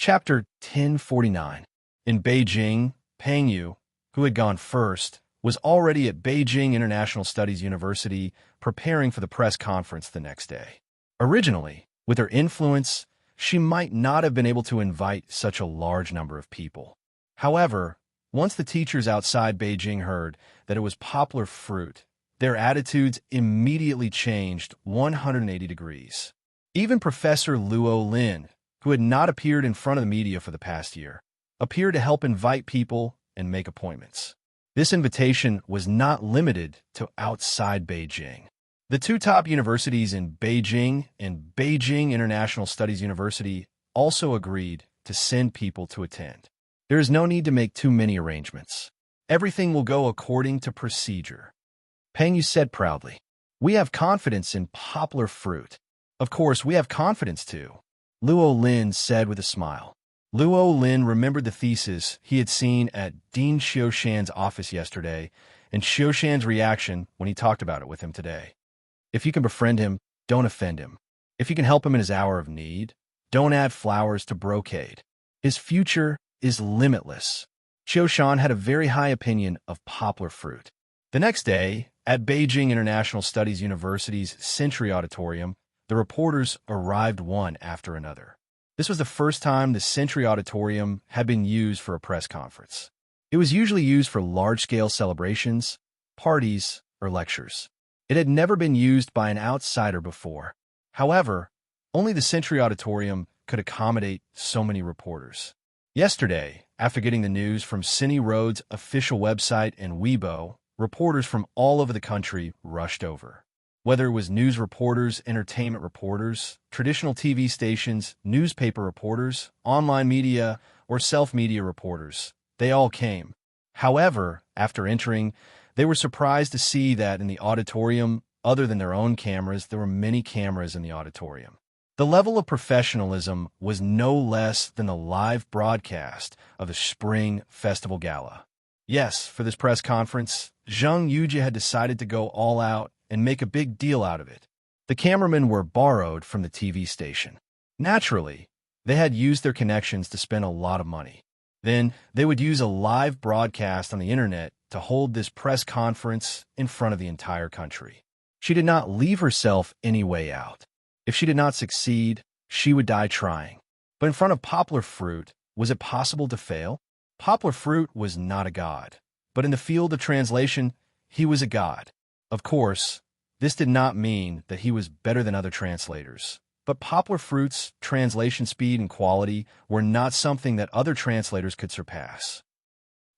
Chapter 1049. In Beijing, Peng Yu, who had gone first, was already at Beijing International Studies University preparing for the press conference the next day. Originally, with her influence, she might not have been able to invite such a large number of people. However, once the teachers outside Beijing heard that it was poplar fruit, their attitudes immediately changed 180 degrees. Even Professor Luo Lin, who had not appeared in front of the media for the past year, appeared to help invite people and make appointments. This invitation was not limited to outside Beijing. The two top universities in Beijing and Beijing International Studies University also agreed to send people to attend. There is no need to make too many arrangements. Everything will go according to procedure. Peng Yu said proudly. We have confidence in poplar fruit. Of course, we have confidence too, Luo Lin said with a smile. Luo Lin remembered the thesis he had seen at Dean Xiushan's office yesterday and Xiushan's reaction when he talked about it with him today. If you can befriend him, don't offend him. If you can help him in his hour of need, don't add flowers to brocade. His future is limitless. Xiushan had a very high opinion of poplar fruit. The next day, at Beijing International Studies University's Century Auditorium, the reporters arrived one after another. This was the first time the Century Auditorium had been used for a press conference. It was usually used for large-scale celebrations, parties, or lectures. It had never been used by an outsider before. However, only the Century Auditorium could accommodate so many reporters. Yesterday, after getting the news from Cine Road's official website and Weibo, reporters from all over the country rushed over. Whether it was news reporters, entertainment reporters, traditional TV stations, newspaper reporters, online media, or self-media reporters, they all came. However, after entering, they were surprised to see that in the auditorium, other than their own cameras, there were many cameras in the auditorium. The level of professionalism was no less than the live broadcast of the Spring Festival Gala. Yes, for this press conference, Zheng Yujie had decided to go all out and make a big deal out of it. The cameramen were borrowed from the TV station. Naturally, they had used their connections to spend a lot of money. Then, they would use a live broadcast on the internet to hold this press conference in front of the entire country. She did not leave herself any way out. If she did not succeed, she would die trying. But in front of poplar fruit, was it possible to fail? Poplar fruit was not a god, but in the field of translation, he was a god. Of course, this did not mean that he was better than other translators, but poplar fruit's translation speed and quality were not something that other translators could surpass.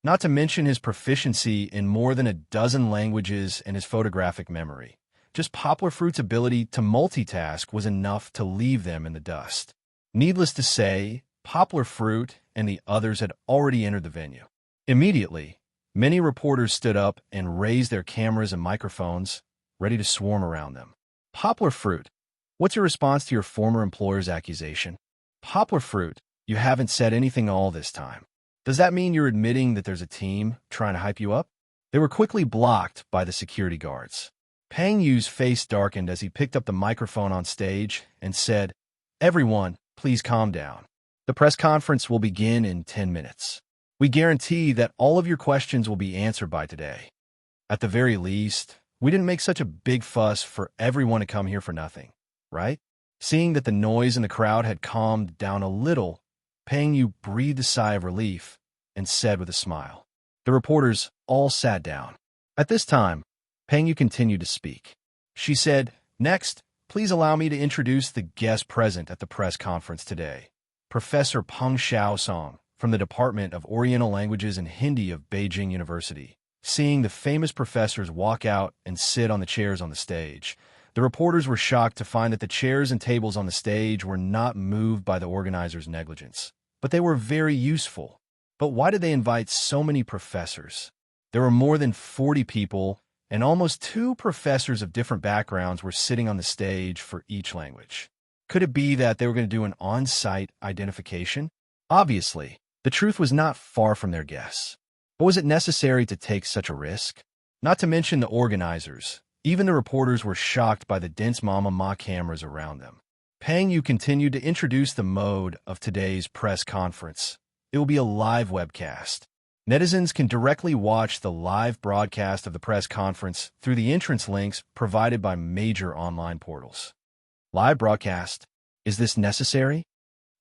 Not to mention his proficiency in more than a dozen languages and his photographic memory. Just poplar fruit's ability to multitask was enough to leave them in the dust. Needless to say, poplar fruit and the others had already entered the venue. Immediately, many reporters stood up and raised their cameras and microphones, ready to swarm around them. Poplar fruit, what's your response to your former employer's accusation? Poplar fruit, you haven't said anything all this time. Does that mean you're admitting that there's a team trying to hype you up? They were quickly blocked by the security guards. Peng Yu's face darkened as he picked up the microphone on stage and said, "Everyone, please calm down. The press conference will begin in 10 minutes. We guarantee that all of your questions will be answered by today. At the very least, we didn't make such a big fuss for everyone to come here for nothing, right?" Seeing that the noise in the crowd had calmed down a little, Peng Yu breathed a sigh of relief and said with a smile. The reporters all sat down. At this time, Peng Yu continued to speak. She said, "Next, please allow me to introduce the guest present at the press conference today, Professor Peng Xiaosong from the Department of Oriental Languages and Hindi of Beijing University." Seeing the famous professors walk out and sit on the chairs on the stage, the reporters were shocked to find that the chairs and tables on the stage were not moved by the organizers' negligence, but they were very useful. But why did they invite so many professors? There were more than 40 people, and almost 2 professors of different backgrounds were sitting on the stage for each language. Could it be that they were going to do an on-site identification? Obviously, the truth was not far from their guess. But was it necessary to take such a risk? Not to mention the organizers. Even the reporters were shocked by the dense Ma cameras around them. Pang Yu continued to introduce the mode of today's press conference. It will be a live webcast. Netizens can directly watch the live broadcast of the press conference through the entrance links provided by major online portals. Live broadcast. Is this necessary?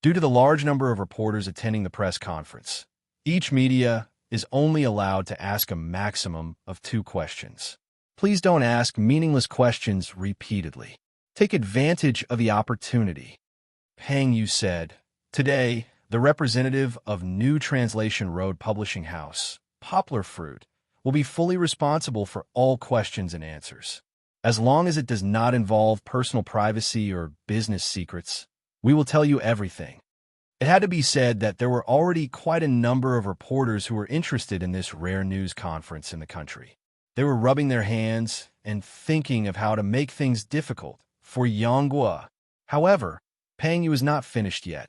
Due to the large number of reporters attending the press conference, each media is only allowed to ask a maximum of 2 questions. Please don't ask meaningless questions repeatedly. Take advantage of the opportunity. Pang Yu said, "Today, the representative of New Translation Road Publishing House, Poplar Fruit, will be fully responsible for all questions and answers. As long as it does not involve personal privacy or business secrets, we will tell you everything." It had to be said that there were already quite a number of reporters who were interested in this rare news conference in the country. They were rubbing their hands and thinking of how to make things difficult for Yanghua. However, Pang Yu was not finished yet.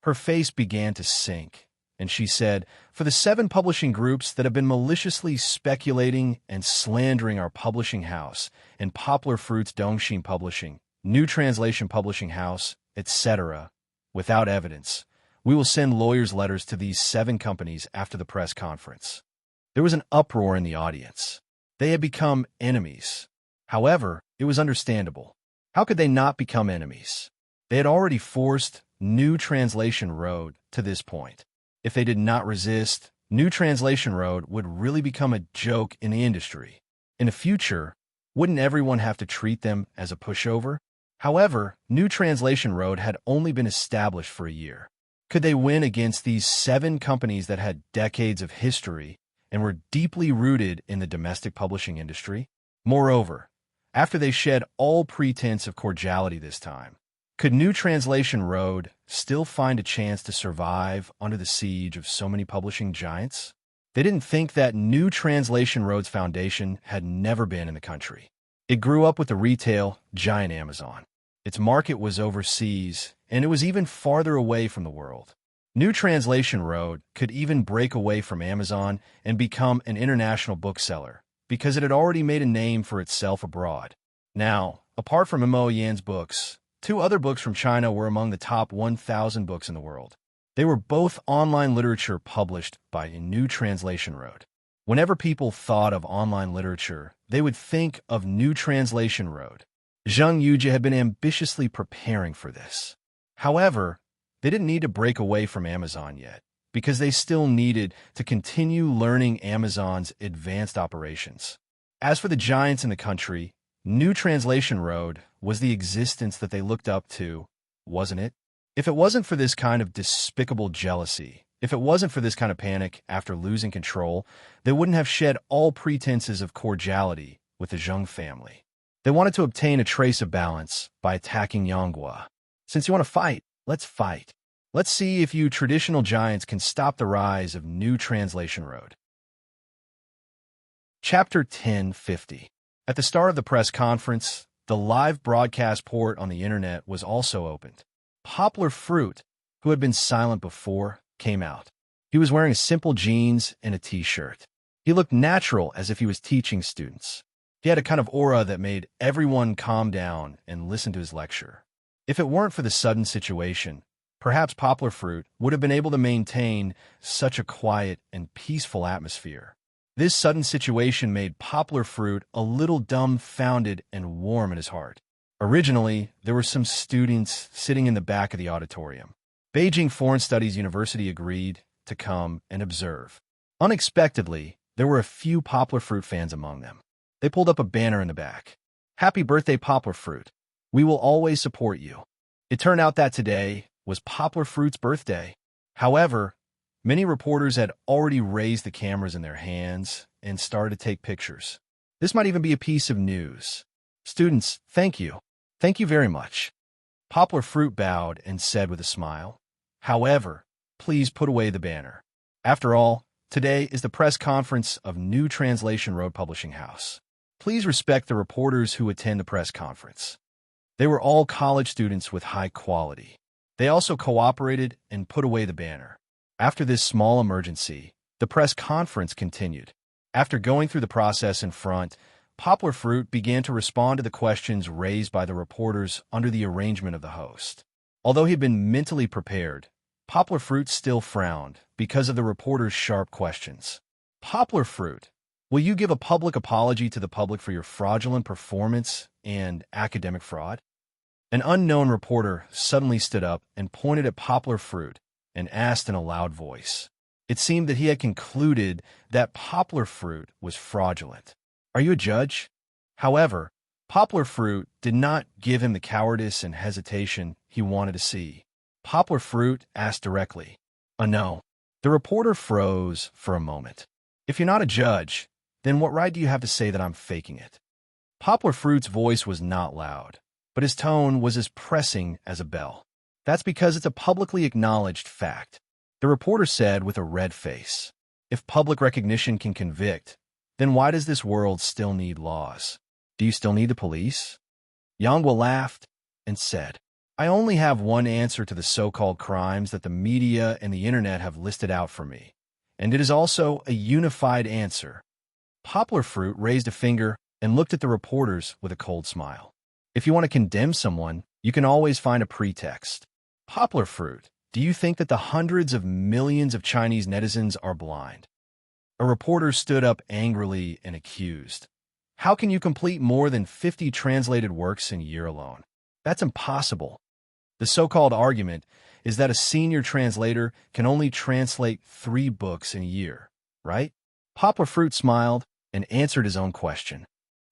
Her face began to sink, and she said, "For the 7 publishing groups that have been maliciously speculating and slandering our publishing house and Poplar Fruit's Dongxin Publishing, New Translation Publishing House, etc., without evidence, we will send lawyers' letters to these 7 companies after the press conference." There was an uproar in the audience. They had become enemies. However, it was understandable. How could they not become enemies? They had already forced New Translation Road to this point. If they did not resist, New Translation Road would really become a joke in the industry. In the future, wouldn't everyone have to treat them as a pushover? However, New Translation Road had only been established for a year. Could they win against these 7 companies that had decades of history and were deeply rooted in the domestic publishing industry? Moreover, after they shed all pretense of cordiality this time, could New Translation Road still find a chance to survive under the siege of so many publishing giants? They didn't think that New Translation Road's foundation had never been in the country. It grew up with the retail giant Amazon. Its market was overseas, and it was even farther away from the world. New Translation Road could even break away from Amazon and become an international bookseller, because it had already made a name for itself abroad. Now, apart from Mo Yan's books, 2 other books from China were among the top 1,000 books in the world. They were both online literature published by New Translation Road. Whenever people thought of online literature, they would think of New Translation Road. Zheng Yujie had been ambitiously preparing for this. However, they didn't need to break away from Amazon yet, because they still needed to continue learning Amazon's advanced operations. As for the giants in the country, New Translation Road was the existence that they looked up to, wasn't it? If it wasn't for this kind of despicable jealousy, if it wasn't for this kind of panic after losing control, they wouldn't have shed all pretenses of cordiality with the Zheng family. They wanted to obtain a trace of balance by attacking Yanghua. Since you want to fight, let's fight. Let's see if you traditional giants can stop the rise of New Translation Road. Chapter 1050. At the start of the press conference, the live broadcast port on the internet was also opened. Poplar Fruit, who had been silent before, came out. He was wearing simple jeans and a t-shirt. He looked natural, as if he was teaching students. He had a kind of aura that made everyone calm down and listen to his lecture. If it weren't for the sudden situation, perhaps Poplar Fruit would have been able to maintain such a quiet and peaceful atmosphere. This sudden situation made Poplar Fruit a little dumbfounded and warm in his heart. Originally, there were some students sitting in the back of the auditorium. Beijing Foreign Studies University agreed to come and observe. Unexpectedly, there were a few Poplar Fruit fans among them. They pulled up a banner in the back. "Happy birthday, Poplar Fruit. We will always support you." It turned out that today was Poplar Fruit's birthday. However, many reporters had already raised the cameras in their hands and started to take pictures. This might even be a piece of news. "Students, thank you. Thank you very much." Poplar Fruit bowed and said with a smile, "However, please put away the banner. After all, today is the press conference of New Translation Road Publishing House. Please respect the reporters who attend the press conference." They were all college students with high quality. They also cooperated and put away the banner. After this small emergency, the press conference continued. After going through the process in front, Poplar Fruit began to respond to the questions raised by the reporters under the arrangement of the host. Although he had been mentally prepared, Poplar Fruit still frowned because of the reporters' sharp questions. Poplar Fruit, will you give a public apology to the public for your fraudulent performance and academic fraud? An unknown reporter suddenly stood up and pointed at Poplar Fruit and asked in a loud voice. It seemed that he had concluded that Poplar Fruit was fraudulent. Are you a judge? However, Poplar Fruit did not give him the cowardice and hesitation he wanted to see. Poplar Fruit asked directly, no. The reporter froze for a moment. If you're not a judge, then what right do you have to say that I'm faking it? Poplar Fruit's voice was not loud, but his tone was as pressing as a bell. That's because it's a publicly acknowledged fact. The reporter said with a red face, if public recognition can convict, then why does this world still need laws? Do you still need the police? Yangwa laughed and said, I only have one answer to the so-called crimes that the media and the internet have listed out for me, and it is also a unified answer. Poplar Fruit raised a finger and looked at the reporters with a cold smile. If you want to condemn someone, you can always find a pretext. Poplar Fruit, do you think that the hundreds of millions of Chinese netizens are blind? A reporter stood up angrily and accused. How can you complete more than 50 translated works in a year alone? That's impossible. The so-called argument is that a senior translator can only translate 3 books in a year, right? Poplar Fruit smiled and answered his own question.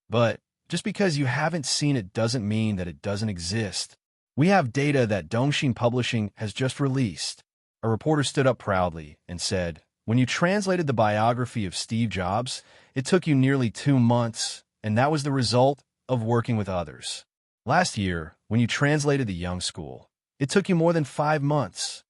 But just because you haven't seen it doesn't mean that it doesn't exist. We have data that Dongxin Publishing has just released. A reporter stood up proudly and said, when you translated the biography of Steve Jobs, it took you nearly 2 months, and that was the result of working with others. Last year, when you translated The Young School, it took you more than 5 months.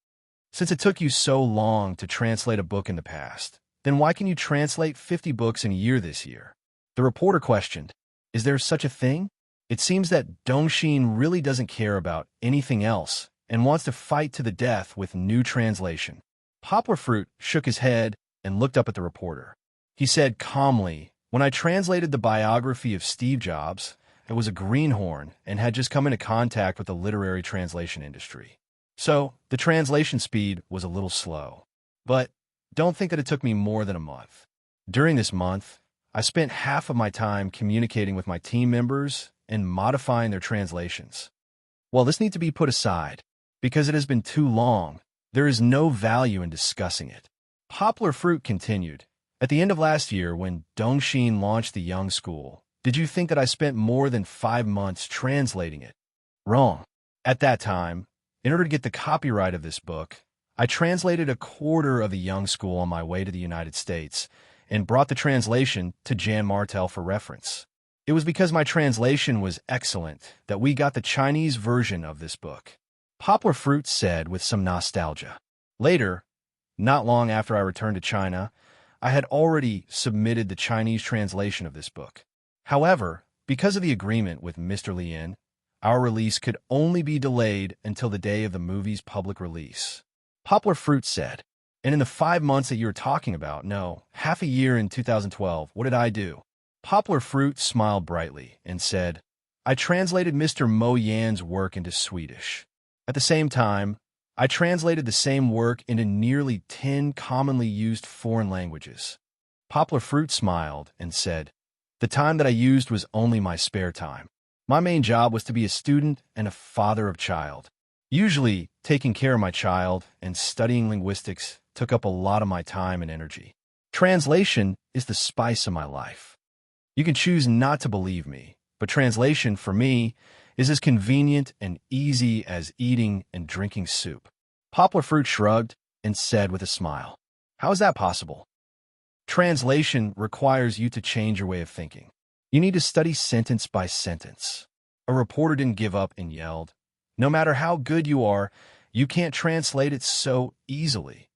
Since it took you so long to translate a book in the past, then why can you translate 50 books in a year this year? The reporter questioned, is there such a thing? It seems that Dongxin really doesn't care about anything else and wants to fight to the death with new translation. Poplar Fruit shook his head and looked up at the reporter. He said calmly, when I translated the biography of Steve Jobs, I was a greenhorn and had just come into contact with the literary translation industry. So, the translation speed was a little slow. But don't think that it took me more than a month. During this month, I spent half of my time communicating with my team members and modifying their translations. While this needs to be put aside, because it has been too long, there is no value in discussing it. Poplar Fruit continued, at the end of last year when Dongxin launched The Young School, did you think that I spent more than 5 months translating it? Wrong. At that time, in order to get the copyright of this book, I translated a quarter of The Young School on my way to the United States and brought the translation to Jan Martel for reference. It was because my translation was excellent that we got the Chinese version of this book. Poplar Fruit said with some nostalgia. Later, not long after I returned to China, I had already submitted the Chinese translation of this book. However, because of the agreement with Mr. Lien, our release could only be delayed until the day of the movie's public release. Poplar Fruit said, and in the 5 months that you were talking about, no, half a year in 2012, what did I do? Poplar Fruit smiled brightly and said, I translated Mr. Mo Yan's work into Swedish. At the same time, I translated the same work into nearly 10 commonly used foreign languages. Poplar Fruit smiled and said, the time that I used was only my spare time. My main job was to be a student and a father of child. Usually, taking care of my child and studying linguistics took up a lot of my time and energy. Translation is the spice of my life. You can choose not to believe me, but translation, for me, is as convenient and easy as eating and drinking soup. Poplar Fruit shrugged and said with a smile, how is that possible? Translation requires you to change your way of thinking. You need to study sentence by sentence. A reporter didn't give up and yelled, no matter how good you are, you can't translate it so easily.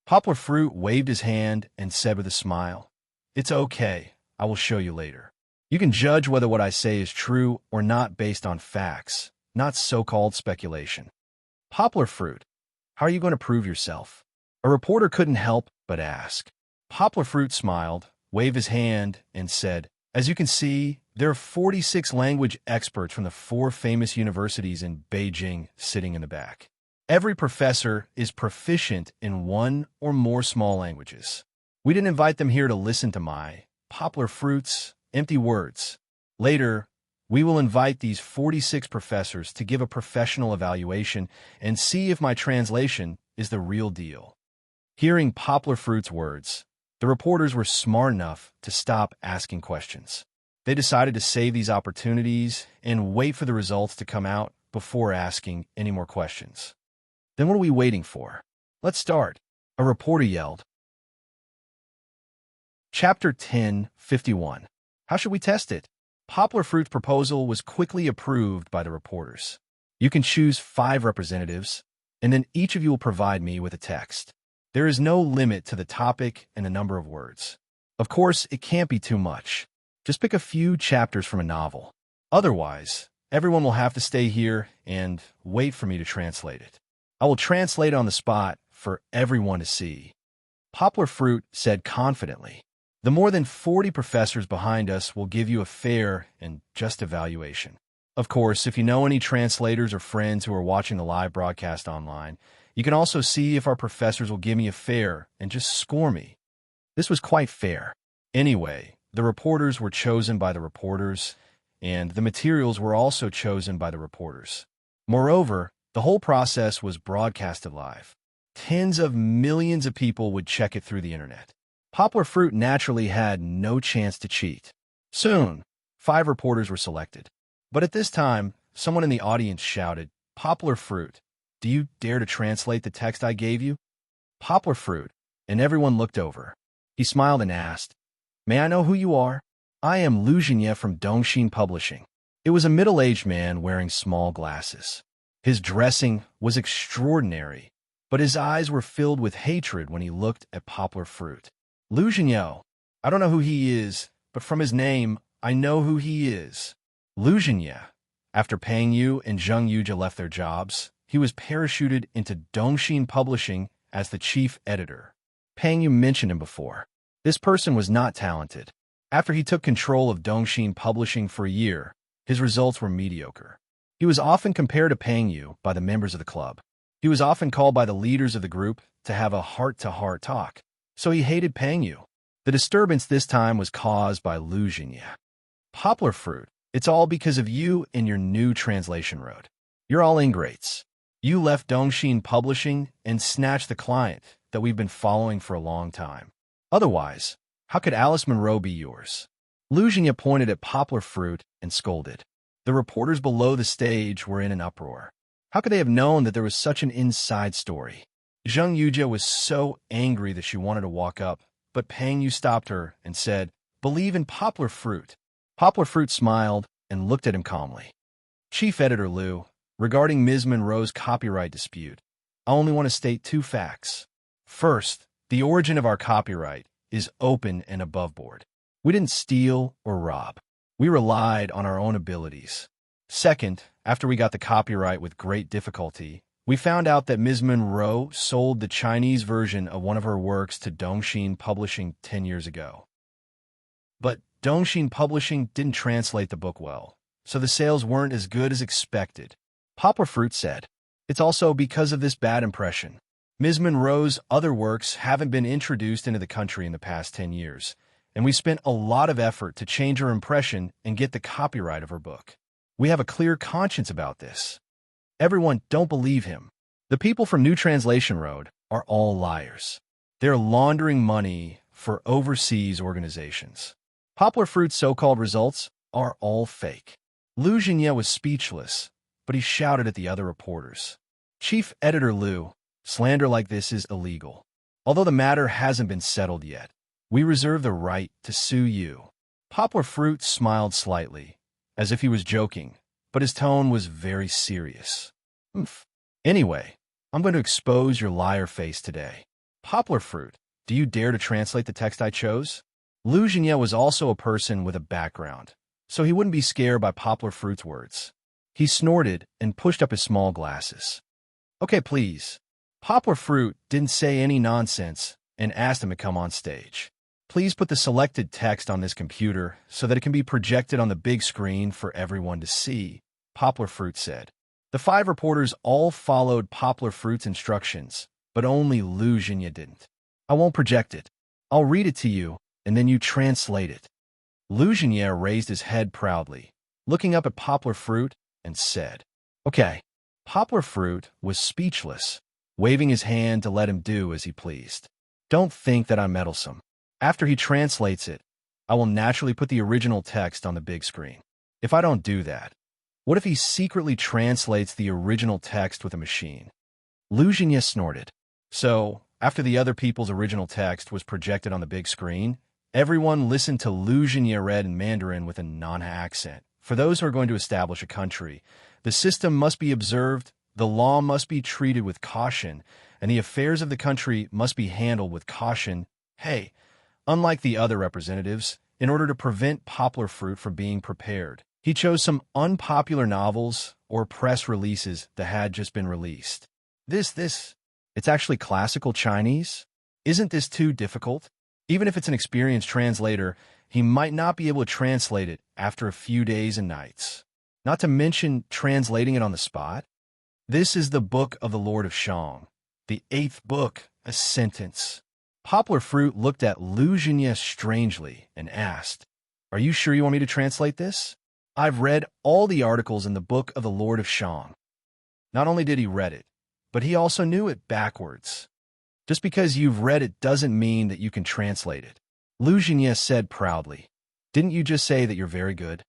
Poplar Fruit waved his hand and said with a smile, it's okay, I will show you later. You can judge whether what I say is true or not based on facts, not so-called speculation. Poplar Fruit, how are you going to prove yourself? A reporter couldn't help but ask. Poplar Fruit smiled, waved his hand, and said, As you can see, there are 46 language experts from the 4 famous universities in Beijing sitting in the back. Every professor is proficient in one or more small languages. We didn't invite them here to listen to my poplar fruits, empty words. Later, we will invite these 46 professors to give a professional evaluation and see if my translation is the real deal. Hearing poplar fruit's words, the reporters were smart enough to stop asking questions. They decided to save these opportunities and wait for the results to come out before asking any more questions. Then what are we waiting for? Let's start, a reporter yelled. Chapter 10:51. How should we test it? Poplar fruit's proposal was quickly approved by the reporters. You can choose 5 representatives, and then each of you will provide me with a text. There is no limit to the topic and the number of words. Of course, it can't be too much. Just pick a few chapters from a novel. Otherwise, everyone will have to stay here and wait for me to translate it. I will translate on the spot for everyone to see. Poplar fruit said confidently. The more than 40 professors behind us will give you a fair and just evaluation. Of course, if you know any translators or friends who are watching the live broadcast online, you can also see if our professors will give me a fair and just score me. This was quite fair. Anyway, the reporters were chosen by the reporters, and the materials were also chosen by the reporters. Moreover, the whole process was broadcasted live. Tens of millions of people would check it through the internet. Poplar fruit naturally had no chance to cheat. Soon, 5 reporters were selected. But at this time, someone in the audience shouted, "Poplar fruit, do you dare to translate the text I gave you?" Poplar fruit, and everyone looked over. He smiled and asked, "May I know who you are?" "I am Lu Jianye from Dongxin Publishing." It was a middle-aged man wearing small glasses. His dressing was extraordinary, but his eyes were filled with hatred when he looked at poplar fruit. "Lu Jianye, I don't know who he is, but from his name, I know who he is." Lu Jianye, after Peng Yu and Zheng Yuzhe left their jobs, he was parachuted into Dongxin Publishing as the chief editor. Peng Yu mentioned him before. This person was not talented. After he took control of Dongxin Publishing for a year, his results were mediocre. He was often compared to Peng Yu by the members of the club. He was often called by the leaders of the group to have a heart-to-heart talk, so he hated Peng Yu. The disturbance this time was caused by Lu Jianye. "Poplar fruit, it's all because of you and your new translation road. You're all ingrates. You left Dongxin Publishing and snatched the client that we've been following for a long time. Otherwise, how could Alice Munro be yours?" Lu Jianye pointed at poplar fruit and scolded. The reporters below the stage were in an uproar. How could they have known that there was such an inside story? Zheng Yuzhe was so angry that she wanted to walk up, but Peng Yu stopped her and said, "Believe in poplar fruit." Poplar fruit smiled and looked at him calmly. "Chief Editor Lu, regarding Ms. Monroe's copyright dispute, I only want to state 2 facts. First, the origin of our copyright is open and above board. We didn't steal or rob. We relied on our own abilities. Second, after we got the copyright with great difficulty, we found out that Ms. Monroe sold the Chinese version of one of her works to Dongxin Publishing 10 years ago. But Dongxin Publishing didn't translate the book well, so the sales weren't as good as expected." Poplar fruit said, "It's also because of this bad impression. Ms. Monroe's other works haven't been introduced into the country in the past 10 years, and we spent a lot of effort to change her impression and get the copyright of her book. We have a clear conscience about this. Everyone, don't believe him. The people from New Translation Road are all liars. They're laundering money for overseas organizations. Poplar fruit's so-called results are all fake." Lu Jianye was speechless, but he shouted at the other reporters, "Chief Editor Lu, slander like this is illegal. Although the matter hasn't been settled yet, we reserve the right to sue you." Poplar fruit smiled slightly, as if he was joking, but his tone was very serious. "Anyway, I'm going to expose your liar face today. Poplar fruit, do you dare to translate the text I chose?" Lu Jianye was also a person with a background, so he wouldn't be scared by poplar fruit's words. He snorted and pushed up his small glasses. "Okay, please." Poplar fruit didn't say any nonsense and asked him to come on stage. Please put the selected text on this computer so that it can be projected on the big screen for everyone to see, Poplar Fruit said. The 5 reporters all followed Poplar Fruit's instructions, but only Lu Xinye didn't. I won't project it. I'll read it to you, and then you translate it. Lu Xinye raised his head proudly, looking up at Poplar Fruit, and said, Okay. Poplar Fruit was speechless, waving his hand to let him do as he pleased. Don't think that I'm meddlesome. After he translates it, I will naturally put the original text on the big screen. If I don't do that, what if he secretly translates the original text with a machine? Lu Xinye snorted. So, after the other people's original text was projected on the big screen, everyone listened to Lu Xinye read in Mandarin with a non-Ha accent. For those who are going to establish a country, the system must be observed, the law must be treated with caution, and the affairs of the country must be handled with caution. Hey, unlike the other representatives, in order to prevent Poplar Fruit from being prepared, he chose some unpopular novels or press releases that had just been released. It's actually classical Chinese? Isn't this too difficult? Even if it's an experienced translator, he might not be able to translate it after a few days and nights. Not to mention translating it on the spot. This is the Book of the Lord of Shang, the 8th book, a sentence. Poplar Fruit looked at Lu Xinye strangely and asked, Are you sure you want me to translate this? I've read all the articles in the Book of the Lord of Shang. Not only did he read it, but he also knew it backwards. Just because you've read it doesn't mean that you can translate it. Lu Xinye said proudly, Didn't you just say that you're very good?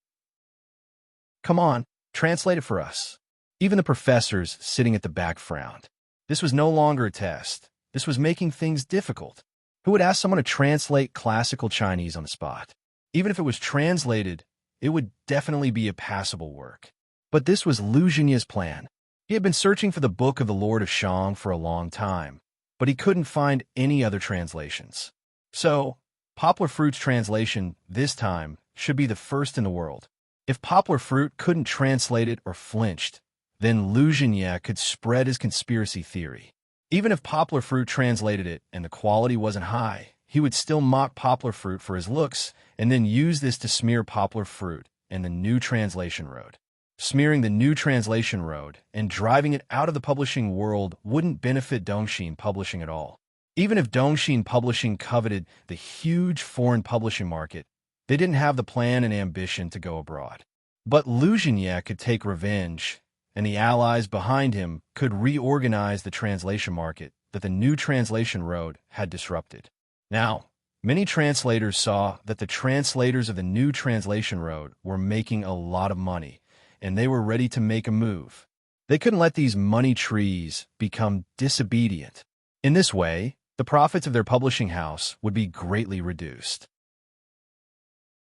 Come on, translate it for us. Even the professors sitting at the back frowned. This was no longer a test. This was making things difficult. Who would ask someone to translate classical Chinese on the spot? Even if it was translated, it would definitely be a passable work. But this was Lu Xinye's plan. He had been searching for the Book of the Lord of Shang for a long time, but he couldn't find any other translations. So, Poplar Fruit's translation, this time, should be the first in the world. If Poplar Fruit couldn't translate it or flinched, then Lu Xinye could spread his conspiracy theory. Even if Poplar Fruit translated it and the quality wasn't high, he would still mock Poplar Fruit for his looks and then use this to smear Poplar Fruit and the new translation road. Smearing the new translation road and driving it out of the publishing world wouldn't benefit Dongxin Publishing at all. Even if Dongxin Publishing coveted the huge foreign publishing market, they didn't have the plan and ambition to go abroad. But Lu Xinye could take revenge, and the allies behind him could reorganize the translation market that the new translation road had disrupted. Now, many translators saw that the translators of the new translation road were making a lot of money, and they were ready to make a move. They couldn't let these money trees become disobedient. In this way, the profits of their publishing house would be greatly reduced.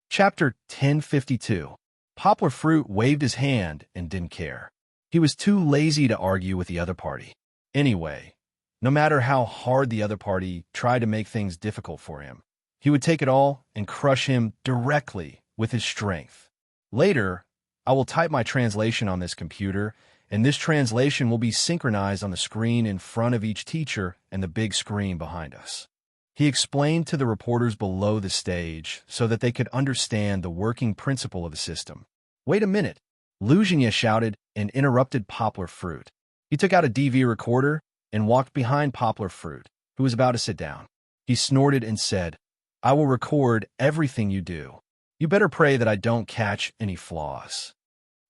Chapter 1052. Poplar Fruit waved his hand and didn't care. He was too lazy to argue with the other party. Anyway, no matter how hard the other party tried to make things difficult for him, he would take it all and crush him directly with his strength. Later, I will type my translation on this computer, and this translation will be synchronized on the screen in front of each teacher and the big screen behind us. He explained to the reporters below the stage so that they could understand the working principle of the system. Wait a minute, Lu Xinye shouted and interrupted Poplar Fruit. He took out a DV recorder and walked behind Poplar Fruit, who was about to sit down. He snorted and said, I will record everything you do. You better pray that I don't catch any flaws.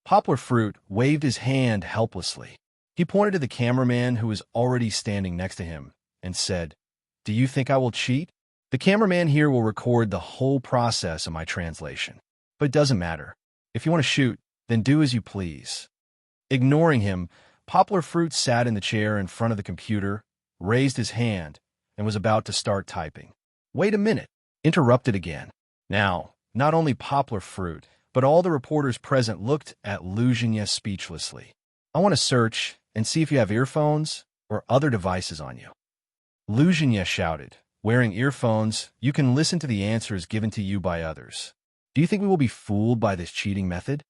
Poplar Fruit waved his hand helplessly. He pointed to the cameraman who was already standing next to him and said, Do you think I will cheat? The cameraman here will record the whole process of my translation. But it doesn't matter. If you want to shoot, then do as you please. Ignoring him, Poplar Fruit sat in the chair in front of the computer, raised his hand, and was about to start typing. Wait a minute, interrupted again. Now, not only Poplar Fruit, but all the reporters present looked at Lu Xinye speechlessly. I want to search and see if you have earphones or other devices on you. Lu Xinye shouted, Wearing earphones, you can listen to the answers given to you by others. Do you think we will be fooled by this cheating method?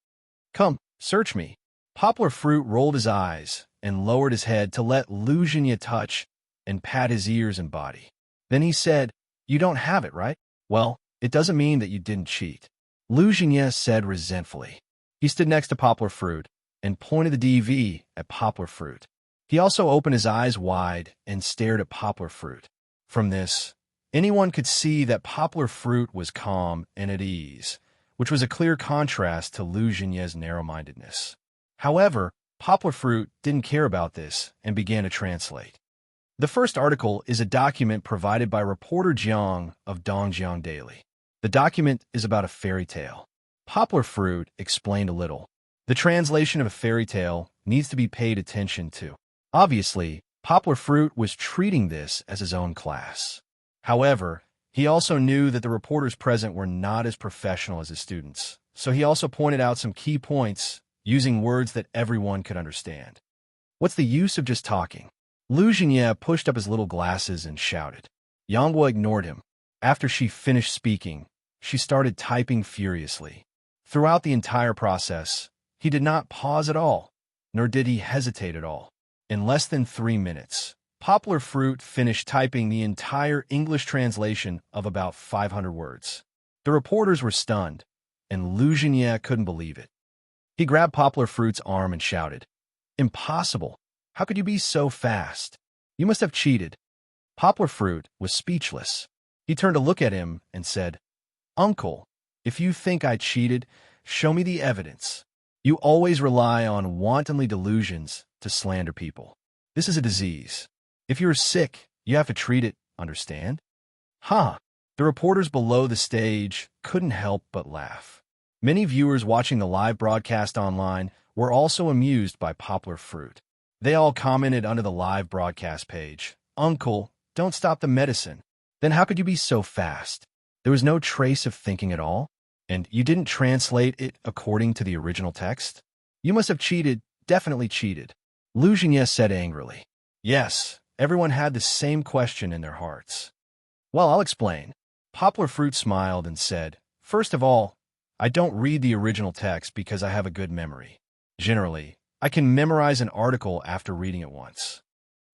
Come, search me. Poplar Fruit rolled his eyes and lowered his head to let Lu Xinye touch and pat his ears and body. Then he said, You don't have it, right? Well, it doesn't mean that you didn't cheat, Lu Jingye said resentfully. He stood next to Poplar Fruit and pointed the DV at Poplar Fruit. He also opened his eyes wide and stared at Poplar Fruit. From this, anyone could see that Poplar Fruit was calm and at ease, which was a clear contrast to Lu Jingye's narrow-mindedness. However, Poplar Fruit didn't care about this and began to translate. The first article is a document provided by reporter Jiang of Dongjiang Daily. The document is about a fairy tale. Poplar Fruit explained a little. The translation of a fairy tale needs to be paid attention to. Obviously, Poplar Fruit was treating this as his own class. However, he also knew that the reporters present were not as professional as his students, so he also pointed out some key points using words that everyone could understand. What's the use of just talking? Lu Jingye pushed up his little glasses and shouted. Yangguo ignored him. After she finished speaking, she started typing furiously. Throughout the entire process, he did not pause at all, nor did he hesitate at all. In less than 3 minutes, Poplar Fruit finished typing the entire English translation of about 500 words. The reporters were stunned, and Lu Jingye couldn't believe it. He grabbed Poplar Fruit's arm and shouted, "Impossible! How could you be so fast? You must have cheated." Poplar Fruit was speechless. He turned to look at him and said, "Uncle, if you think I cheated, show me the evidence. You always rely on wantonly delusions to slander people. This is a disease. If you're sick, you have to treat it, understand?" Huh. The reporters below the stage couldn't help but laugh. Many viewers watching the live broadcast online were also amused by Poplar Fruit. They all commented under the live broadcast page, "Uncle, don't stop the medicine. Then how could you be so fast? There was no trace of thinking at all? And you didn't translate it according to the original text? You must have cheated, definitely cheated." Lu Jingye said angrily. Yes, everyone had the same question in their hearts. "Well, I'll explain." Poplar Fruit smiled and said, "First of all, I don't read the original text because I have a good memory. Generally, I can memorize an article after reading it once."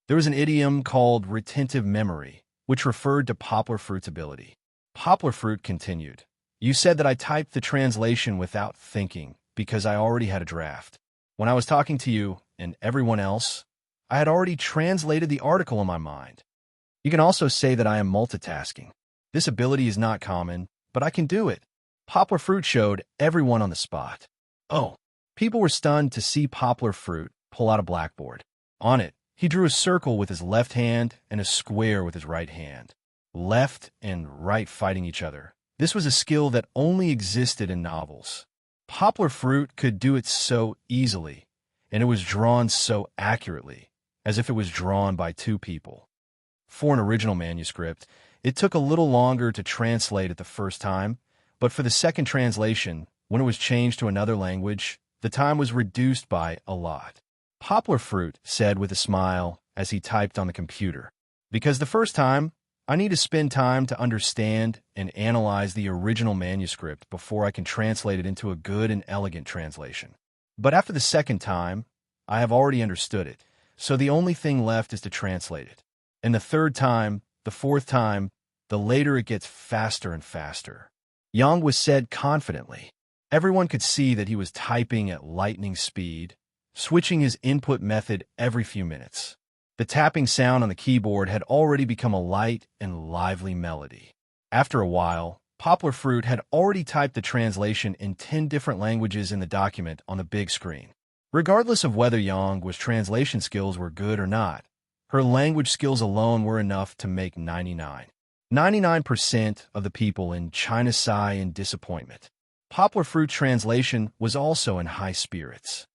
There was an idiom called retentive memory, which referred to Poplar Fruit's ability. Poplar Fruit continued, "You said that I typed the translation without thinking because I already had a draft. When I was talking to you and everyone else, I had already translated the article in my mind. You can also say that I am multitasking. This ability is not common, but I can do it." Poplar Fruit showed everyone on the spot. Oh, people were stunned to see Poplar Fruit pull out a blackboard. On it, he drew a circle with his left hand and a square with his right hand. Left and right fighting each other. This was a skill that only existed in novels. Poplar Fruit could do it so easily, and it was drawn so accurately, as if it was drawn by two people. For an original manuscript, it took a little longer to translate it the first time, but for the second translation, when it was changed to another language, the time was reduced by a lot. Poplar Fruit said with a smile as he typed on the computer, "Because the first time, I need to spend time to understand and analyze the original manuscript before I can translate it into a good and elegant translation. But after the second time, I have already understood it, so the only thing left is to translate it. And the third time, the fourth time, the later it gets faster and faster." Yang was said confidently. Everyone could see that he was typing at lightning speed, switching his input method every few minutes. The tapping sound on the keyboard had already become a light and lively melody. After a while, Poplar Fruit had already typed the translation in 10 different languages in the document on the big screen. Regardless of whether Yang's translation skills were good or not, her language skills alone were enough to make 99% of the people in China sigh in disappointment. Poplar Fruit's translation was also in high spirits.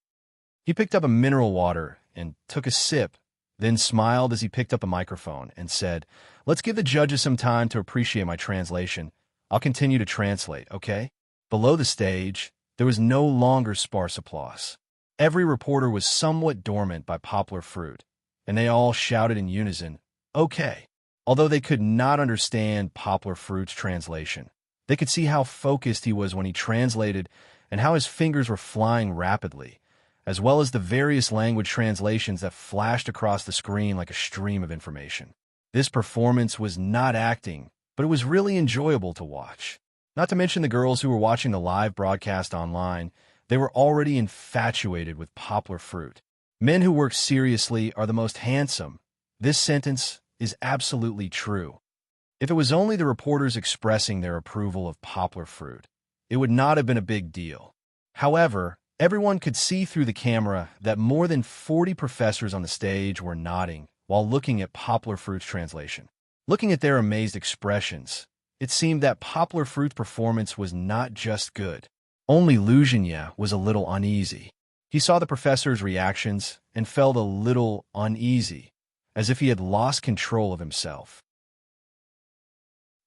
He picked up a mineral water and took a sip, then smiled as he picked up a microphone and said, "Let's give the judges some time to appreciate my translation. I'll continue to translate, okay?" Below the stage, there was no longer sparse applause. Every reporter was somewhat dormant by Poplar Fruit, and they all shouted in unison, "Okay." Although they could not understand Poplar Fruit's translation, they could see how focused he was when he translated and how his fingers were flying rapidly, as well as the various language translations that flashed across the screen like a stream of information. This performance was not acting, but it was really enjoyable to watch. Not to mention the girls who were watching the live broadcast online, they were already infatuated with Poplar Fruit. Men who work seriously are the most handsome. This sentence is absolutely true. If it was only the reporters expressing their approval of Poplar Fruit, it would not have been a big deal. However, everyone could see through the camera that more than 40 professors on the stage were nodding while looking at Poplar Fruit's translation. Looking at their amazed expressions, it seemed that Poplar Fruit's performance was not just good. Only Luzhenya was a little uneasy. He saw the professor's reactions and felt a little uneasy, as if he had lost control of himself.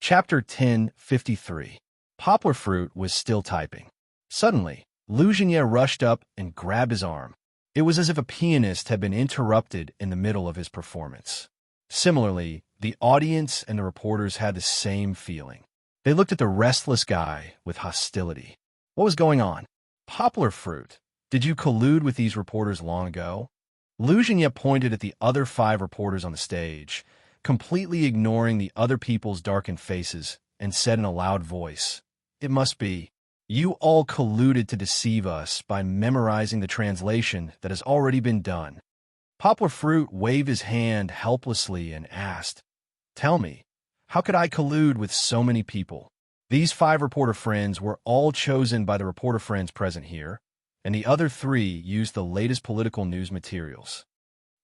Chapter 1053. Poplar Fruit was still typing. Suddenly, Luzhenya rushed up and grabbed his arm. It was as if a pianist had been interrupted in the middle of his performance. Similarly, the audience and the reporters had the same feeling. They looked at the restless guy with hostility. What was going on? Poplar Fruit, did you collude with these reporters long ago? Luzhenya pointed at the other 5 reporters on the stage, completely ignoring the other people's darkened faces, and said in a loud voice, "It must be. You all colluded to deceive us by memorizing the translation that has already been done." Poplar Fruit waved his hand helplessly and asked, "Tell me, how could I collude with so many people?" These 5 reporter friends were all chosen by the reporter friends present here, and the other 3 used the latest political news materials.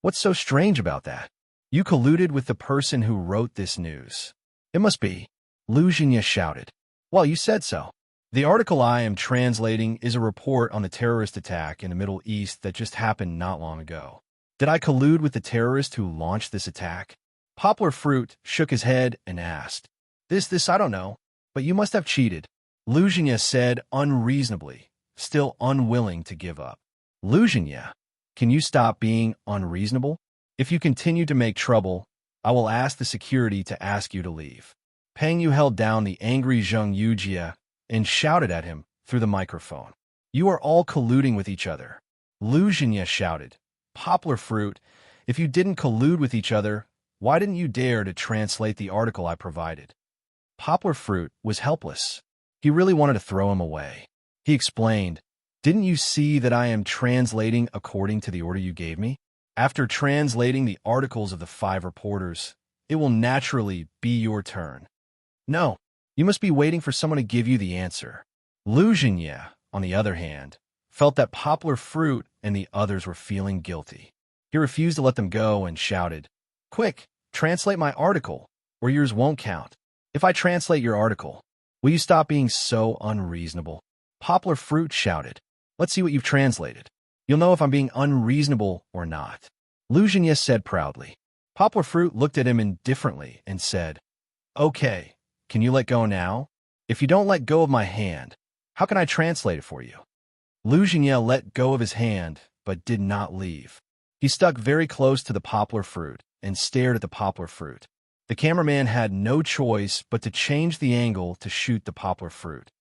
What's so strange about that? You colluded with the person who wrote this news. It must be. Luzhenya shouted. Well, you said so. The article I am translating is a report on the terrorist attack in the Middle East that just happened not long ago. Did I collude with the terrorist who launched this attack? Poplar Fruit shook his head and asked. This I don't know, but you must have cheated. Luzhenya said unreasonably, still unwilling to give up. Luzhenya, can you stop being unreasonable? If you continue to make trouble, I will ask the security to ask you to leave. Peng Yu held down the angry Zheng Yujie and shouted at him through the microphone. You are all colluding with each other. Luzhenya shouted. Poplar Fruit, if you didn't collude with each other, why didn't you dare to translate the article I provided? Poplar Fruit was helpless. He really wanted to throw him away. He explained, didn't you see that I am translating according to the order you gave me? After translating the articles of the 5 reporters, it will naturally be your turn. No, you must be waiting for someone to give you the answer. Luzhenya, on the other hand, felt that Poplar Fruit and the others were feeling guilty. He refused to let them go and shouted, Quick, translate my article, or yours won't count. If I translate your article, will you stop being so unreasonable? Poplar Fruit shouted, Let's see what you've translated. You'll know if I'm being unreasonable or not. Luzhenya said proudly. Poplar Fruit looked at him indifferently and said, Okay, can you let go now? If you don't let go of my hand, how can I translate it for you? Luzhenya let go of his hand, but did not leave. He stuck very close to the Poplar Fruit and stared at the Poplar Fruit. The cameraman had no choice but to change the angle to shoot the Poplar Fruit.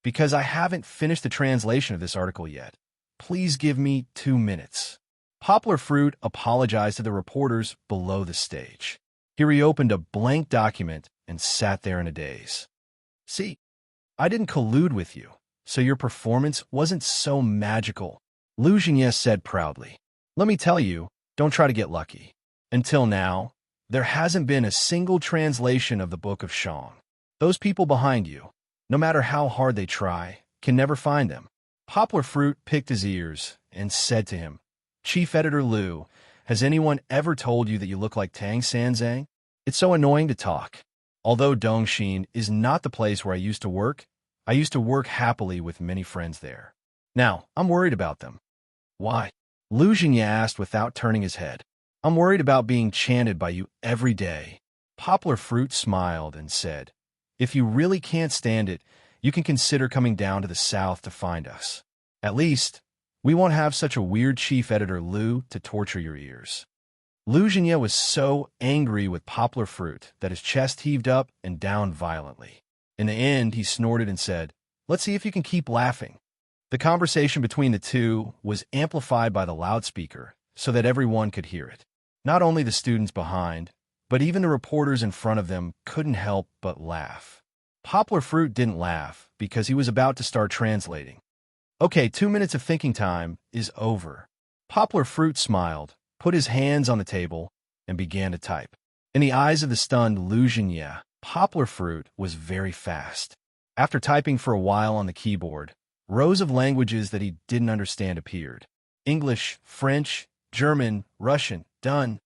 Because I haven't finished the translation of this article yet, please give me 2 minutes. Poplar Fruit apologized to the reporters below the stage. He reopened a blank document and sat there in a daze. See, I didn't collude with you, so your performance wasn't so magical, Luzhenya said proudly. Let me tell you, don't try to get lucky. Until now, there hasn't been a single translation of the Book of Shang. Those people behind you, no matter how hard they try, can never find them. Poplar Fruit picked his ears and said to him, Chief Editor Liu, has anyone ever told you that you look like Tang Sanzang? It's so annoying to talk. Although Dongxin is not the place where I used to work happily with many friends there. Now, I'm worried about them. Why? Luzhenya asked without turning his head. I'm worried about being chanted by you every day. Poplar Fruit smiled and said, If you really can't stand it, you can consider coming down to the south to find us. At least, we won't have such a weird Chief Editor Liu to torture your ears. Luzhenya was so angry with Poplar Fruit that his chest heaved up and down violently. In the end, he snorted and said, Let's see if you can keep laughing. The conversation between the two was amplified by the loudspeaker so that everyone could hear it. Not only the students behind, but even the reporters in front of them couldn't help but laugh. Poplar Fruit didn't laugh because he was about to start translating. Okay, 2 minutes of thinking time is over. Poplar Fruit smiled, put his hands on the table, and began to type. In the eyes of the stunned Lu Jianye, Poplar Fruit was very fast. After typing for a while on the keyboard, rows of languages that he didn't understand appeared. English, French, German, Russian, done.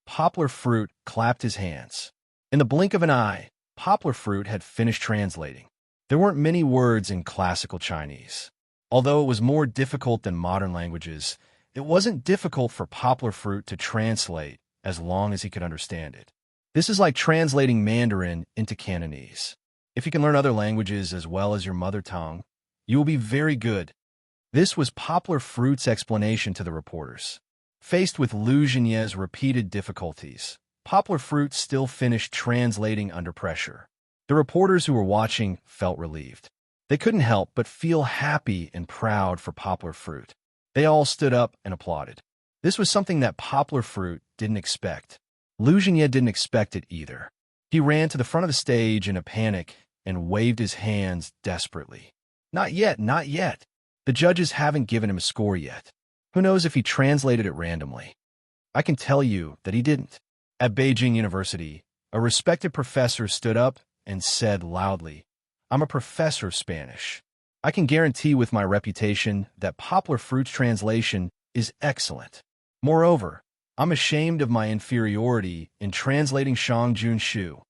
Poplar Fruit clapped his hands. In the blink of an eye, Poplar Fruit had finished translating. There weren't many words in classical Chinese. Although it was more difficult than modern languages, it wasn't difficult for Poplar Fruit to translate as long as he could understand it. This is like translating Mandarin into Cantonese. If you can learn other languages as well as your mother tongue, you will be very good. This was Poplar Fruit's explanation to the reporters. Faced with Lu Jianye's repeated difficulties, Poplar Fruit still finished translating under pressure. The reporters who were watching felt relieved. They couldn't help but feel happy and proud for Poplar Fruit. They all stood up and applauded. This was something that Poplar Fruit didn't expect. Lu Jianye didn't expect it either. He ran to the front of the stage in a panic and waved his hands desperately. Not yet, not yet. The judges haven't given him a score yet. Who knows if he translated it randomly? I can tell you that he didn't. At Beijing University, a respected professor stood up and said loudly, "I'm a professor of Spanish. I can guarantee with my reputation that Poplar Fruit's translation is excellent. Moreover, I'm ashamed of my inferiority in translating Shang Jun Shu.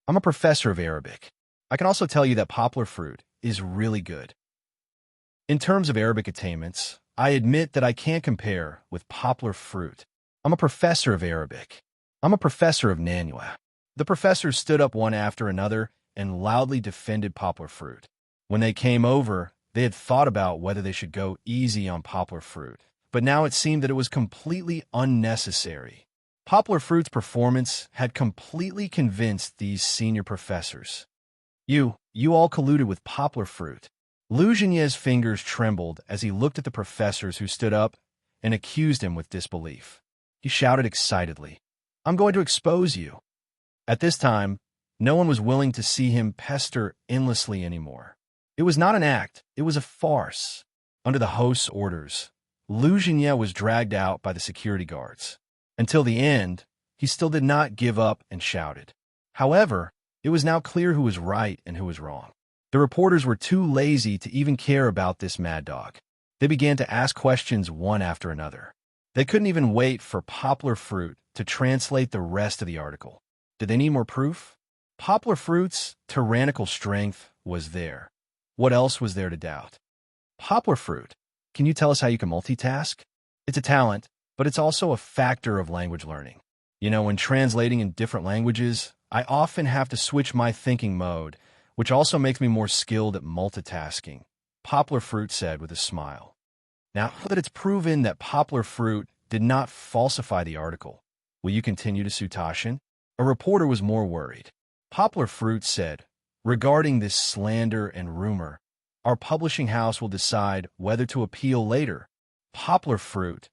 I'm a professor of Arabic. I can also tell you that Poplar Fruit is really good. In terms of Arabic attainments, I admit that I can't compare with Poplar Fruit. I'm a professor of Arabic. I'm a professor of Nanyue." The professors stood up one after another and loudly defended Poplar Fruit. When they came over, they had thought about whether they should go easy on Poplar Fruit, but now it seemed that it was completely unnecessary. Poplar Fruit's performance had completely convinced these senior professors. You all colluded with Poplar Fruit." Lu Jianye's fingers trembled as he looked at the professors who stood up and accused him with disbelief. He shouted excitedly, "I'm going to expose you." At this time, no one was willing to see him pester endlessly anymore. It was not an act, it was a farce. Under the host's orders, Lu Jianye was dragged out by the security guards. Until the end, he still did not give up and shouted. However, it was now clear who was right and who was wrong. The reporters were too lazy to even care about this mad dog. They began to ask questions one after another. They couldn't even wait for Poplar Fruit to translate the rest of the article. Did they need more proof? Poplar Fruit's tyrannical strength was there. What else was there to doubt? Poplar Fruit, can you tell us how you can multitask? It's a talent, but it's also a factor of language learning. You know, when translating in different languages, I often have to switch my thinking mode, which also makes me more skilled at multitasking, Poplar Fruit said with a smile. Now that it's proven that Poplar Fruit did not falsify the article, will you continue to sue Taishan? A reporter was more worried. Poplar Fruit said, "Regarding this slander and rumor, our publishing house will decide whether to appeal later." Poplar Fruit.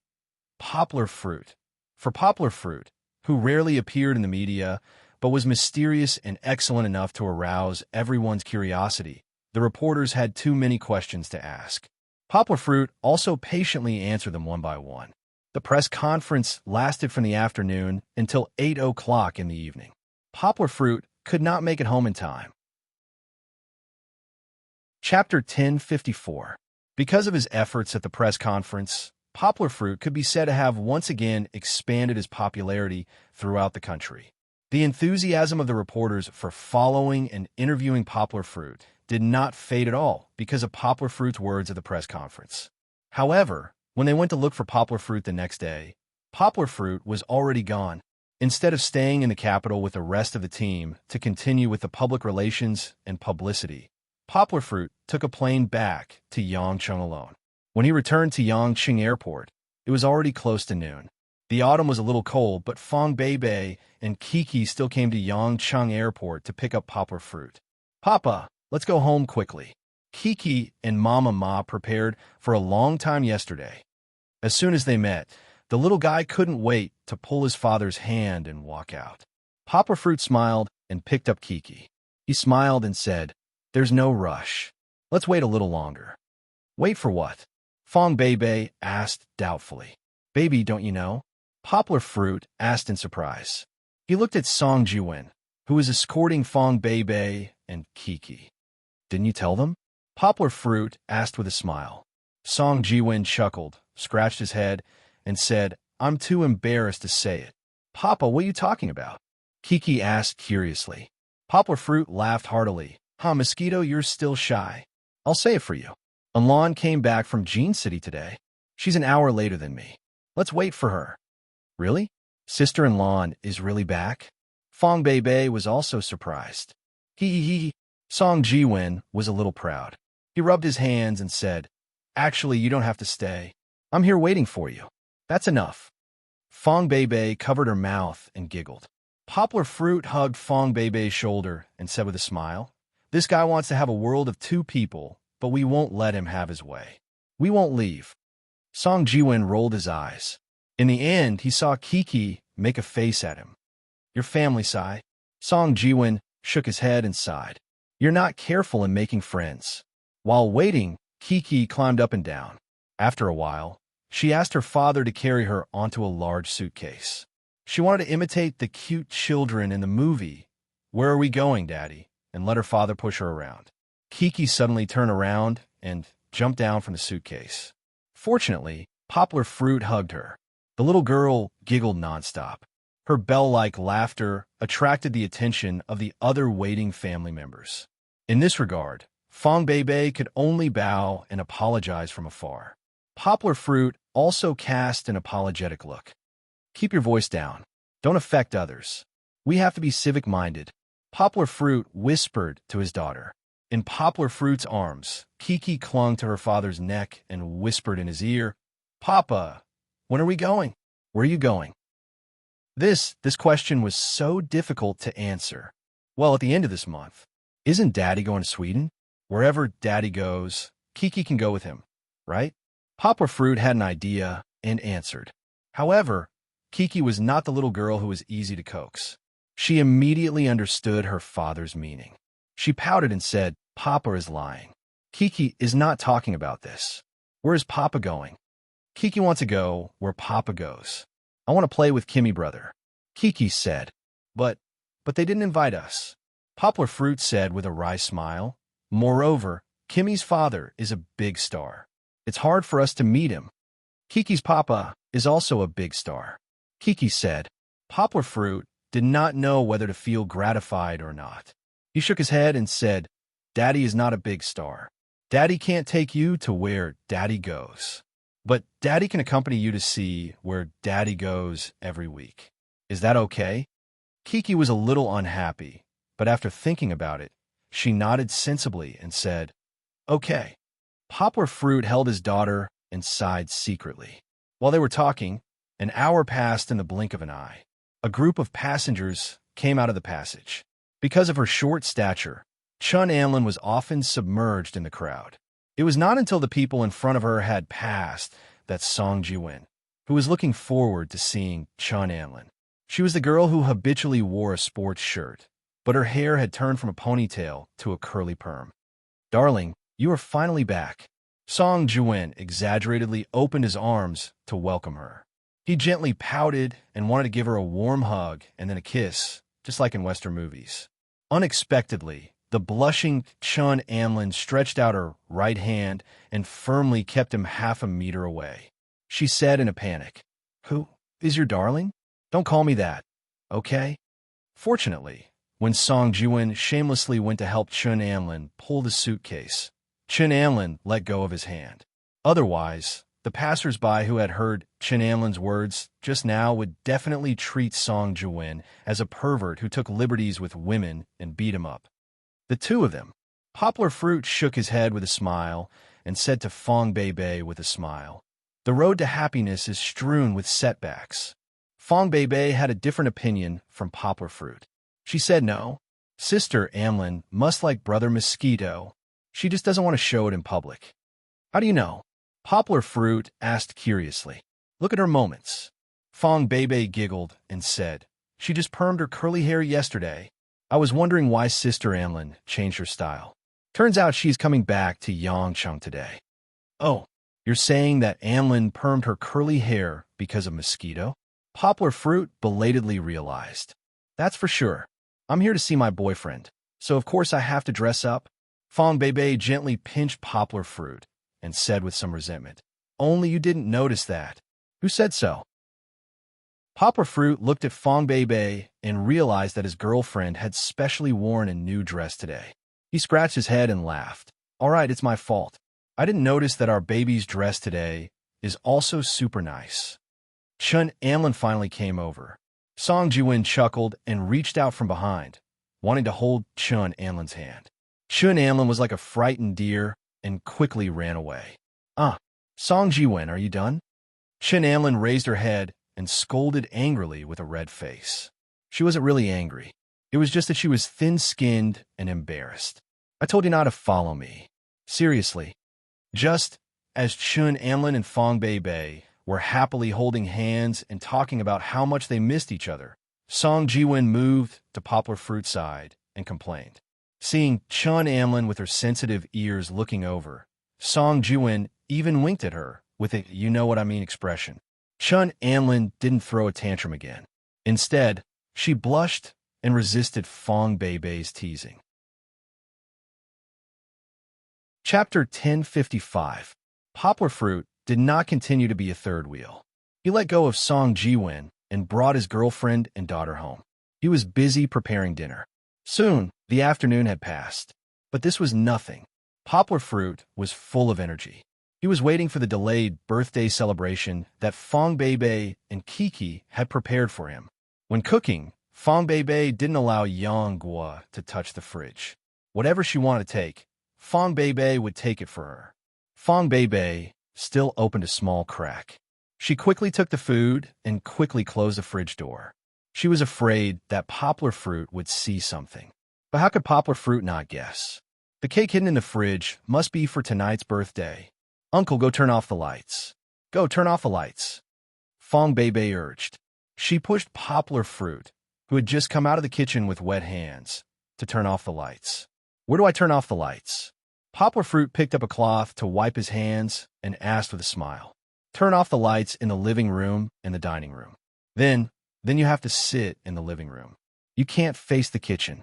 For Poplar Fruit, who rarely appeared in the media, but was mysterious and excellent enough to arouse everyone's curiosity, the reporters had too many questions to ask. Poplar Fruit also patiently answered them one by one. The press conference lasted from the afternoon until 8 o'clock in the evening. Poplar Fruit could not make it home in time. Chapter 1054. Because of his efforts at the press conference, Poplar Fruit could be said to have once again expanded his popularity throughout the country. The enthusiasm of the reporters for following and interviewing Poplar Fruit did not fade at all because of Poplar Fruit's words at the press conference. However, when they went to look for Poplar Fruit the next day, Poplar Fruit was already gone. Instead of staying in the capital with the rest of the team to continue with the public relations and publicity, Poplar Fruit took a plane back to Yangcheng alone. When he returned to Yangcheng Airport, it was already close to noon. The autumn was a little cold, but Fang Beibei and Kiki still came to Yangcheng Airport to pick up Poplar Fruit. "Papa, let's go home quickly." Kiki and Mama Ma prepared for a long time yesterday. As soon as they met, the little guy couldn't wait to pull his father's hand and walk out. Poplar Fruit smiled and picked up Kiki. He smiled and said, "There's no rush. Let's wait a little longer." "Wait for what?" Fong Beibei asked doubtfully. "Baby, don't you know?" Poplar Fruit asked in surprise. He looked at Song Jiwen, who was escorting Fong Beibei and Kiki. "Didn't you tell them?" Poplar Fruit asked with a smile. Song Jiwen chuckled, scratched his head, and said, "I'm too embarrassed to say it." "Papa, what are you talking about?" Kiki asked curiously. Poplar Fruit laughed heartily. Mosquito, you're still shy. I'll say it for you. Alon came back from Jean City today. She's an hour later than me. Let's wait for her." "Really? Sister-in-law is really back?" Fong Beibei was also surprised. He. Song Jiwen was a little proud. He rubbed his hands and said, "Actually, you don't have to stay. I'm here waiting for you. That's enough." Fong Beibei covered her mouth and giggled. Poplar Fruit hugged Fong Beibei's shoulder and said with a smile, "This guy wants to have a world of two people, but we won't let him have his way. We won't leave." Song Jiwen rolled his eyes. In the end, he saw Kiki make a face at him. "Your family, Sai." Song Jiwen shook his head and sighed. "You're not careful in making friends." While waiting, Kiki climbed up and down. After a while, she asked her father to carry her onto a large suitcase. She wanted to imitate the cute children in the movie, "Where are we going, Daddy?" and let her father push her around. Kiki suddenly turned around and jumped down from the suitcase. Fortunately, Poplar Fruit hugged her. The little girl giggled nonstop. Her bell-like laughter attracted the attention of the other waiting family members. In this regard, Fong Beibei could only bow and apologize from afar. Poplar Fruit also cast an apologetic look. "Keep your voice down. Don't affect others. We have to be civic-minded." Poplar Fruit whispered to his daughter. In Poplar Fruit's arms, Kiki clung to her father's neck and whispered in his ear, "Papa, when are we going? Where are you going?" This question was so difficult to answer. Well, at the end of this month, isn't Daddy going to Sweden? Wherever Daddy goes, Kiki can go with him, right? Poplar Fruit had an idea and answered. However, Kiki was not the little girl who was easy to coax. She immediately understood her father's meaning. She pouted and said, "Papa is lying. Kiki is not talking about this. Where is Papa going?" "Kiki wants to go where Papa goes. I want to play with Kimmy brother." Kiki said, But they didn't invite us." Poplar Fruit said with a wry smile. "Moreover, Kimmy's father is a big star. It's hard for us to meet him. Kiki's papa is also a big star." Kiki said. Poplar Fruit did not know whether to feel gratified or not. He shook his head and said, "Daddy is not a big star. Daddy can't take you to where Daddy goes. But Daddy can accompany you to see where Daddy goes every week. Is that okay?" Kiki was a little unhappy, but after thinking about it, she nodded sensibly and said, "Okay." Poplar Fruit held his daughter and sighed secretly. While they were talking, an hour passed in the blink of an eye. A group of passengers came out of the passage. Because of her short stature, Chun Anlin was often submerged in the crowd. It was not until the people in front of her had passed that Song Jiwen, who was looking forward to seeing Chun Anlin. She was the girl who habitually wore a sports shirt, but her hair had turned from a ponytail to a curly perm. "Darling, you are finally back." Song Jiwen exaggeratedly opened his arms to welcome her. He gently pouted and wanted to give her a warm hug and then a kiss, just like in Western movies. Unexpectedly, the blushing Chun Anlin stretched out her right hand and firmly kept him half a meter away. She said in a panic, "Who is your darling? Don't call me that, okay?" Fortunately, when Song Jiwen shamelessly went to help Chun Anlin pull the suitcase, Chun Anlin let go of his hand. Otherwise, the passers-by who had heard Chun Anlin's words just now would definitely treat Song Jiwen as a pervert who took liberties with women and beat him up. The two of them. Poplar Fruit shook his head with a smile and said to Fong Beibei with a smile, "The road to happiness is strewn with setbacks." Fong Beibei had a different opinion from Poplar Fruit. She said no. Sister Anlin must like Brother Mosquito. She just doesn't want to show it in public. "How do you know?" Poplar Fruit asked curiously. "Look at her moments." Fong Beibei giggled and said, She just permed her curly hair yesterday. I was wondering why Sister Anlin changed her style. Turns out she's coming back to Yangcheng today. Oh, you're saying that Anlin permed her curly hair because of mosquito? Poplar Fruit belatedly realized. That's for sure. I'm here to see my boyfriend, so of course I have to dress up. Fong Beibei gently pinched Poplar Fruit and said with some resentment, "Only you didn't notice that. Who said so?" Poplar Fruit looked at Fong Beibei and realized that his girlfriend had specially worn a new dress today. He scratched his head and laughed. "All right, it's my fault. I didn't notice that our baby's dress today is also super nice." Chun Amlin finally came over. Song Jiwen chuckled and reached out from behind, wanting to hold Chun Amlin's hand. Chun Amlin was like a frightened deer and quickly ran away. Song Jiwen, are you done?" Chun Amlin raised her head and scolded angrily with a red face. She wasn't really angry. It was just that she was thin-skinned and embarrassed. "I told you not to follow me. Seriously." Just as Chun Amlin and Fong Beibei were happily holding hands and talking about how much they missed each other, Song Jiwen moved to Poplar Fruit's side and complained. Seeing Chun Amlin with her sensitive ears looking over, Song Jiwen even winked at her with a you-know-what-I-mean expression. Chun Amlin didn't throw a tantrum again. Instead, she blushed and resisted Fong Beibei's teasing. Chapter 1055. Poplar Fruit did not continue to be a third wheel. He let go of Song Jiwen and brought his girlfriend and daughter home. He was busy preparing dinner. Soon, the afternoon had passed, but this was nothing. Poplar Fruit was full of energy. He was waiting for the delayed birthday celebration that Fong Beibei and Kiki had prepared for him. When cooking, Fong Beibei didn't allow Yang Guo to touch the fridge. Whatever she wanted to take, Fong Beibei would take it for her. Fong Beibei still opened a small crack. She quickly took the food and quickly closed the fridge door. She was afraid that Poplar Fruit would see something. But how could Poplar Fruit not guess? The cake hidden in the fridge must be for tonight's birthday. "Uncle, go turn off the lights. Go turn off the lights," Fong Beibei urged. She pushed Poplar Fruit, who had just come out of the kitchen with wet hands, to turn off the lights. "Where do I turn off the lights?" Poplar Fruit picked up a cloth to wipe his hands and asked with a smile. "Turn off the lights in the living room and the dining room. Then you have to sit in the living room. You can't face the kitchen,"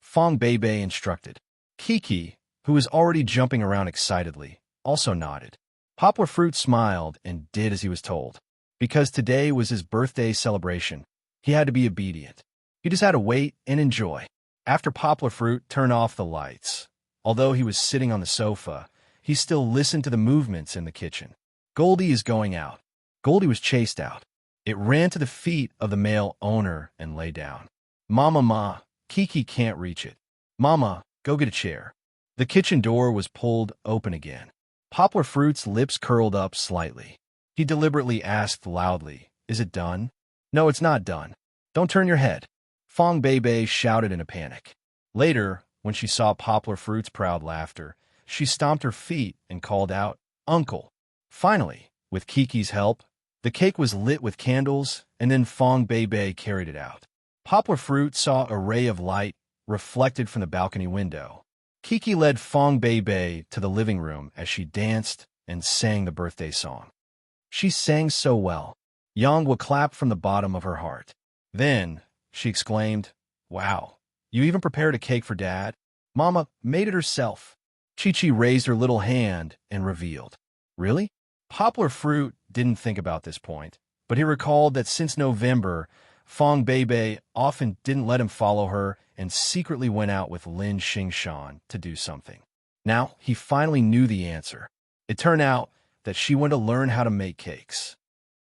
Fong Beibei instructed. Kiki, who was already jumping around excitedly, also nodded. Poplar Fruit smiled and did as he was told. Because today was his birthday celebration, he had to be obedient. He just had to wait and enjoy. After Poplar Fruit turned off the lights, although he was sitting on the sofa, he still listened to the movements in the kitchen. "Goldie is going out." Goldie was chased out. It ran to the feet of the male owner and lay down. Ma, Kiki can't reach it. "Mama, go get a chair." The kitchen door was pulled open again. Poplar Fruit's lips curled up slightly. He deliberately asked loudly, "Is it done?" "No, it's not done. Don't turn your head," Fong Beibei shouted in a panic. Later, when she saw Poplar Fruit's proud laughter, she stomped her feet and called out, "Uncle." Finally, with Kiki's help, the cake was lit with candles, and then Fong Beibei carried it out. Poplar Fruit saw a ray of light reflected from the balcony window. Kiki led Fong Beibei to the living room as she danced and sang the birthday song. She sang so well. Yang clapped from the bottom of her heart. Then, she exclaimed, "Wow, you even prepared a cake for Dad? Mama made it herself." Chi-Chi raised her little hand and revealed. "Really?" Poplar Fruit didn't think about this point, but he recalled that since November, Fong Beibei often didn't let him follow her and secretly went out with Lin Xingshan to do something. Now, he finally knew the answer. It turned out that she wanted to learn how to make cakes.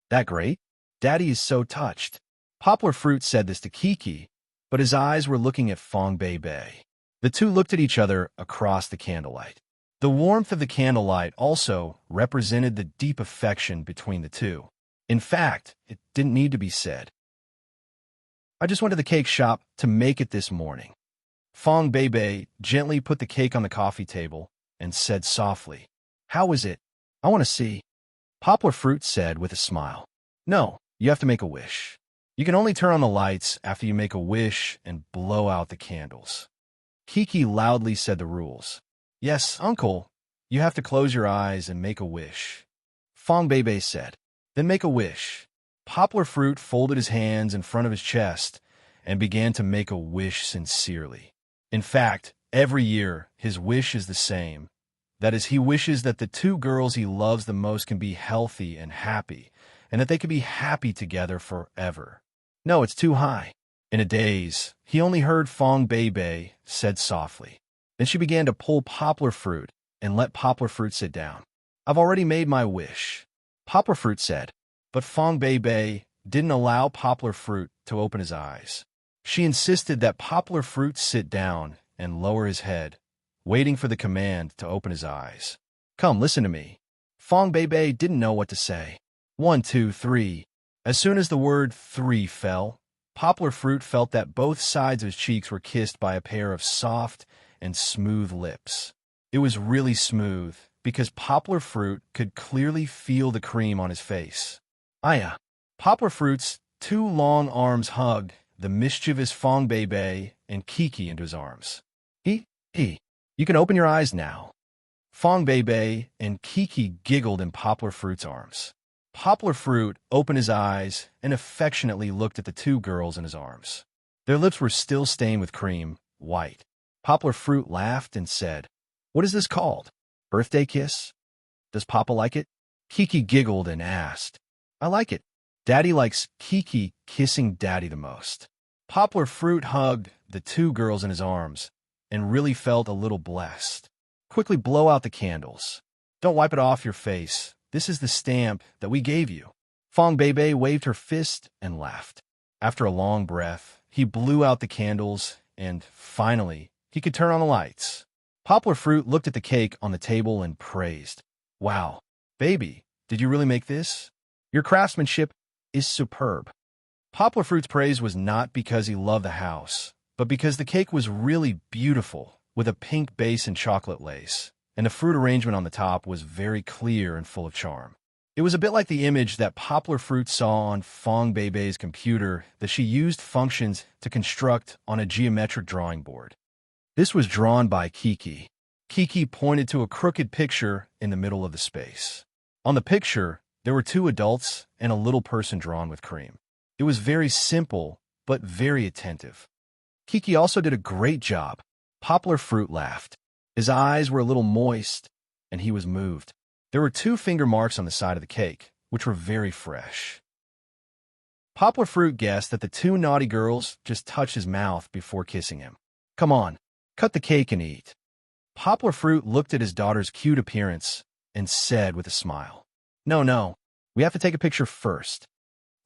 "That great? Daddy is so touched." Poplar Fruit said this to Kiki, but his eyes were looking at Fong Beibei. The two looked at each other across the candlelight. The warmth of the candlelight also represented the deep affection between the two. In fact, it didn't need to be said. "I just went to the cake shop to make it this morning." Fong Beibei gently put the cake on the coffee table and said softly, "How is it? I want to see." Poplar Fruit said with a smile, "No, you have to make a wish." You can only turn on the lights after you make a wish and blow out the candles. Kiki loudly said the rules. Yes, uncle. You have to close your eyes and make a wish. Fong Bebe said. Then make a wish. Poplar Fruit folded his hands in front of his chest and began to make a wish sincerely. In fact, every year, his wish is the same. That is, he wishes that the two girls he loves the most can be healthy and happy, and that they can be happy together forever. No, it's too high. In a daze, he only heard Fong Bebe said softly. Then she began to pull Poplar Fruit and let Poplar Fruit sit down. I've already made my wish, Poplar Fruit said, but Fong Bebe didn't allow Poplar Fruit to open his eyes. She insisted that Poplar Fruit sit down and lower his head, waiting for the command to open his eyes. Come, listen to me. Fong Bebe didn't know what to say. 1, 2, 3. As soon as the word 3 fell, Poplar Fruit felt that both sides of his cheeks were kissed by a pair of soft and smooth lips. It was really smooth because Poplar Fruit could clearly feel the cream on his face. Aya. Poplar Fruit's two long arms hugged the mischievous Fong Bebe and Kiki into his arms. You can open your eyes now. Fong Bebe and Kiki giggled in Poplar Fruit's arms. Poplar Fruit opened his eyes and affectionately looked at the two girls in his arms. Their lips were still stained with cream, white. Poplar Fruit laughed and said, What is this called? Birthday kiss? Does Papa like it? Kiki giggled and asked, I like it. Daddy likes Kiki kissing Daddy the most. Poplar Fruit hugged the two girls in his arms and really felt a little blessed. Quickly blow out the candles. Don't wipe it off your face. This is the stamp that we gave you. Fong Bebe waved her fist and laughed. After a long breath, he blew out the candles and, finally, he could turn on the lights. Poplar Fruit looked at the cake on the table and praised. Wow, baby, did you really make this? Your craftsmanship is superb. Poplar Fruit's praise was not because he loved the house, but because the cake was really beautiful, with a pink base and chocolate lace, and the fruit arrangement on the top was very clear and full of charm. It was a bit like the image that Poplar Fruit saw on Fong Bebe's computer that she used functions to construct on a geometric drawing board. This was drawn by Kiki. Kiki pointed to a crooked picture in the middle of the space. On the picture, there were two adults and a little person drawn with cream. It was very simple, but very attentive. Kiki also did a great job. Poplar Fruit laughed. His eyes were a little moist, and he was moved. There were 2 finger marks on the side of the cake, which were very fresh. Poplar Fruit guessed that the 2 naughty girls just touched his mouth before kissing him. Come on, cut the cake and eat. Poplar Fruit looked at his daughter's cute appearance and said with a smile, No, we have to take a picture first.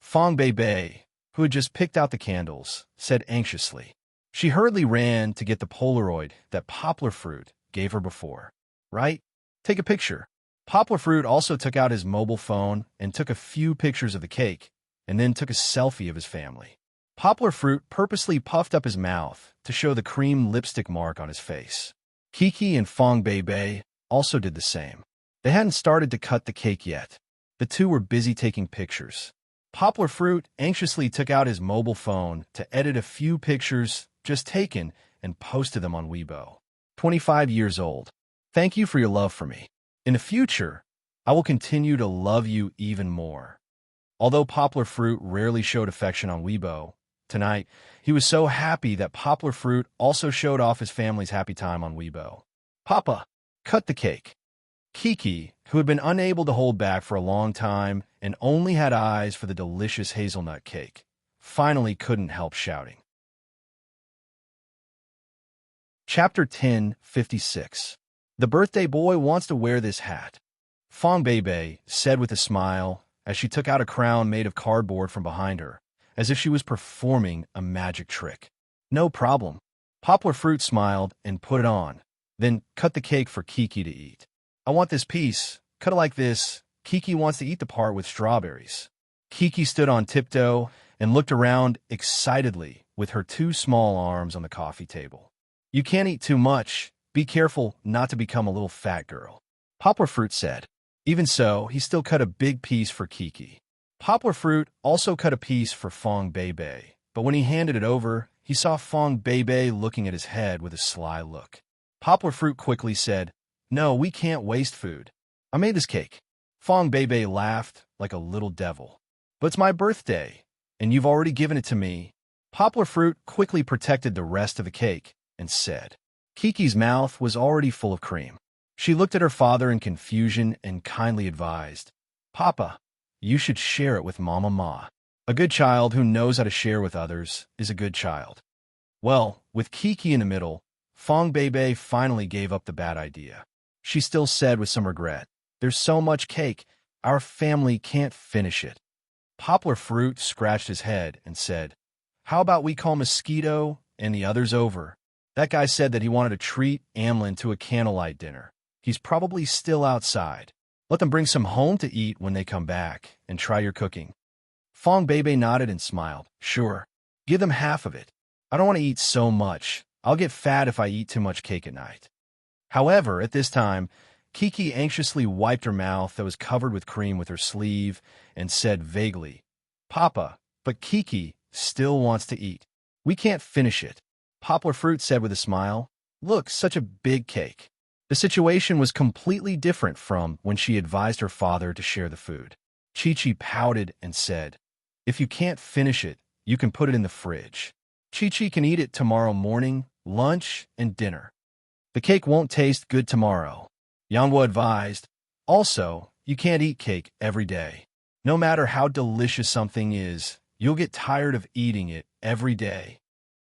Fong Bebe, who had just picked out the candles, said anxiously. She hurriedly ran to get the Polaroid that Poplar Fruit gave her before. Right? Take a picture. Poplar Fruit also took out his mobile phone and took a few pictures of the cake, and then took a selfie of his family. Poplar Fruit purposely puffed up his mouth to show the cream lipstick mark on his face. Kiki and Fong Bebe also did the same. They hadn't started to cut the cake yet. The 2 were busy taking pictures. Poplar Fruit anxiously took out his mobile phone to edit a few pictures just taken and posted them on Weibo. 25 years old. Thank you for your love for me. In the future, I will continue to love you even more. Although Poplar Fruit rarely showed affection on Weibo, tonight he was so happy that Poplar Fruit also showed off his family's happy time on Weibo. Papa, cut the cake. Kiki, who had been unable to hold back for a long time and only had eyes for the delicious hazelnut cake, finally couldn't help shouting. Chapter 10:56. The birthday boy wants to wear this hat. Fong Bebe said with a smile as she took out a crown made of cardboard from behind her, as if she was performing a magic trick. No problem. Poplar Fruit smiled and put it on, then cut the cake for Kiki to eat. I want this piece. Cut it like this. Kiki wants to eat the part with strawberries. Kiki stood on tiptoe and looked around excitedly with her 2 small arms on the coffee table. You can't eat too much. Be careful not to become a little fat girl. Poplar Fruit said. Even so, he still cut a big piece for Kiki. Poplar Fruit also cut a piece for Fong Bei, but when he handed it over, he saw Fong Bei looking at his head with a sly look. Poplar Fruit quickly said, "No, we can't waste food. I made this cake." Fong Bei laughed like a little devil. "But it's my birthday, and you've already given it to me." Poplar Fruit quickly protected the rest of the cake and said. Kiki's mouth was already full of cream. She looked at her father in confusion and kindly advised, "Papa, you should share it with Mama Ma. A good child who knows how to share with others is a good child." Well, with Kiki in the middle, Fong Bei finally gave up the bad idea. She still said with some regret, "There's so much cake, our family can't finish it." Poplar Fruit scratched his head and said, "How about we call Mosquito and the others over? That guy said that he wanted to treat Amlin to a candlelight dinner. He's probably still outside. Let them bring some home to eat when they come back and try your cooking." Fong Bei nodded and smiled. "Sure. Give them half of it. I don't want to eat so much. I'll get fat if I eat too much cake at night." However, at this time, Kiki anxiously wiped her mouth that was covered with cream with her sleeve and said vaguely, "Papa, but Kiki still wants to eat. We can't finish it." Poplar Fruit said with a smile, "Look, such a big cake." The situation was completely different from when she advised her father to share the food. Chi-Chi pouted and said, "If you can't finish it, you can put it in the fridge. Chi-Chi can eat it tomorrow morning, lunch, and dinner. The cake won't taste good tomorrow." Yanwo advised, "Also, you can't eat cake every day. No matter how delicious something is, you'll get tired of eating it every day."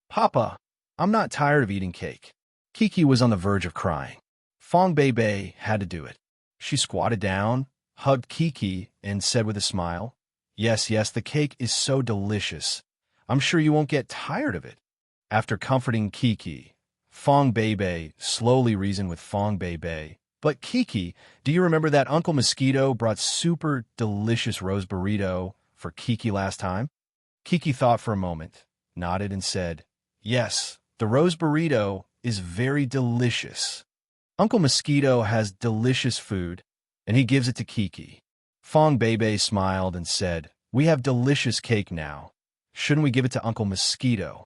"Papa, I'm not tired of eating cake." Kiki was on the verge of crying. Fong Bei had to do it. She squatted down, hugged Kiki, and said with a smile, Yes, the cake is so delicious. I'm sure you won't get tired of it." After comforting Kiki, Fong Bei slowly reasoned with Fong Bei, "But Kiki, do you remember that Uncle Mosquito brought super delicious rose burrito for Kiki last time?" Kiki thought for a moment, nodded and said, "Yes, the rose burrito is very delicious. Uncle Mosquito has delicious food, and he gives it to Kiki." Fong Bei smiled and said, "We have delicious cake now. Shouldn't we give it to Uncle Mosquito?"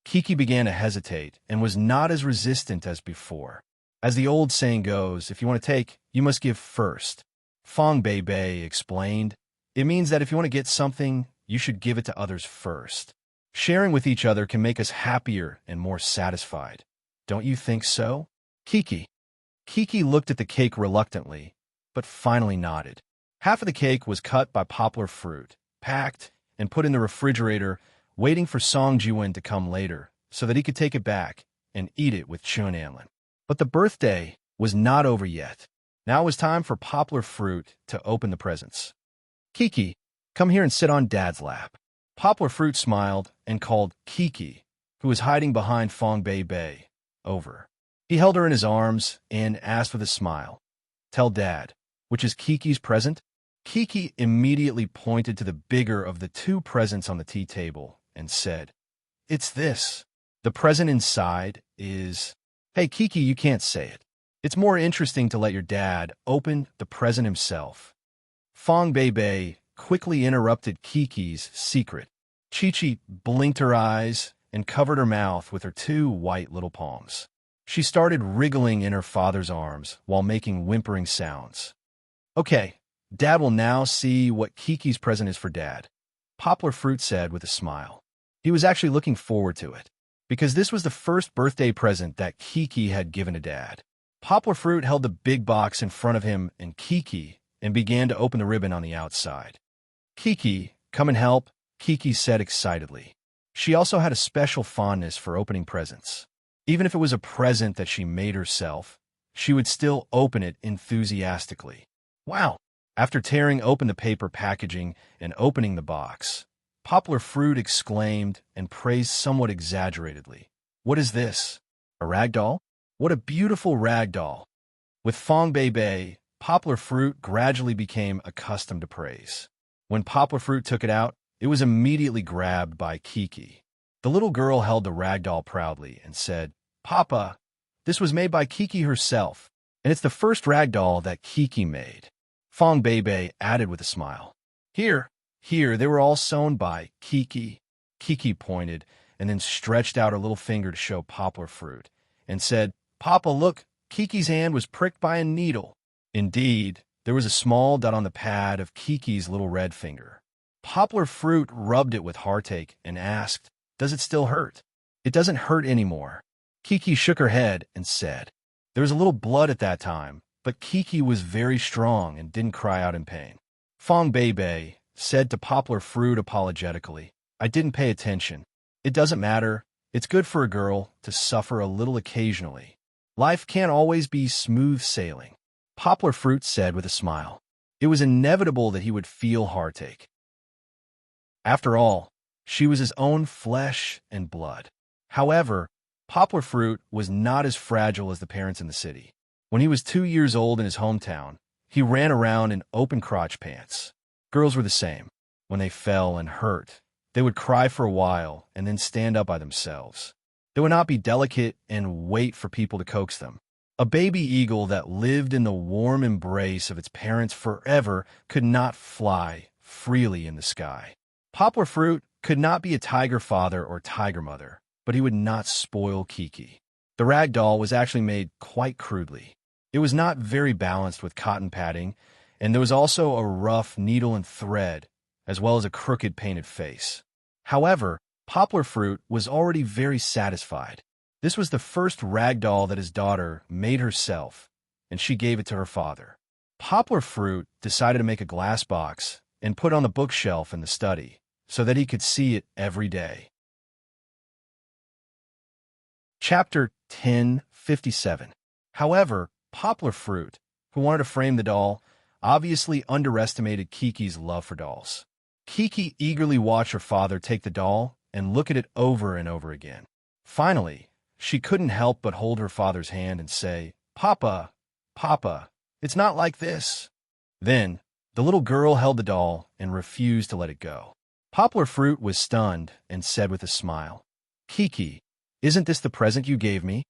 Kiki began to hesitate and was not as resistant as before. As the old saying goes, if you want to take, you must give first. Fong Bei explained, "It means that if you want to get something, you should give it to others first. Sharing with each other can make us happier and more satisfied. Don't you think so, Kiki?" Kiki looked at the cake reluctantly, but finally nodded. Half of the cake was cut by Poplar Fruit, packed, and put in the refrigerator, waiting for Song Jiwen to come later so that he could take it back and eat it with Chun Anlin. But the birthday was not over yet. Now it was time for Poplar Fruit to open the presents. "Kiki, come here and sit on Dad's lap." Poplar Fruit smiled and called Kiki, who was hiding behind Fong Bei, over. He held her in his arms and asked with a smile, "Tell Dad, which is Kiki's present?" Kiki immediately pointed to the bigger of the two presents on the tea table and said, "It's this. The present inside is..." "Hey, Kiki, you can't say it. It's more interesting to let your dad open the present himself." Fong Bei quickly interrupted Kiki's secret. Chi-Chi blinked her eyes and covered her mouth with her two white little palms. She started wriggling in her father's arms while making whimpering sounds. "Okay, Dad will now see what Kiki's present is for Dad," Poplar Fruit said with a smile. He was actually looking forward to it, because this was the first birthday present that Kiki had given to Dad. Poplar Fruit held the big box in front of him and Kiki and began to open the ribbon on the outside. "Kiki, come and help," Kiki said excitedly. She also had a special fondness for opening presents. Even if it was a present that she made herself, she would still open it enthusiastically. "Wow!" After tearing open the paper packaging and opening the box, Poplar Fruit exclaimed and praised somewhat exaggeratedly, "What is this? A rag doll? What a beautiful rag doll!" With Fong Bei, Poplar Fruit gradually became accustomed to praise. When Poplar Fruit took it out, it was immediately grabbed by Kiki. The little girl held the rag doll proudly and said, "Papa, this was made by Kiki herself, and it's the first rag doll that Kiki made." Fong Bei added with a smile, Here, here, they were all sewn by Kiki. Kiki pointed and then stretched out her little finger to show poplar fruit and said, Papa, look, Kiki's hand was pricked by a needle. Indeed, there was a small dot on the pad of Kiki's little red finger. Poplar fruit rubbed it with heartache and asked, Does it still hurt? It doesn't hurt anymore. Kiki shook her head and said, There was a little blood at that time, but Kiki was very strong and didn't cry out in pain. Fong Bei said to Poplar Fruit apologetically, I didn't pay attention. It doesn't matter. It's good for a girl to suffer a little occasionally. Life can't always be smooth sailing. Poplar Fruit said with a smile. It was inevitable that he would feel heartache. After all, she was his own flesh and blood. However, Poplar Fruit was not as fragile as the parents in the city. When he was 2 years old in his hometown, he ran around in open crotch pants. Girls were the same. When they fell and hurt, they would cry for a while and then stand up by themselves. They would not be delicate and wait for people to coax them. A baby eagle that lived in the warm embrace of its parents forever could not fly freely in the sky. Poplar Fruit could not be a tiger father or tiger mother, but he would not spoil Kiki. The rag doll was actually made quite crudely. It was not very balanced with cotton padding, and there was also a rough needle and thread, as well as a crooked painted face. However, Poplar Fruit was already very satisfied. This was the first rag doll that his daughter made herself, and she gave it to her father. Poplar Fruit decided to make a glass box and put it on the bookshelf in the study so that he could see it every day. Chapter 1057. However, Poplar Fruit, who wanted to frame the doll, obviously underestimated Kiki's love for dolls. Kiki eagerly watched her father take the doll and look at it over and over again. Finally, she couldn't help but hold her father's hand and say, Papa, Papa, it's not like this. Then, the little girl held the doll and refused to let it go. Poplar Fruit was stunned and said with a smile, Kiki, isn't this the present you gave me?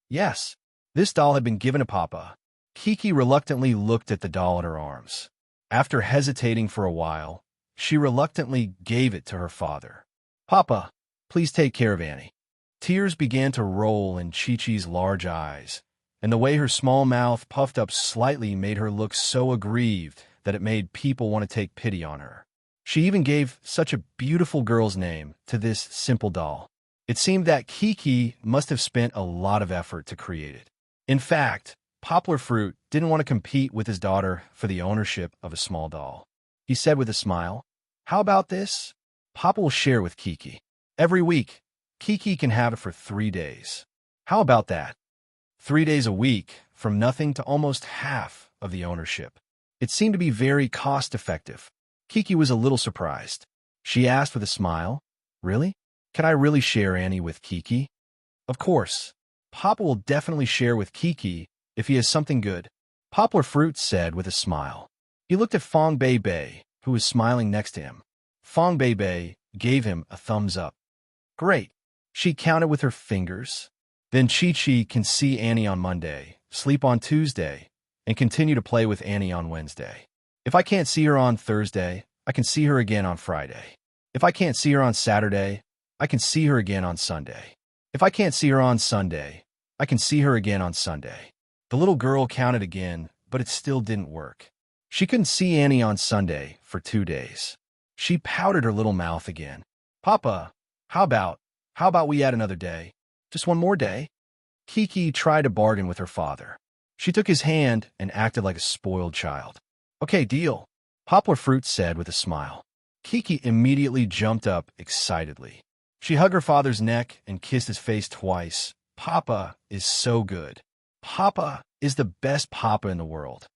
Yes, this doll had been given to Papa. Kiki reluctantly looked at the doll in her arms. After hesitating for a while, she reluctantly gave it to her father. Papa, please take care of Annie. Tears began to roll in Chi-Chi's large eyes, and the way her small mouth puffed up slightly made her look so aggrieved that it made people want to take pity on her. She even gave such a beautiful girl's name to this simple doll. It seemed that Kiki must have spent a lot of effort to create it. In fact, Poplar Fruit didn't want to compete with his daughter for the ownership of a small doll. He said with a smile, How about this? Papa will share with Kiki. Every week, Kiki can have it for 3 days. How about that? 3 days a week, from nothing to almost half of the ownership. It seemed to be very cost-effective. Kiki was a little surprised. She asked with a smile, Really? Can I really share Annie with Kiki? Of course. Papa will definitely share with Kiki if he has something good, Poplar Fruit said with a smile. He looked at Fong Bei, who was smiling next to him. Fong Bei gave him a thumbs up. Great. She counted with her fingers. Then Chi-Chi can see Annie on Monday, sleep on Tuesday, and continue to play with Annie on Wednesday. If I can't see her on Thursday, I can see her again on Friday. If I can't see her on Saturday, I can see her again on Sunday. If I can't see her on Sunday, I can see her again on Sunday. The little girl counted again, but it still didn't work. She couldn't see Annie on Sunday for 2 days. She pouted her little mouth again. Papa, how about we add another day? Just one more day? Kiki tried to bargain with her father. She took his hand and acted like a spoiled child. Okay, deal, Poplar Fruit said with a smile. Kiki immediately jumped up excitedly. She hugged her father's neck and kissed his face twice. Papa is so good. Papa is the best papa in the world.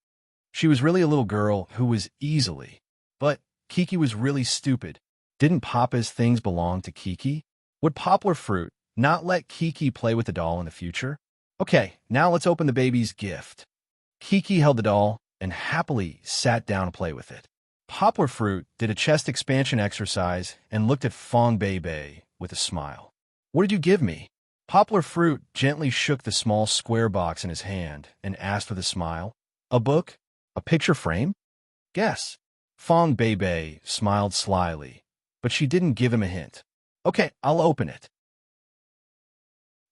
She was really a little girl who was easily, but Kiki was really stupid. Didn't Papa's things belong to Kiki? Would Poplar Fruit not let Kiki play with the doll in the future? Okay, now let's open the baby's gift. Kiki held the doll and happily sat down to play with it. Poplar Fruit did a chest expansion exercise and looked at Fong Bei with a smile. What did you give me? Poplar Fruit gently shook the small square box in his hand and asked with a smile, A book? A picture frame? Guess. Fong Beibei smiled slyly, but she didn't give him a hint. Okay, I'll open it.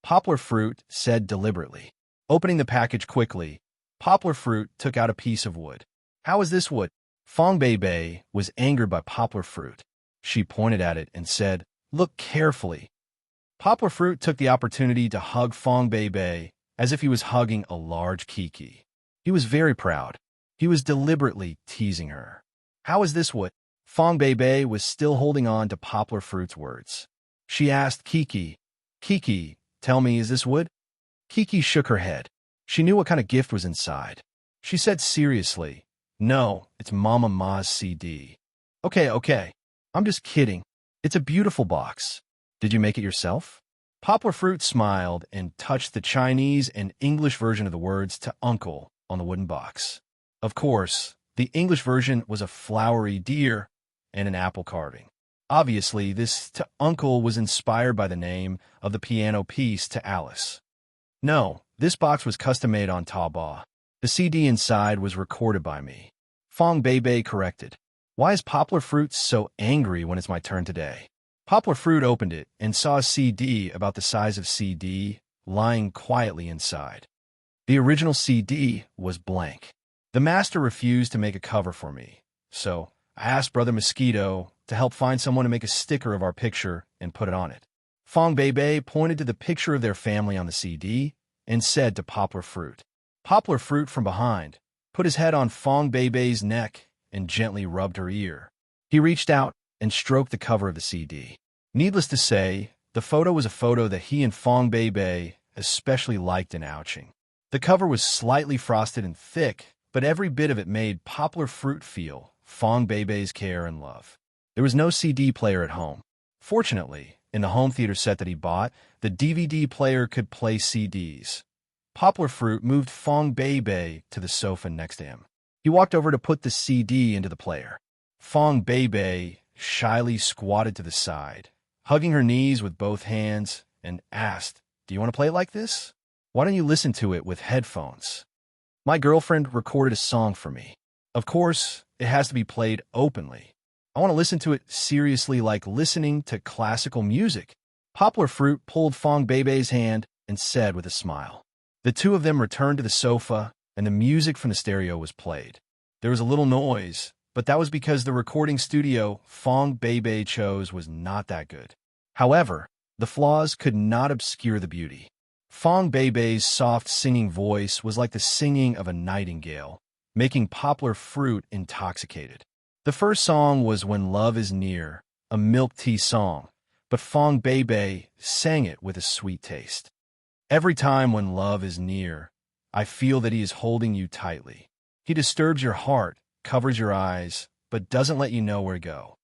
Poplar Fruit said deliberately. Opening the package quickly, Poplar Fruit took out a piece of wood. How is this wood? Fong Beibei was angered by Poplar Fruit. She pointed at it and said, Look carefully. Poplar Fruit took the opportunity to hug Fong Beibei as if he was hugging a large kiki. He was very proud. He was deliberately teasing her. How is this wood? Fong Beibei was still holding on to Poplar Fruit's words. She asked Kiki, Kiki, tell me, is this wood? Kiki shook her head. She knew what kind of gift was inside. She said seriously, No, it's Mama Ma's CD. Okay, I'm just kidding. It's a beautiful box. Did you make it yourself? Poplar Fruit smiled and touched the Chinese and English version of the words to uncle on the wooden box. Of course, the English version was a flowery deer and an apple carving. Obviously, this to uncle was inspired by the name of the piano piece to Alice. No, this box was custom-made on Taobao. The CD inside was recorded by me. Fong Beibei corrected. Why is Poplar Fruit so angry when it's my turn today? Poplar Fruit opened it and saw a CD about the size of CD lying quietly inside. The original CD was blank. The master refused to make a cover for me, so I asked Brother Mosquito to help find someone to make a sticker of our picture and put it on it. Fong Beibei pointed to the picture of their family on the CD and said to Poplar Fruit. Poplar Fruit from behind put his head on Fong Beibei's neck and gently rubbed her ear. He reached out and stroked the cover of the CD. Needless to say, the photo was a photo that he and Fong Beibei especially liked in ouching. The cover was slightly frosted and thick, but every bit of it made Poplar Fruit feel Fong Beibei's care and love. There was no CD player at home. Fortunately, in the home theater set that he bought, the DVD player could play CDs. Poplar Fruit moved Fong Beibei to the sofa next to him. He walked over to put the CD into the player. Fong Beibei shyly squatted to the side, hugging her knees with both hands, and asked, Do you want to play it like this? Why don't you listen to it with headphones? My girlfriend recorded a song for me. Of course, it has to be played openly. I want to listen to it seriously, like listening to classical music. Poplar Fruit pulled Fong Beibei's hand and said with a smile. The two of them returned to the sofa, and the music from the stereo was played. There was a little noise, but that was because the recording studio Fong Beibei chose was not that good. However, the flaws could not obscure the beauty. Fong Beibei's soft singing voice was like the singing of a nightingale, making Poplar Fruit intoxicated. The first song was When Love Is Near, a milk tea song, but Fong Beibei sang it with a sweet taste. Every time when love is near, I feel that he is holding you tightly. He disturbs your heart, covers your eyes, but doesn't let you know where to go.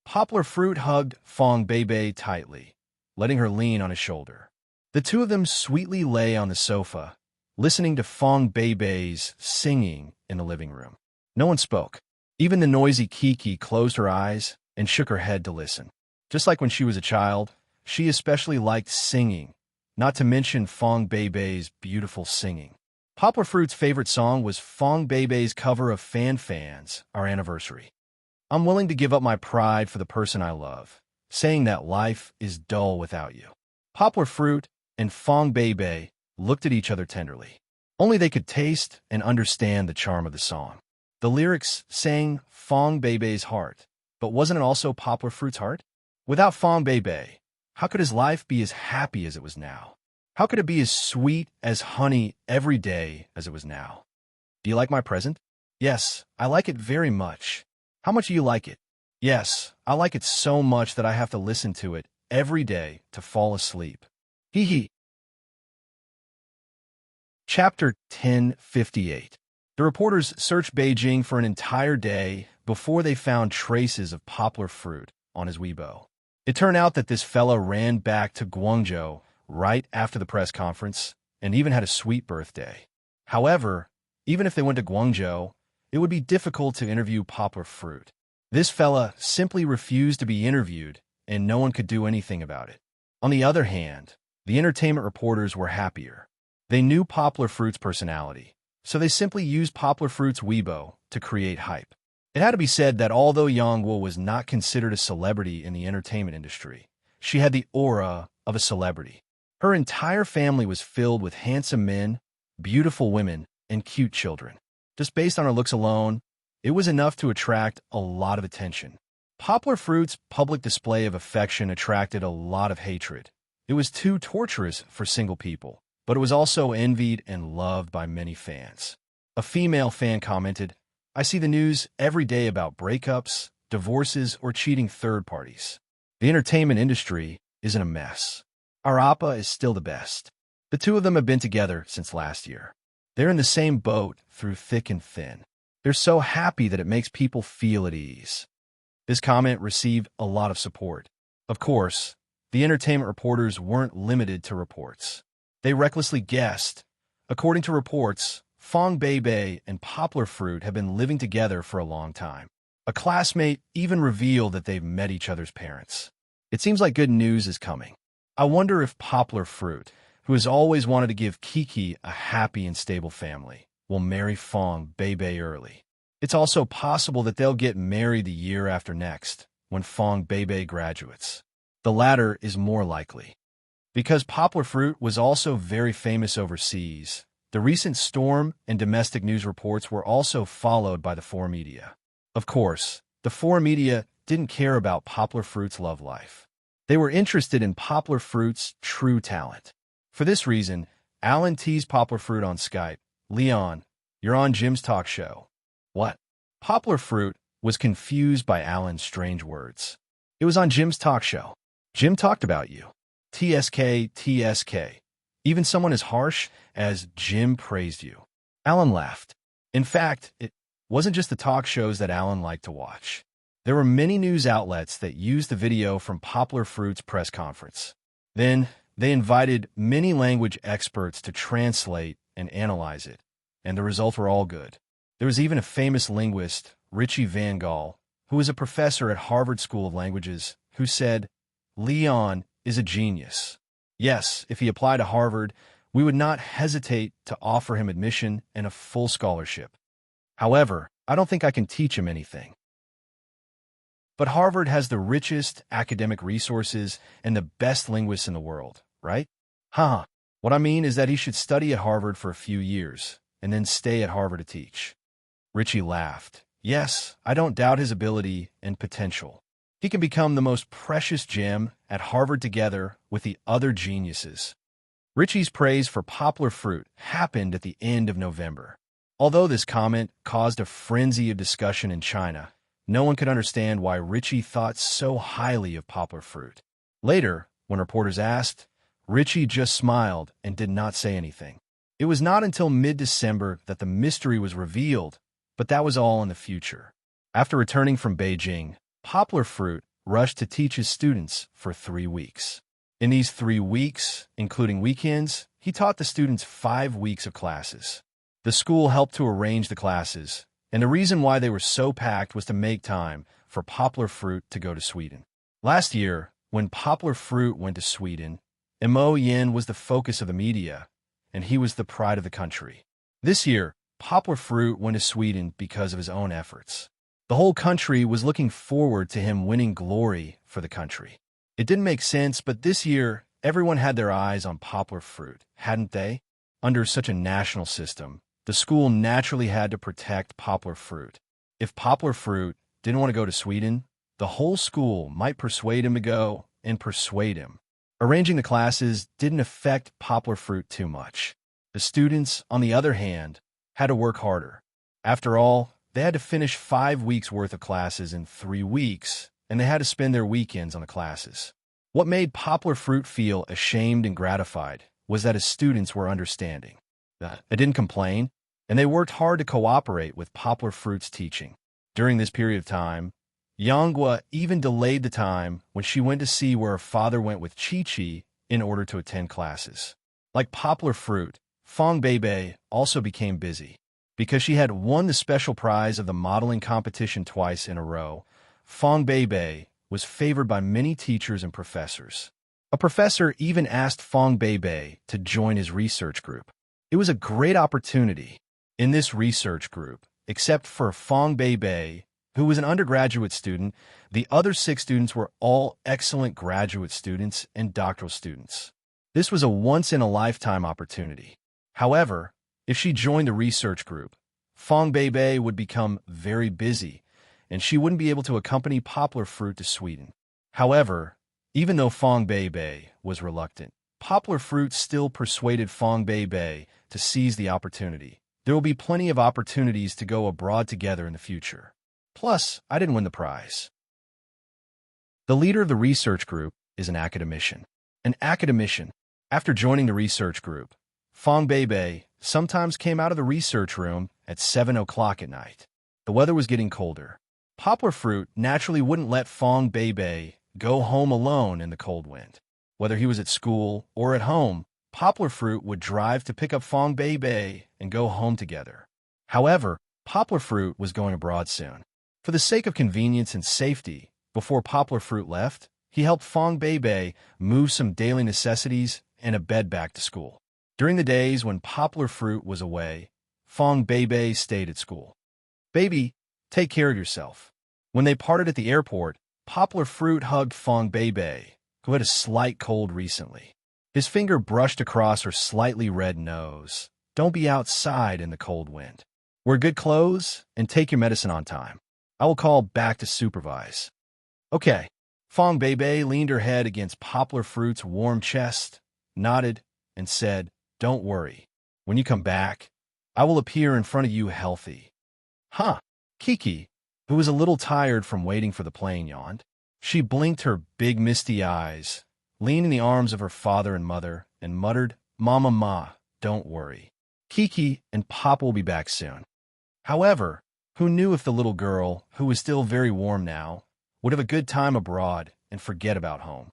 Poplar Fruit hugged Fong Beibei tightly, letting her lean on his shoulder. The two of them sweetly lay on the sofa, listening to Fong Beibei's singing in the living room. No one spoke. Even the noisy Kiki closed her eyes and shook her head to listen. Just like when she was a child, she especially liked singing, not to mention Fong Beibei's beautiful singing. Poplar Fruit's favorite song was Fong Beibei's cover of Fan Fan's Our Anniversary. I'm willing to give up my pride for the person I love, saying that life is dull without you. Poplar Fruit and Fong Beibei looked at each other tenderly. Only they could taste and understand the charm of the song. The lyrics sang Fong Beibei's heart, but wasn't it also Poplar Fruit's heart? Without Fong Beibei, how could his life be as happy as it was now? How could it be as sweet as honey every day as it was now? Do you like my present? Yes, I like it very much. How much do you like it? Yes, I like it so much that I have to listen to it every day to fall asleep. Hee hee. Chapter 1058. The reporters searched Beijing for an entire day before they found traces of Poplar Fruit on his Weibo. It turned out that this fella ran back to Guangzhou right after the press conference and even had a sweet birthday. However, even if they went to Guangzhou, it would be difficult to interview Poplar Fruit. This fella simply refused to be interviewed, and no one could do anything about it. On the other hand, the entertainment reporters were happier. They knew Poplar Fruit's personality, so they simply used Poplar Fruit's Weibo to create hype. It had to be said that although Yangwo was not considered a celebrity in the entertainment industry, she had the aura of a celebrity. Her entire family was filled with handsome men, beautiful women, and cute children. Just based on her looks alone, it was enough to attract a lot of attention. Poplar Fruit's public display of affection attracted a lot of hatred. It was too torturous for single people, but it was also envied and loved by many fans. A female fan commented, "I see the news every day about breakups, divorces, or cheating third parties. The entertainment industry is in a mess. Our Appa is still the best." The two of them have been together since last year. They're in the same boat through thick and thin. They're so happy that it makes people feel at ease. This comment received a lot of support. Of course, the entertainment reporters weren't limited to reports. They recklessly guessed. According to reports, Fong Beibei and Poplar Fruit have been living together for a long time. A classmate even revealed that they've met each other's parents. It seems like good news is coming. I wonder if Poplar Fruit, who has always wanted to give Kiki a happy and stable family, will marry Fong Beibei early. It's also possible that they'll get married the year after next, when Fong Beibei graduates. The latter is more likely. Because Poplar Fruit was also very famous overseas, the recent storm and domestic news reports were also followed by the foreign media. Of course, the foreign media didn't care about Poplar Fruit's love life. They were interested in Poplar Fruit's true talent. For this reason, Alan teased Poplar Fruit on Skype. "Leon, you're on Jim's talk show." What? Poplar Fruit was confused by Alan's strange words. "It was on Jim's talk show. Jim talked about you. TSK, TSK. Even someone as harsh as Jim praised you." Alan laughed. In fact, it wasn't just the talk shows that Alan liked to watch. There were many news outlets that used the video from Poplar Fruit's press conference. Then, they invited many language experts to translate and analyze it, and the results were all good. There was even a famous linguist, Richie Van Gaal, who was a professor at Harvard School of Languages, who said, "Leon is a genius. Yes, if he applied to Harvard, we would not hesitate to offer him admission and a full scholarship. However, I don't think I can teach him anything." But Harvard has the richest academic resources and the best linguists in the world, right? Haha. What I mean is that he should study at Harvard for a few years and then stay at Harvard to teach. Richie laughed. "Yes, I don't doubt his ability and potential. He can become the most precious gem at Harvard together with the other geniuses." Richie's praise for Poplar Fruit happened at the end of November. Although this comment caused a frenzy of discussion in China, no one could understand why Richie thought so highly of Poplar Fruit. Later, when reporters asked, Richie just smiled and did not say anything. It was not until mid-December that the mystery was revealed, but that was all in the future. After returning from Beijing, Poplar Fruit rushed to teach his students for 3 weeks. In these 3 weeks, including weekends, he taught the students 5 weeks of classes. The school helped to arrange the classes, and the reason why they were so packed was to make time for Poplar Fruit to go to Sweden. Last year, when Poplar Fruit went to Sweden, Mo Yin was the focus of the media, and he was the pride of the country. This year, Poplar Fruit went to Sweden because of his own efforts. The whole country was looking forward to him winning glory for the country. It didn't make sense, but this year, everyone had their eyes on Poplar Fruit, hadn't they? Under such a national system, the school naturally had to protect Poplar Fruit. If Poplar Fruit didn't want to go to Sweden, the whole school might persuade him to go and persuade him. Arranging the classes didn't affect Poplar Fruit too much. The students, on the other hand, had to work harder. After all, they had to finish 5 weeks' worth of classes in 3 weeks, and they had to spend their weekends on the classes. What made Poplar Fruit feel ashamed and gratified was that his students were understanding. They didn't complain, and they worked hard to cooperate with Poplar Fruit's teaching. During this period of time, Yanghua even delayed the time when she went to see where her father went with Chi-Chi in order to attend classes. Like Poplar Fruit, Fong Beibei also became busy. Because she had won the special prize of the modeling competition twice in a row, Fong Beibei was favored by many teachers and professors. A professor even asked Fong Beibei to join his research group. It was a great opportunity. In this research group, except for Fong Beibei, who was an undergraduate student. The other 6 students were all excellent graduate students and doctoral students. This was a once-in-a-lifetime opportunity. However, if she joined the research group, Fong Beibei would become very busy, and she wouldn't be able to accompany Poplar Fruit to Sweden. However, even though Fong Beibei was reluctant, Poplar Fruit still persuaded Fong Beibei to seize the opportunity. There will be plenty of opportunities to go abroad together in the future. Plus, I didn't win the prize. The leader of the research group is an academician. An academician. After joining the research group, Fong Beibei sometimes came out of the research room at 7 o'clock at night. The weather was getting colder. Poplar Fruit naturally wouldn't let Fong Beibei go home alone in the cold wind. Whether he was at school or at home, Poplar Fruit would drive to pick up Fong Beibei and go home together. However, Poplar Fruit was going abroad soon. For the sake of convenience and safety, before Poplar Fruit left, he helped Fong Beibei move some daily necessities and a bed back to school. During the days when Poplar Fruit was away, Fong Beibei stayed at school. "Baby, take care of yourself." When they parted at the airport, Poplar Fruit hugged Fong Beibei, who had a slight cold recently. His finger brushed across her slightly red nose. "Don't be outside in the cold wind. Wear good clothes and take your medicine on time. I will call back to supervise." "Okay." Fong Beibei leaned her head against Poplar Fruit's warm chest, nodded, and said, "Don't worry. When you come back, I will appear in front of you healthy." "Huh." Kiki, who was a little tired from waiting for the plane, yawned. She blinked her big misty eyes, leaned in the arms of her father and mother, and muttered, "Mama, Ma, don't worry. Kiki and Papa will be back soon." However, who knew if the little girl, who was still very warm now, would have a good time abroad and forget about home.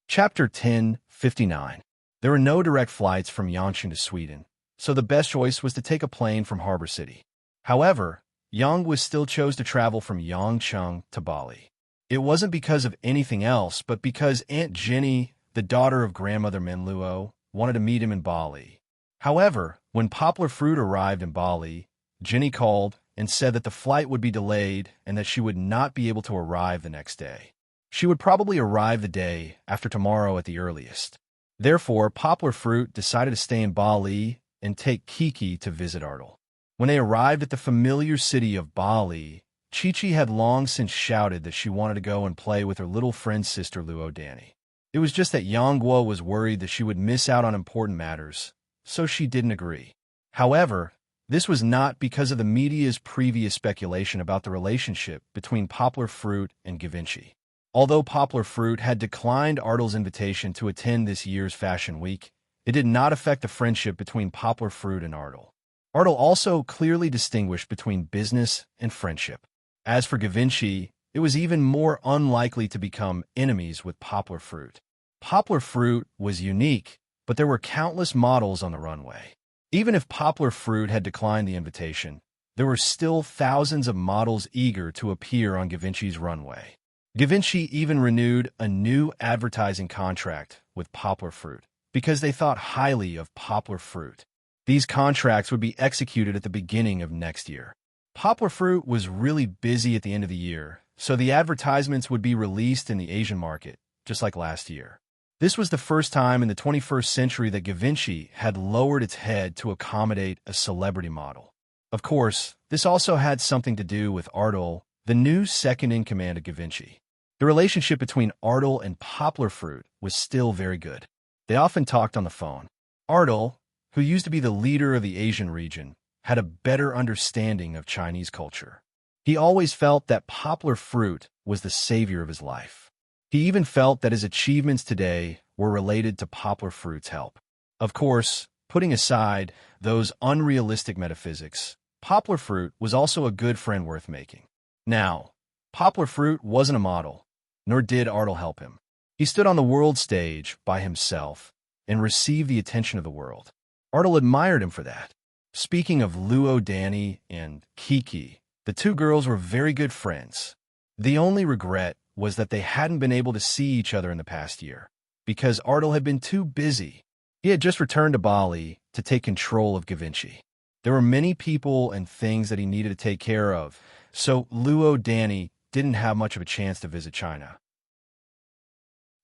Chapter 10:59. There were no direct flights from Yangcheng to Sweden, so the best choice was to take a plane from Harbor City. However, Yang still chose to travel from Yangcheng to Bali. It wasn't because of anything else, but because Aunt Jenny, the daughter of Grandmother Menluo, wanted to meet him in Bali. However, when Poplar Fruit arrived in Bali, Jenny called and said that the flight would be delayed and that she would not be able to arrive the next day. She would probably arrive the day after tomorrow at the earliest. Therefore, Poplar Fruit decided to stay in Bali and take Kiki to visit Ardal. When they arrived at the familiar city of Bali, Chi-Chi had long since shouted that she wanted to go and play with her little friend's sister Luo Danny. It was just that Yang Guo was worried that she would miss out on important matters, so she didn't agree. However, this was not because of the media's previous speculation about the relationship between Poplar Fruit and Givenchy. Although Poplar Fruit had declined Ardal's invitation to attend this year's Fashion Week, it did not affect the friendship between Poplar Fruit and Ardal. Ardal also clearly distinguished between business and friendship. As for Givenchy, it was even more unlikely to become enemies with Poplar Fruit. Poplar Fruit was unique, but there were countless models on the runway. Even if Poplar Fruit had declined the invitation, there were still thousands of models eager to appear on Givenchy's runway. Givenchy even renewed a new advertising contract with Poplar Fruit because they thought highly of Poplar Fruit. These contracts would be executed at the beginning of next year. Poplar Fruit was really busy at the end of the year, so the advertisements would be released in the Asian market, just like last year. This was the first time in the 21st century that Givenchy had lowered its head to accommodate a celebrity model. Of course, this also had something to do with Ardal, the new second-in-command of Givenchy. The relationship between Ardal and Poplar Fruit was still very good. They often talked on the phone. Ardal, who used to be the leader of the Asian region, had a better understanding of Chinese culture. He always felt that Poplar Fruit was the savior of his life. He even felt that his achievements today were related to Poplar Fruit's help. Of course, putting aside those unrealistic metaphysics, Poplar Fruit was also a good friend worth making. Now, Poplar Fruit wasn't a model, nor did Ardal help him. He stood on the world stage by himself and received the attention of the world. Ardal admired him for that. Speaking of Luo Danny and Kiki, the two girls were very good friends. The only regret was that they hadn't been able to see each other in the past year, because Ardal had been too busy. He had just returned to Bali to take control of Givenchy. There were many people and things that he needed to take care of, so Luo Danny didn't have much of a chance to visit China.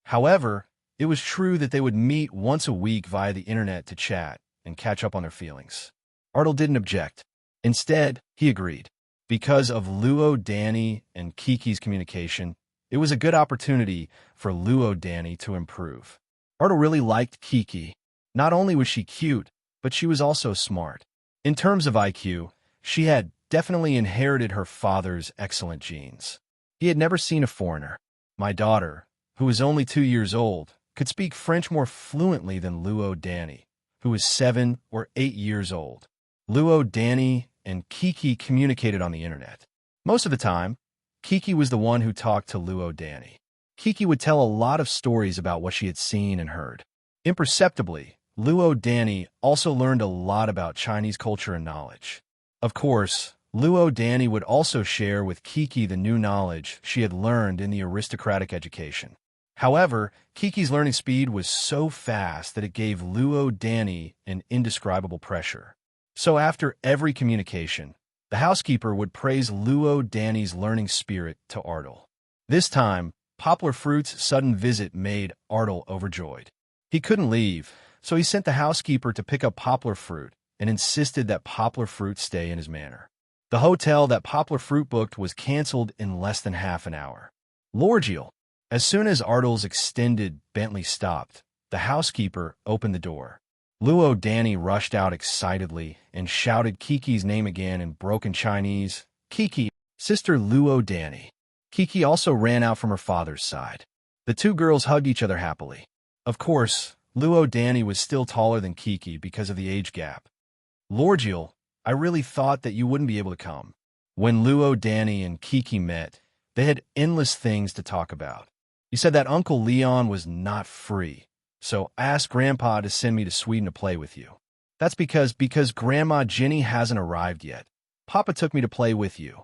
However, it was true that they would meet once a week via the internet to chat and catch up on their feelings. Artel didn't object. Instead, he agreed. Because of Luo Danny and Kiki's communication, it was a good opportunity for Luo Danny to improve. Artel really liked Kiki. Not only was she cute, but she was also smart. In terms of IQ, she had definitely inherited her father's excellent genes. He had never seen a foreigner. My daughter, who was only 2 years old, could speak French more fluently than Luo Danny, who was 7 or 8 years old. Luo Danny and Kiki communicated on the internet. Most of the time, Kiki was the one who talked to Luo Danny. Kiki would tell a lot of stories about what she had seen and heard. Imperceptibly, Luo Danny also learned a lot about Chinese culture and knowledge. Of course, Luo Danny would also share with Kiki the new knowledge she had learned in the aristocratic education. However, Kiki's learning speed was so fast that it gave Luo Danny an indescribable pressure. So after every communication, the housekeeper would praise Luo Danny's learning spirit to Artel. This time, Poplar Fruit's sudden visit made Artel overjoyed. He couldn't leave, so he sent the housekeeper to pick up Poplar Fruit and insisted that Poplar Fruit stay in his manor. The hotel that Poplar Fruit booked was canceled in less than half an hour. Lorgiel. As soon as Artel's extended Bentley stopped, the housekeeper opened the door. Luo Danny rushed out excitedly and shouted Kiki's name again in broken Chinese. Kiki, sister Luo Danny. Kiki also ran out from her father's side. The two girls hugged each other happily. Of course, Luo Danny was still taller than Kiki because of the age gap. Lorgiel, I really thought that you wouldn't be able to come. When Luo Danny and Kiki met, they had endless things to talk about. You said that Uncle Leon was not free, so I asked Grandpa to send me to Sweden to play with you. That's because Grandma Jenny hasn't arrived yet. Papa took me to play with you.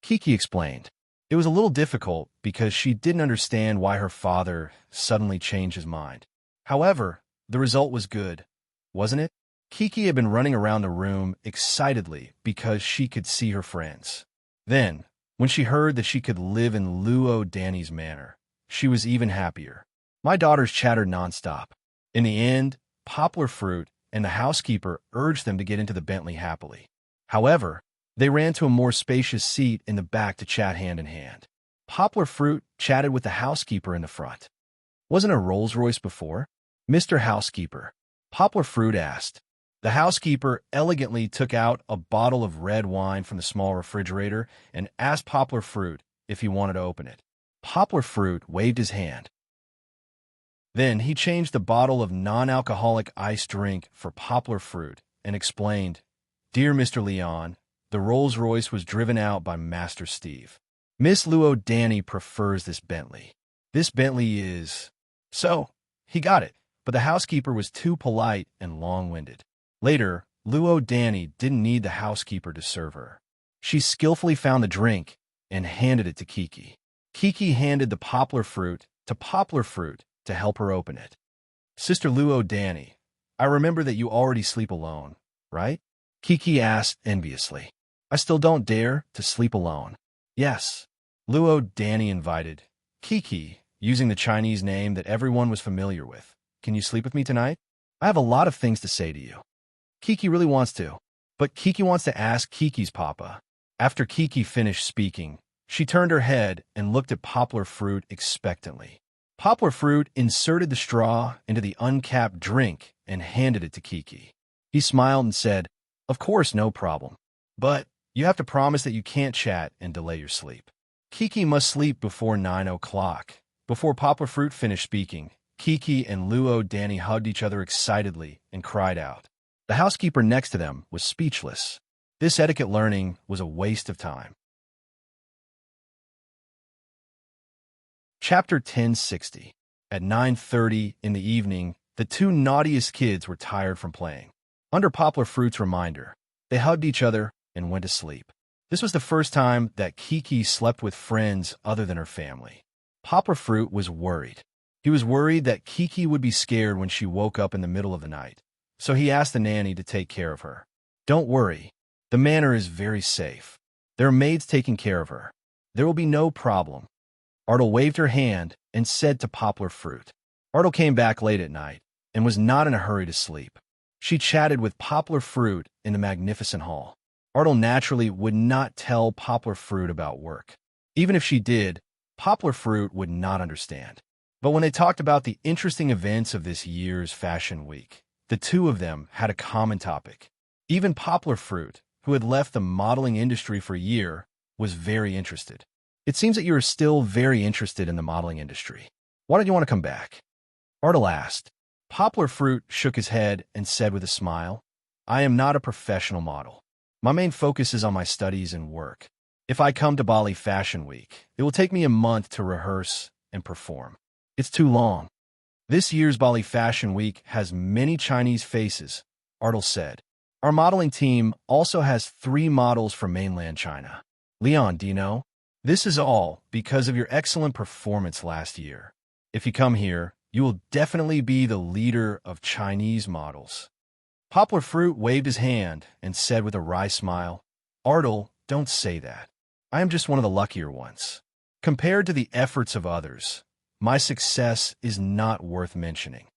Kiki explained. It was a little difficult because she didn't understand why her father suddenly changed his mind. However, the result was good, wasn't it? Kiki had been running around the room excitedly because she could see her friends. Then, when she heard that she could live in Luo Danny's manor, she was even happier. My daughters chattered nonstop. In the end, Poplar Fruit and the housekeeper urged them to get into the Bentley happily. However, they ran to a more spacious seat in the back to chat hand in hand. Poplar Fruit chatted with the housekeeper in the front. Wasn't a Rolls-Royce before? Mr. Housekeeper, Poplar Fruit asked. The housekeeper elegantly took out a bottle of red wine from the small refrigerator and asked Poplar Fruit if he wanted to open it. Poplar Fruit waved his hand. Then he changed the bottle of non-alcoholic iced drink for Poplar Fruit and explained, Dear Mr. Leon, the Rolls-Royce was driven out by Master Steve. Miss Luo Danny prefers this Bentley. This Bentley is... So, he got it, but the housekeeper was too polite and long-winded. Later, Luo Danny didn't need the housekeeper to serve her. She skillfully found the drink and handed it to Kiki. Kiki handed the Poplar Fruit to help her open it. Sister Luo Danny, I remember that you already sleep alone, right? Kiki asked enviously. I still don't dare to sleep alone. Yes. Luo Danny invited. Kiki, using the Chinese name that everyone was familiar with. Can you sleep with me tonight? I have a lot of things to say to you. Kiki really wants to, but Kiki wants to ask Kiki's papa. After Kiki finished speaking, she turned her head and looked at Poplar Fruit expectantly. Poplar Fruit inserted the straw into the uncapped drink and handed it to Kiki. He smiled and said, Of course, no problem. But you have to promise that you can't chat and delay your sleep. Kiki must sleep before 9 o'clock. Before Poplar Fruit finished speaking, Kiki and Luo Danny hugged each other excitedly and cried out. The housekeeper next to them was speechless. This etiquette learning was a waste of time. Chapter 1060. At 9:30 in the evening, the two naughtiest kids were tired from playing. Under Poplar Fruit's reminder, they hugged each other and went to sleep. This was the first time that Kiki slept with friends other than her family. Poplar Fruit was worried. He was worried that Kiki would be scared when she woke up in the middle of the night, so he asked the nanny to take care of her. Don't worry. The manor is very safe. There are maids taking care of her. There will be no problem. Artel waved her hand and said to Poplar Fruit. Artel came back late at night and was not in a hurry to sleep. She chatted with Poplar Fruit in the magnificent hall. Artel naturally would not tell Poplar Fruit about work. Even if she did, Poplar Fruit would not understand. But when they talked about the interesting events of this year's Fashion Week, the two of them had a common topic. Even Poplar Fruit, who had left the modeling industry for a year, was very interested. It seems that you are still very interested in the modeling industry. Why don't you want to come back? Artel asked. Poplar Fruit shook his head and said with a smile, I am not a professional model. My main focus is on my studies and work. If I come to Bali Fashion Week, it will take me a month to rehearse and perform. It's too long. This year's Bali Fashion Week has many Chinese faces, Artel said. Our modeling team also has 3 models from mainland China. Leon, do you know? This is all because of your excellent performance last year. If you come here, you will definitely be the leader of Chinese models. Poplar Fruit waved his hand and said with a wry smile, Artel, don't say that. I am just one of the luckier ones. Compared to the efforts of others, my success is not worth mentioning.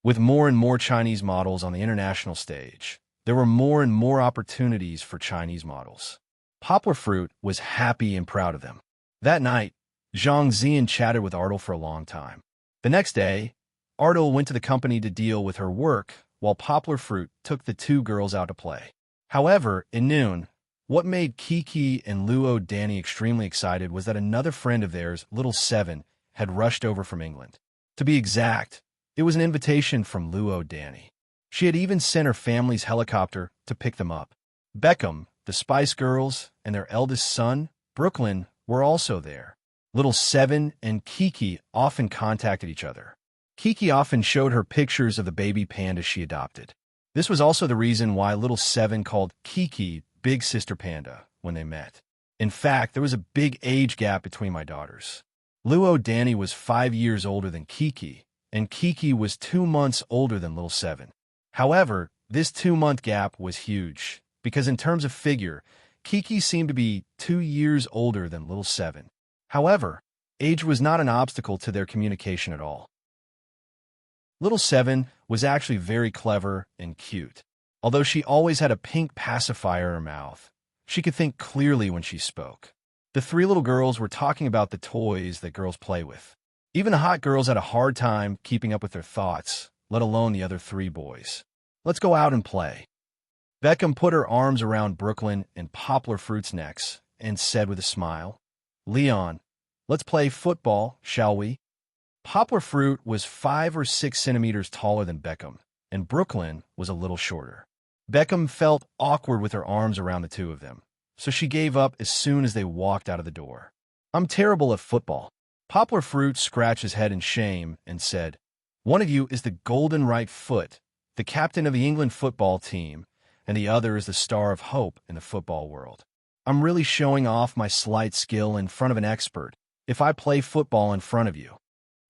With more and more Chinese models on the international stage, there were more and more opportunities for Chinese models. Poplar Fruit was happy and proud of them. That night, Zhang Zian chatted with Artel for a long time. The next day, Artel went to the company to deal with her work, while Poplar Fruit took the 2 girls out to play. However, at noon, what made Kiki and Luo Danny extremely excited was that another friend of theirs, Little Seven, had rushed over from England. To be exact, it was an invitation from Luo Danny. She had even sent her family's helicopter to pick them up. Beckham, the Spice Girls, and their eldest son, Brooklyn, were also there. Little Seven and Kiki often contacted each other. Kiki often showed her pictures of the baby panda she adopted. This was also the reason why Little Seven called Kiki Big Sister Panda when they met. In fact, there was a big age gap between my daughters. Luo Danny was 5 years older than Kiki, and Kiki was 2 months older than Little Seven. However, this 2-month gap was huge, because in terms of figure, Kiki seemed to be 2 years older than Little Seven. However, age was not an obstacle to their communication at all. Little Seven was actually very clever and cute. Although she always had a pink pacifier in her mouth, she could think clearly when she spoke. The 3 little girls were talking about the toys that girls play with. Even the hot girls had a hard time keeping up with their thoughts, let alone the other 3 boys. Let's go out and play. Beckham put her arms around Brooklyn and Poplar Fruit's necks and said with a smile, Leon, let's play football, shall we? Poplar Fruit was 5 or 6 centimeters taller than Beckham, and Brooklyn was a little shorter. Beckham felt awkward with her arms around the 2 of them, so she gave up as soon as they walked out of the door. I'm terrible at football. Poplar Fruit scratched his head in shame and said, One of you is the golden right foot, the captain of the England football team, and the other is the star of hope in the football world. I'm really showing off my slight skill in front of an expert if I play football in front of you.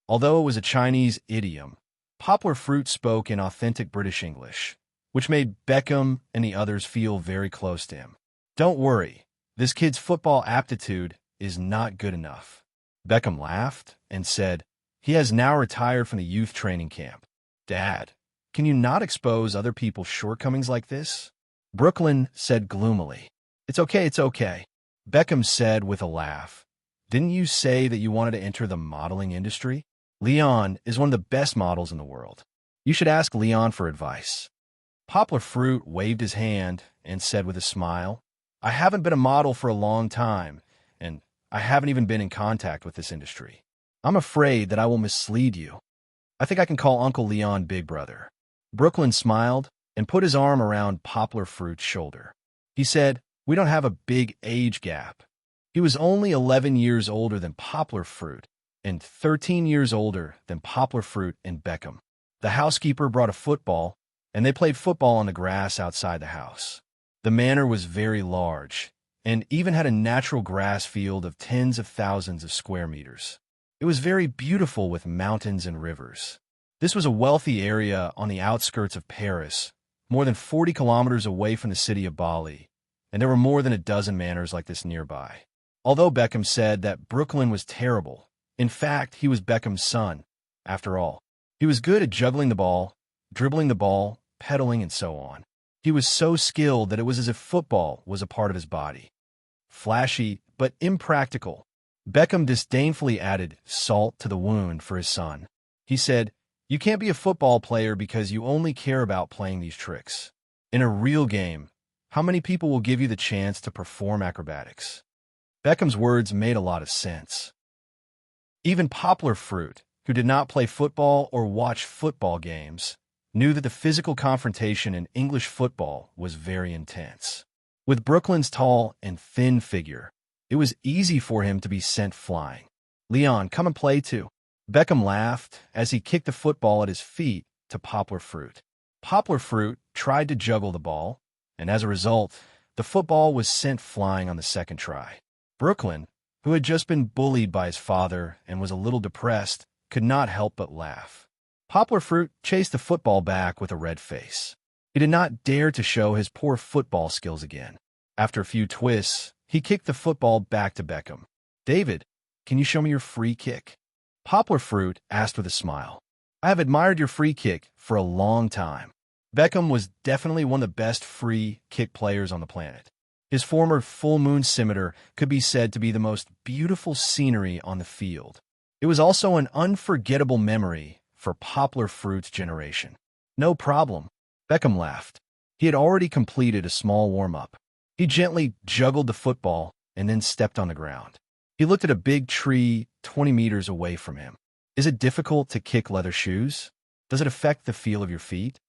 Although it was a Chinese idiom, Poplar Fruit spoke in authentic British English, which made Beckham and the others feel very close to him. Don't worry, this kid's football aptitude is not good enough. Beckham laughed and said, He has now retired from the youth training camp. Dad, can you not expose other people's shortcomings like this? Brooklyn said gloomily. It's okay, it's okay. Beckham said with a laugh. Didn't you say that you wanted to enter the modeling industry? Leon is one of the best models in the world. You should ask Leon for advice. Poplar Fruit waved his hand and said with a smile, I haven't been a model for a long time, and I haven't even been in contact with this industry. I'm afraid that I will mislead you. I think I can call Uncle Leon Big Brother. Brooklyn smiled and put his arm around Poplar Fruit's shoulder. He said, We don't have a big age gap. He was only 11 years older than Poplar Fruit and 13 years older than Poplar Fruit and Beckham. The housekeeper brought a football, and they played football on the grass outside the house. The manor was very large, and even had a natural grass field of tens of thousands of square meters. It was very beautiful with mountains and rivers. This was a wealthy area on the outskirts of Paris, more than 40 kilometers away from the city of Bali, and there were more than a dozen manors like this nearby. Although Beckham said that Brooklyn was terrible, in fact, he was Beckham's son, after all. He was good at juggling the ball, dribbling the ball, pedaling, and so on. He was so skilled that it was as if football was a part of his body. Flashy, but impractical. Beckham disdainfully added salt to the wound for his son. He said, "You can't be a football player because you only care about playing these tricks. In a real game, how many people will give you the chance to perform acrobatics?" Beckham's words made a lot of sense. Even Poplar Fruit, who did not play football or watch football games, knew that the physical confrontation in English football was very intense. With Brooklyn's tall and thin figure, it was easy for him to be sent flying. "Leon, come and play too." Beckham laughed as he kicked the football at his feet to Poplar Fruit. Poplar Fruit tried to juggle the ball, and as a result, the football was sent flying on the second try. Brooklyn, who had just been bullied by his father and was a little depressed, could not help but laugh. Poplar Fruit chased the football back with a red face. He did not dare to show his poor football skills again. After a few twists, he kicked the football back to Beckham. "David, can you show me your free kick?" Poplar Fruit asked with a smile. "I have admired your free kick for a long time." Beckham was definitely one of the best free kick players on the planet. His former full moon scimitar could be said to be the most beautiful scenery on the field. It was also an unforgettable memory for Poplar Fruit's generation. "No problem," Beckham laughed. He had already completed a small warm-up. He gently juggled the football and then stepped on the ground. He looked at a big tree 20 meters away from him. "Is it difficult to kick leather shoes? Does it affect the feel of your feet?"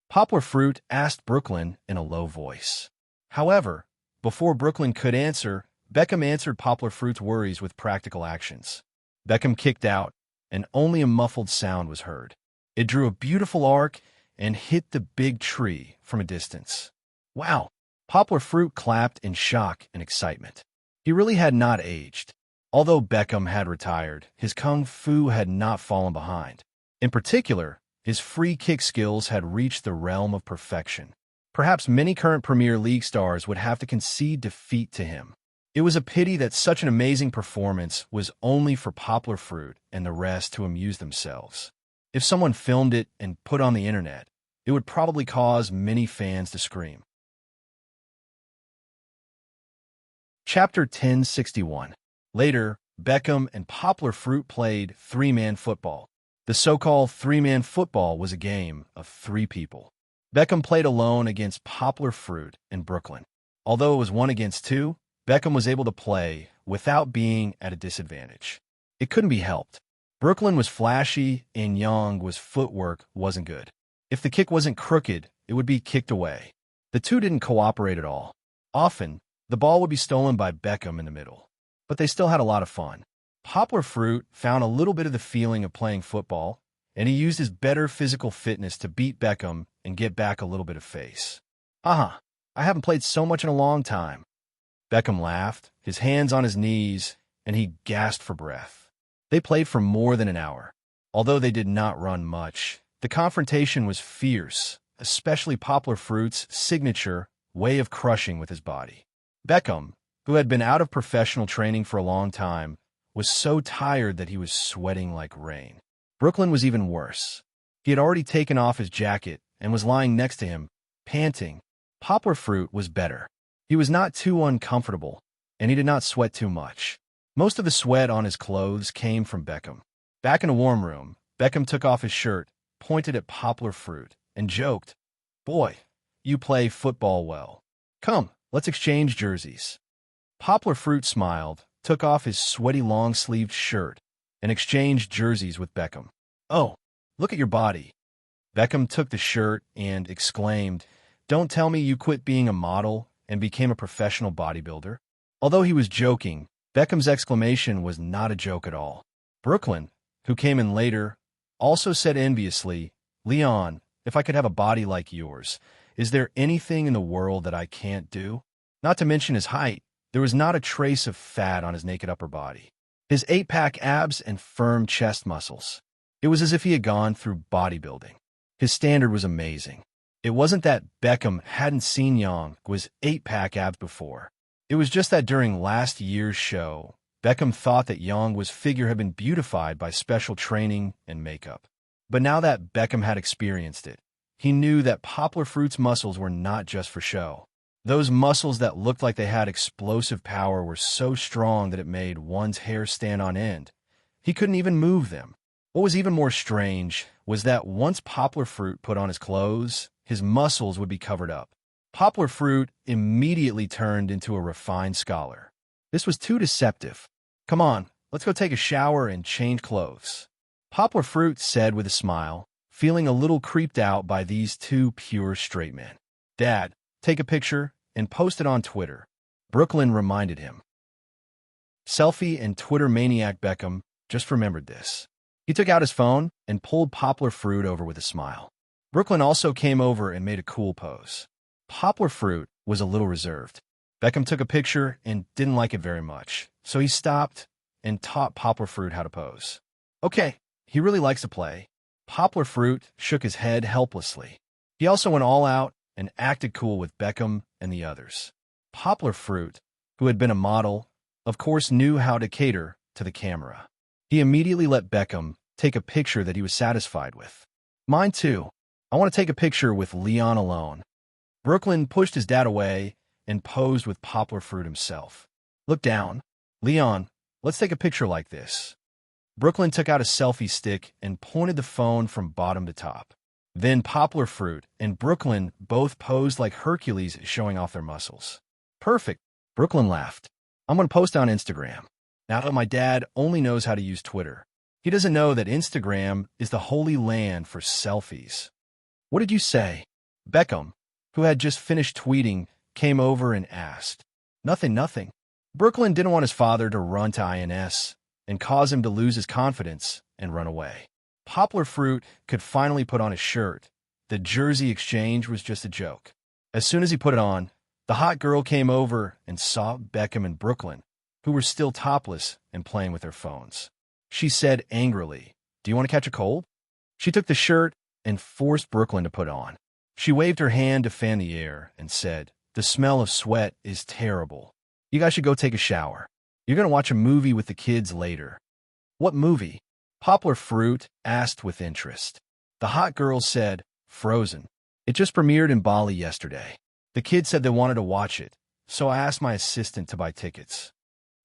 Poplar Fruit asked Brooklyn in a low voice. However, before Brooklyn could answer, Beckham answered Poplar Fruit's worries with practical actions. Beckham kicked out, and only a muffled sound was heard. It drew a beautiful arc and hit the big tree from a distance. "Wow!" Poplar Fruit clapped in shock and excitement. He really had not aged. Although Beckham had retired, his kung fu had not fallen behind. In particular, his free kick skills had reached the realm of perfection. Perhaps many current Premier League stars would have to concede defeat to him. It was a pity that such an amazing performance was only for Poplar Fruit and the rest to amuse themselves. If someone filmed it and put on the internet, it would probably cause many fans to scream. Chapter 1061. Later, Beckham and Poplar Fruit played three-man football. The so-called three-man football was a game of three people. Beckham played alone against Poplar Fruit and Brooklyn. Although it was 1 against 2, Beckham was able to play without being at a disadvantage. It couldn't be helped. Brooklyn was flashy and Young's footwork wasn't good. If the kick wasn't crooked, it would be kicked away. The two didn't cooperate at all. Often, the ball would be stolen by Beckham in the middle. But they still had a lot of fun. Poplar Fruit found a little bit of the feeling of playing football, and he used his better physical fitness to beat Beckham and get back a little bit of face. "I haven't played so much in a long time." Beckham laughed, his hands on his knees, and he gasped for breath. They played for more than an hour. Although they did not run much, the confrontation was fierce, especially Poplar Fruit's signature way of crushing with his body. Beckham, who had been out of professional training for a long time, was so tired that he was sweating like rain. Brooklyn was even worse. He had already taken off his jacket and was lying next to him, panting. Poplar Fruit was better. He was not too uncomfortable, and he did not sweat too much. Most of the sweat on his clothes came from Beckham. Back in a warm room, Beckham took off his shirt, pointed at Poplar Fruit, and joked, "Boy, you play football well. Come, let's exchange jerseys." Poplar Fruit smiled, took off his sweaty long-sleeved shirt, and exchanged jerseys with Beckham. "Oh, look at your body." Beckham took the shirt and exclaimed, "Don't tell me you quit being a model and became a professional bodybuilder." Although he was joking, Beckham's exclamation was not a joke at all. Brooklyn, who came in later, also said enviously, "Leon, if I could have a body like yours, is there anything in the world that I can't do?" Not to mention his height, there was not a trace of fat on his naked upper body. His 8-pack abs and firm chest muscles. It was as if he had gone through bodybuilding. His standard was amazing. It wasn't that Beckham hadn't seen Young's eight-pack abs before. It was just that during last year's show, Beckham thought that Young's figure had been beautified by special training and makeup. But now that Beckham had experienced it, he knew that Poplar Fruit's muscles were not just for show. Those muscles that looked like they had explosive power were so strong that it made one's hair stand on end. He couldn't even move them. What was even more strange was that once Poplar Fruit put on his clothes, his muscles would be covered up. Poplar Fruit immediately turned into a refined scholar. This was too deceptive. "Come on, let's go take a shower and change clothes," Poplar Fruit said with a smile, feeling a little creeped out by these two pure straight men. "Dad, take a picture and post it on Twitter," Brooklyn reminded him. Selfie and Twitter maniac Beckham just remembered this. He took out his phone and pulled Poplar Fruit over with a smile. Brooklyn also came over and made a cool pose. Poplar Fruit was a little reserved. Beckham took a picture and didn't like it very much, so he stopped and taught Poplar Fruit how to pose. "Okay, he really likes to play." Poplar Fruit shook his head helplessly. He also went all out and acted cool with Beckham and the others. Poplar Fruit, who had been a model, of course knew how to cater to the camera. He immediately let Beckham take a picture that he was satisfied with. "Mine too. I want to take a picture with Leon alone." Brooklyn pushed his dad away and posed with Poplar Fruit himself. "Look down. Leon, let's take a picture like this." Brooklyn took out a selfie stick and pointed the phone from bottom to top. Then Poplar Fruit and Brooklyn both posed like Hercules showing off their muscles. "Perfect," Brooklyn laughed. "I'm going to post on Instagram. Now that my dad only knows how to use Twitter, he doesn't know that Instagram is the holy land for selfies." "What did you say?" Beckham, who had just finished tweeting, came over and asked. Nothing. Brooklyn didn't want his father to run to INS and cause him to lose his confidence and run away. Poplar Fruit could finally put on his shirt. The jersey exchange was just a joke. As soon as he put it on, the hot girl came over and saw Beckham and Brooklyn, who were still topless and playing with their phones. She said angrily, "Do you want to catch a cold?" She took the shirt and forced Brooklyn to put on. She waved her hand to fan the air and said, "The smell of sweat is terrible. You guys should go take a shower. You're going to watch a movie with the kids later." "What movie?" Poplar Fruit asked with interest. The hot girl said, "Frozen. It just premiered in Bali yesterday. The kids said they wanted to watch it, so I asked my assistant to buy tickets."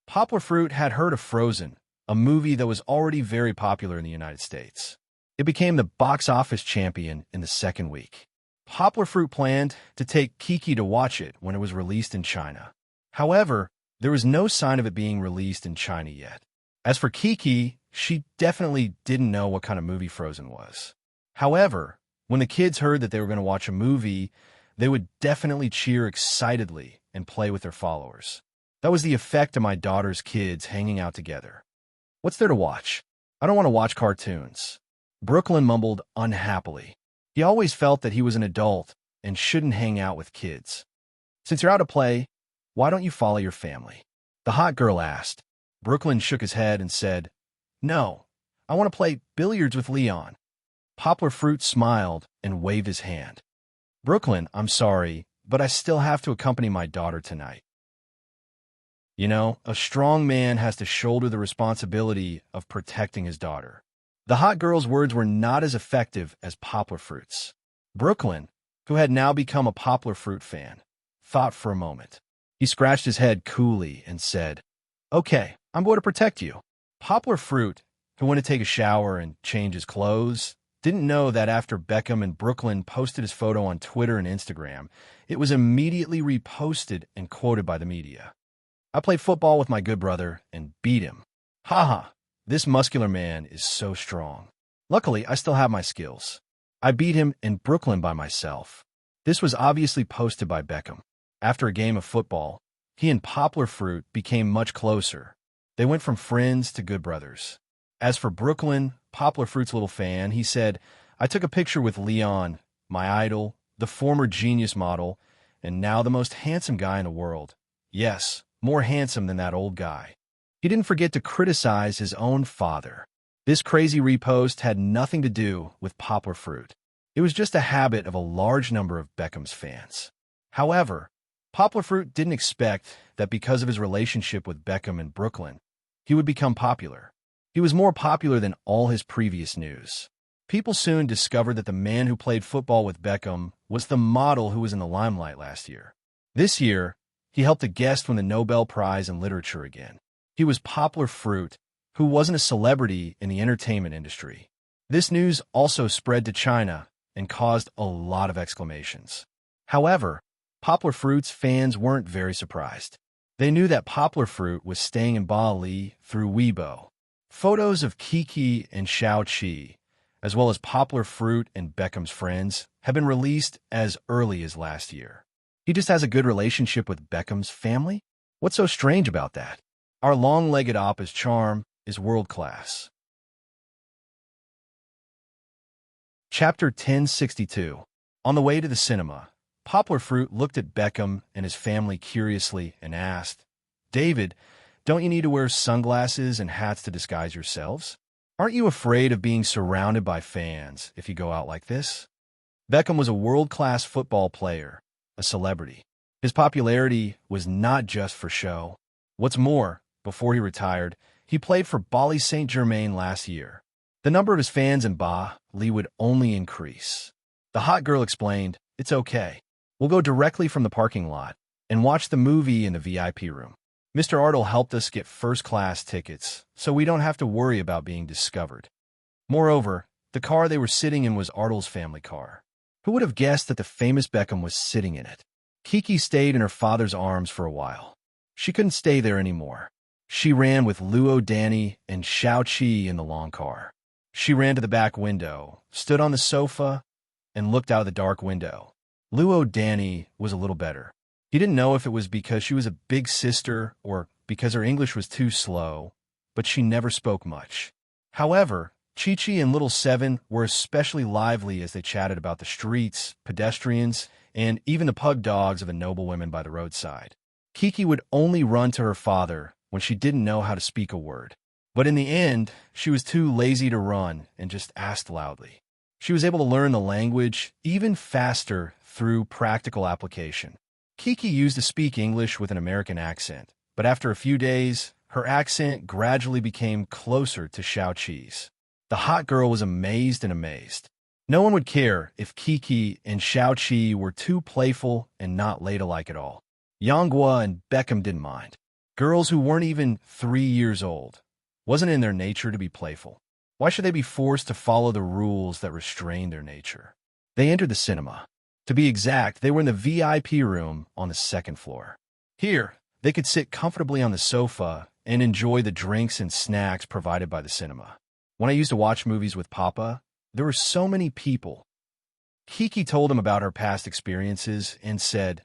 Poplar Fruit had heard of Frozen, a movie that was already very popular in the United States. It became the box office champion in the second week. Poplar Fruit planned to take Kiki to watch it when it was released in China. However, there was no sign of it being released in China yet. As for Kiki, she definitely didn't know what kind of movie Frozen was. However, when the kids heard that they were going to watch a movie, they would definitely cheer excitedly and play with their followers. That was the effect of my daughter's kids hanging out together. "What's there to watch? I don't want to watch cartoons." Brooklyn mumbled unhappily. He always felt that he was an adult and shouldn't hang out with kids. "Since you're out to play, why don't you follow your family?" the hot girl asked. Brooklyn shook his head and said, "No, I want to play billiards with Leon." Poplar Fruit smiled and waved his hand. "Brooklyn, I'm sorry, but I still have to accompany my daughter tonight." You know, a strong man has to shoulder the responsibility of protecting his daughter. The hot girl's words were not as effective as Poplar Fruit's. Brooklyn, who had now become a Poplar Fruit fan, thought for a moment. He scratched his head coolly and said, "Okay, I'm going to protect you." Poplar Fruit, who went to take a shower and change his clothes, didn't know that after Beckham and Brooklyn posted his photo on Twitter and Instagram, it was immediately reposted and quoted by the media. "I played football with my good brother and beat him. Haha, this muscular man is so strong. Luckily, I still have my skills. I beat him in Brooklyn by myself." This was obviously posted by Beckham. After a game of football, he and Poplar Fruit became much closer. They went from friends to good brothers. As for Brooklyn, Poplar Fruit's little fan, he said, "I took a picture with Leon, my idol, the former genius model, and now the most handsome guy in the world. Yes, more handsome than that old guy." He didn't forget to criticize his own father. This crazy repost had nothing to do with Poplar Fruit. It was just a habit of a large number of Beckham's fans. However, Poplar Fruit didn't expect that because of his relationship with Beckham in Brooklyn, he would become popular. He was more popular than all his previous news. People soon discovered that the man who played football with Beckham was the model who was in the limelight last year. This year, he helped a guest win the Nobel Prize in Literature again. He was Poplar Fruit, who wasn't a celebrity in the entertainment industry. This news also spread to China and caused a lot of exclamations. However, Poplar Fruit's fans weren't very surprised. They knew that Poplar Fruit was staying in Bali through Weibo. Photos of Kiki and Xiaoqi, as well as Poplar Fruit and Beckham's friends, have been released as early as last year. He just has a good relationship with Beckham's family? What's so strange about that? Our long-legged oppa's charm is world-class. Chapter 1062. On the way to the cinema, Poplar Fruit looked at Beckham and his family curiously and asked, "David, don't you need to wear sunglasses and hats to disguise yourselves? Aren't you afraid of being surrounded by fans if you go out like this?" Beckham was a world-class football player, a celebrity. His popularity was not just for show. What's more, before he retired, he played for Bali Saint-Germain last year. The number of his fans in Bali would only increase. The hot girl explained, "It's okay. We'll go directly from the parking lot and watch the movie in the VIP room. Mr. Artle helped us get first-class tickets, so we don't have to worry about being discovered." Moreover, the car they were sitting in was Artle's family car. Who would have guessed that the famous Beckham was sitting in it? Kiki stayed in her father's arms for a while. She couldn't stay there anymore. She ran with Luo Danny and Xiaoqi in the long car. She ran to the back window, stood on the sofa, and looked out of the dark window. Luo Danny was a little better. He didn't know if it was because she was a big sister or because her English was too slow, but she never spoke much. However, Chi-Chi and Little Seven were especially lively as they chatted about the streets, pedestrians, and even the pug dogs of the noblewomen by the roadside. Kiki would only run to her father when she didn't know how to speak a word. But in the end, she was too lazy to run and just asked loudly. She was able to learn the language even faster through practical application. Kiki used to speak English with an American accent, but after a few days, her accent gradually became closer to Xiaoqi's. The hot girl was amazed and amazed. No one would care if Kiki and Xiaoqi were too playful and not ladylike at all. Yanghua and Beckham didn't mind. Girls who weren't even 3 years old. Wasn't in their nature to be playful. Why should they be forced to follow the rules that restrain their nature? They entered the cinema. To be exact, they were in the VIP room on the second floor. Here, they could sit comfortably on the sofa and enjoy the drinks and snacks provided by the cinema. When I used to watch movies with Papa, there were so many people. Kiki told him about her past experiences and said,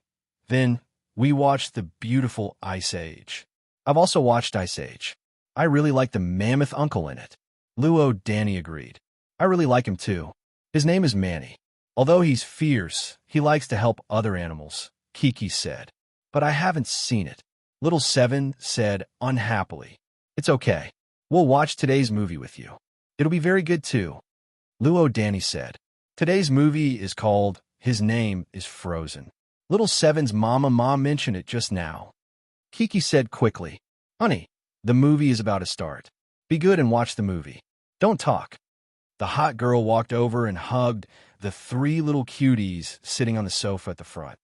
"Then we watched the beautiful Ice Age. I've also watched Ice Age. I really like the mammoth uncle in it." Luo Danny agreed. "I really like him too. His name is Manny. Although he's fierce, he likes to help other animals," Kiki said. "But I haven't seen it." Little Seven said unhappily, "It's okay. We'll watch today's movie with you. It'll be very good too." Luo Danny said, "Today's movie is called His Name is Frozen. Little Seven's mom mentioned it just now." Kiki said quickly, "Honey, the movie is about to start. Be good and watch the movie. Don't talk." The hot girl walked over and hugged the 3 little cuties sitting on the sofa at the front.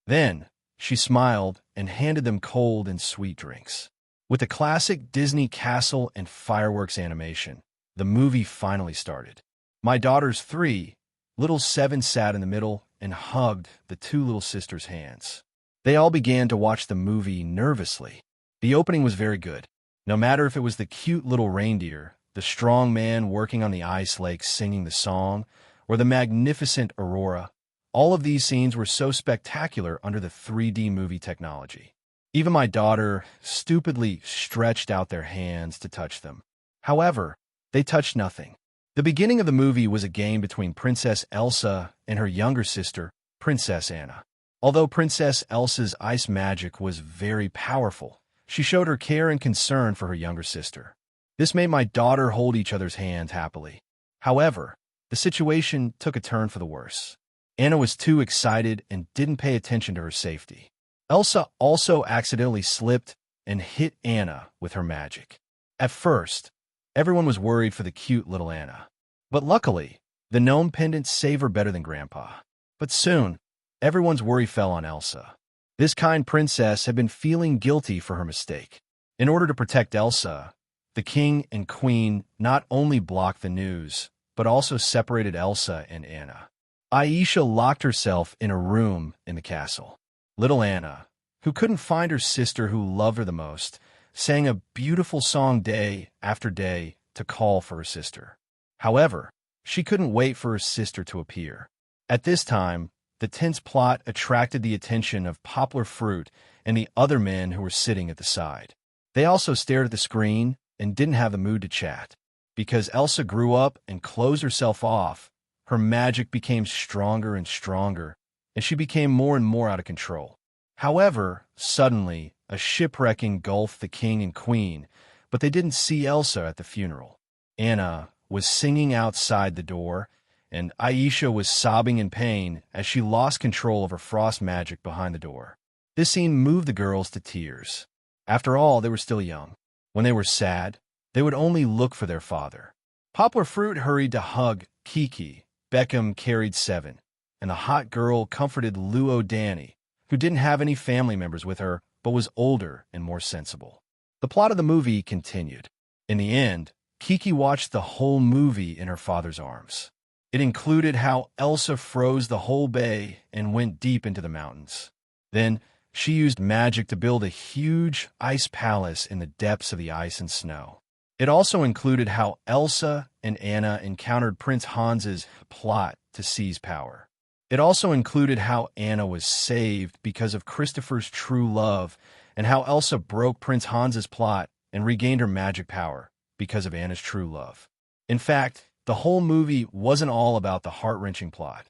Then, she smiled and handed them cold and sweet drinks. With the classic Disney castle and fireworks animation, the movie finally started. My daughter's 3, Little Seven sat in the middle and hugged the 2 little sisters' hands. They all began to watch the movie nervously. The opening was very good. No matter if it was the cute little reindeer, the strong man working on the ice lake singing the song, or the magnificent Aurora, all of these scenes were so spectacular under the 3D movie technology. Even my daughter stupidly stretched out their hands to touch them. However, they touched nothing. The beginning of the movie was a game between Princess Elsa and her younger sister, Princess Anna. Although Princess Elsa's ice magic was very powerful, she showed her care and concern for her younger sister. This made my daughter hold each other's hands happily. However, the situation took a turn for the worse. Anna was too excited and didn't pay attention to her safety. Elsa also accidentally slipped and hit Anna with her magic. At first, everyone was worried for the cute little Anna. But luckily, the gnome pendant saved her better than Grandpa. But soon, everyone's worry fell on Elsa. This kind princess had been feeling guilty for her mistake. In order to protect Elsa, the king and queen not only blocked the news, but also separated Elsa and Anna. Aisha locked herself in a room in the castle. Little Anna, who couldn't find her sister who loved her the most, sang a beautiful song day after day to call for her sister. However, she couldn't wait for her sister to appear. At this time, the tense plot attracted the attention of Poplar Fruit and the other men who were sitting at the side. They also stared at the screen and didn't have the mood to chat. Because Elsa grew up and closed herself off, her magic became stronger and stronger, and she became more and more out of control. However, suddenly, a shipwreck engulfed the king and queen, but they didn't see Elsa at the funeral. Anna was singing outside the door, and Aisha was sobbing in pain as she lost control of her frost magic behind the door. This scene moved the girls to tears. After all, they were still young. When they were sad, they would only look for their father. Poplar Fruit hurried to hug Kiki. Beckham carried 7, and the hot girl comforted Luo Danny, who didn't have any family members with her but was older and more sensible. The plot of the movie continued. In the end, Kiki watched the whole movie in her father's arms. It included how Elsa froze the whole bay and went deep into the mountains. Then, she used magic to build a huge ice palace in the depths of the ice and snow. It also included how Elsa and Anna encountered Prince Hans's plot to seize power. It also included how Anna was saved because of Christopher's true love, and how Elsa broke Prince Hans's plot and regained her magic power because of Anna's true love. In fact, the whole movie wasn't all about the heart-wrenching plot.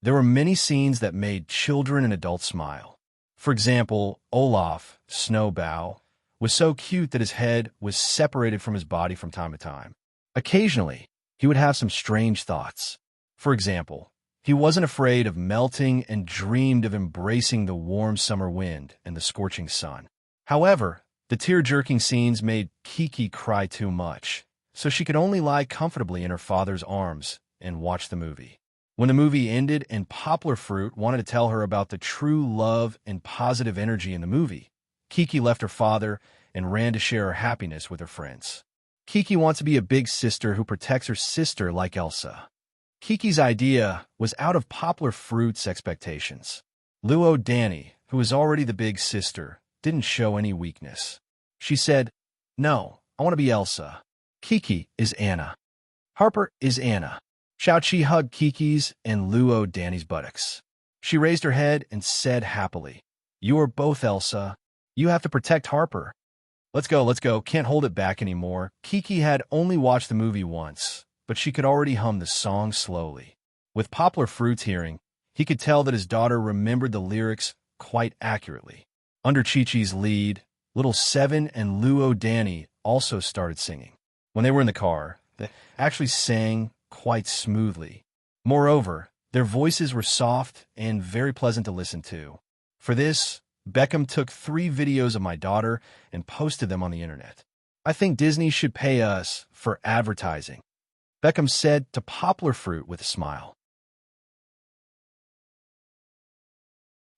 There were many scenes that made children and adults smile. For example, Olaf, Snowbow, was so cute that his head was separated from his body from time to time. Occasionally, he would have some strange thoughts. For example, he wasn't afraid of melting and dreamed of embracing the warm summer wind and the scorching sun. However, the tear-jerking scenes made Kiki cry too much, so she could only lie comfortably in her father's arms and watch the movie. When the movie ended and Poplar Fruit wanted to tell her about the true love and positive energy in the movie, Kiki left her father and ran to share her happiness with her friends. Kiki wants to be a big sister who protects her sister like Elsa. Kiki's idea was out of Poplar Fruit's expectations. Luo Danny, who was already the big sister, didn't show any weakness. She said, "No, I want to be Elsa. Kiki is Anna. Harper is Anna." Xiaoqi hugged Kiki's and Luo Danny's buttocks. She raised her head and said happily, "You are both Elsa. You have to protect Harper." Let's go, can't hold it back anymore." Kiki had only watched the movie once, but she could already hum the song slowly. With Poplar Fruit's hearing, he could tell that his daughter remembered the lyrics quite accurately. Under Chi-Chi's lead, Little Seven and Luo Danny also started singing. When they were in the car, they actually sang quite smoothly. Moreover, their voices were soft and very pleasant to listen to. For this, Beckham took 3 videos of my daughter and posted them on the internet. "I think Disney should pay us for advertising," Beckham said to Poplar Fruit with a smile.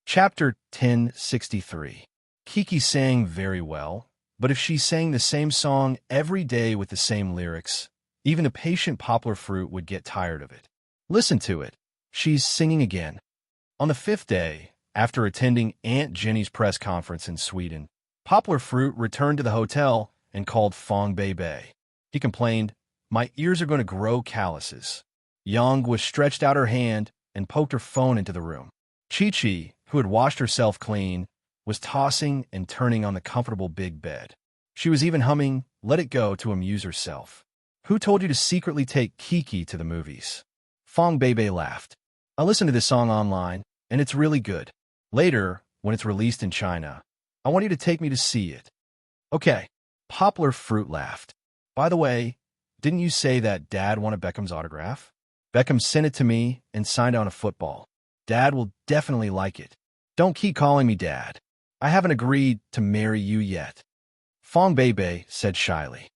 Chapter 1063. Kiki sang very well, but if she sang the same song every day with the same lyrics, even a patient Poplar Fruit would get tired of it. Listen to it. She's singing again. On the 5th day, after attending Aunt Jenny's press conference in Sweden, Poplar Fruit returned to the hotel and called Fong Bei. He complained, "My ears are going to grow calluses." Yang was stretched out her hand and poked her phone into the room. Chi-Chi, who had washed herself clean, was tossing and turning on the comfortable big bed. She was even humming "Let It Go" to amuse herself. "Who told you to secretly take Kiki to the movies?" Fong Bei laughed. "I listened to this song online, and it's really good. Later, when it's released in China, I want you to take me to see it." "Okay." Poplar Fruit laughed. "By the way, didn't you say that Dad wanted Beckham's autograph? Beckham sent it to me and signed on a football. Dad will definitely like it. Don't keep calling me Dad. I haven't agreed to marry you yet. Fong Bei said shyly.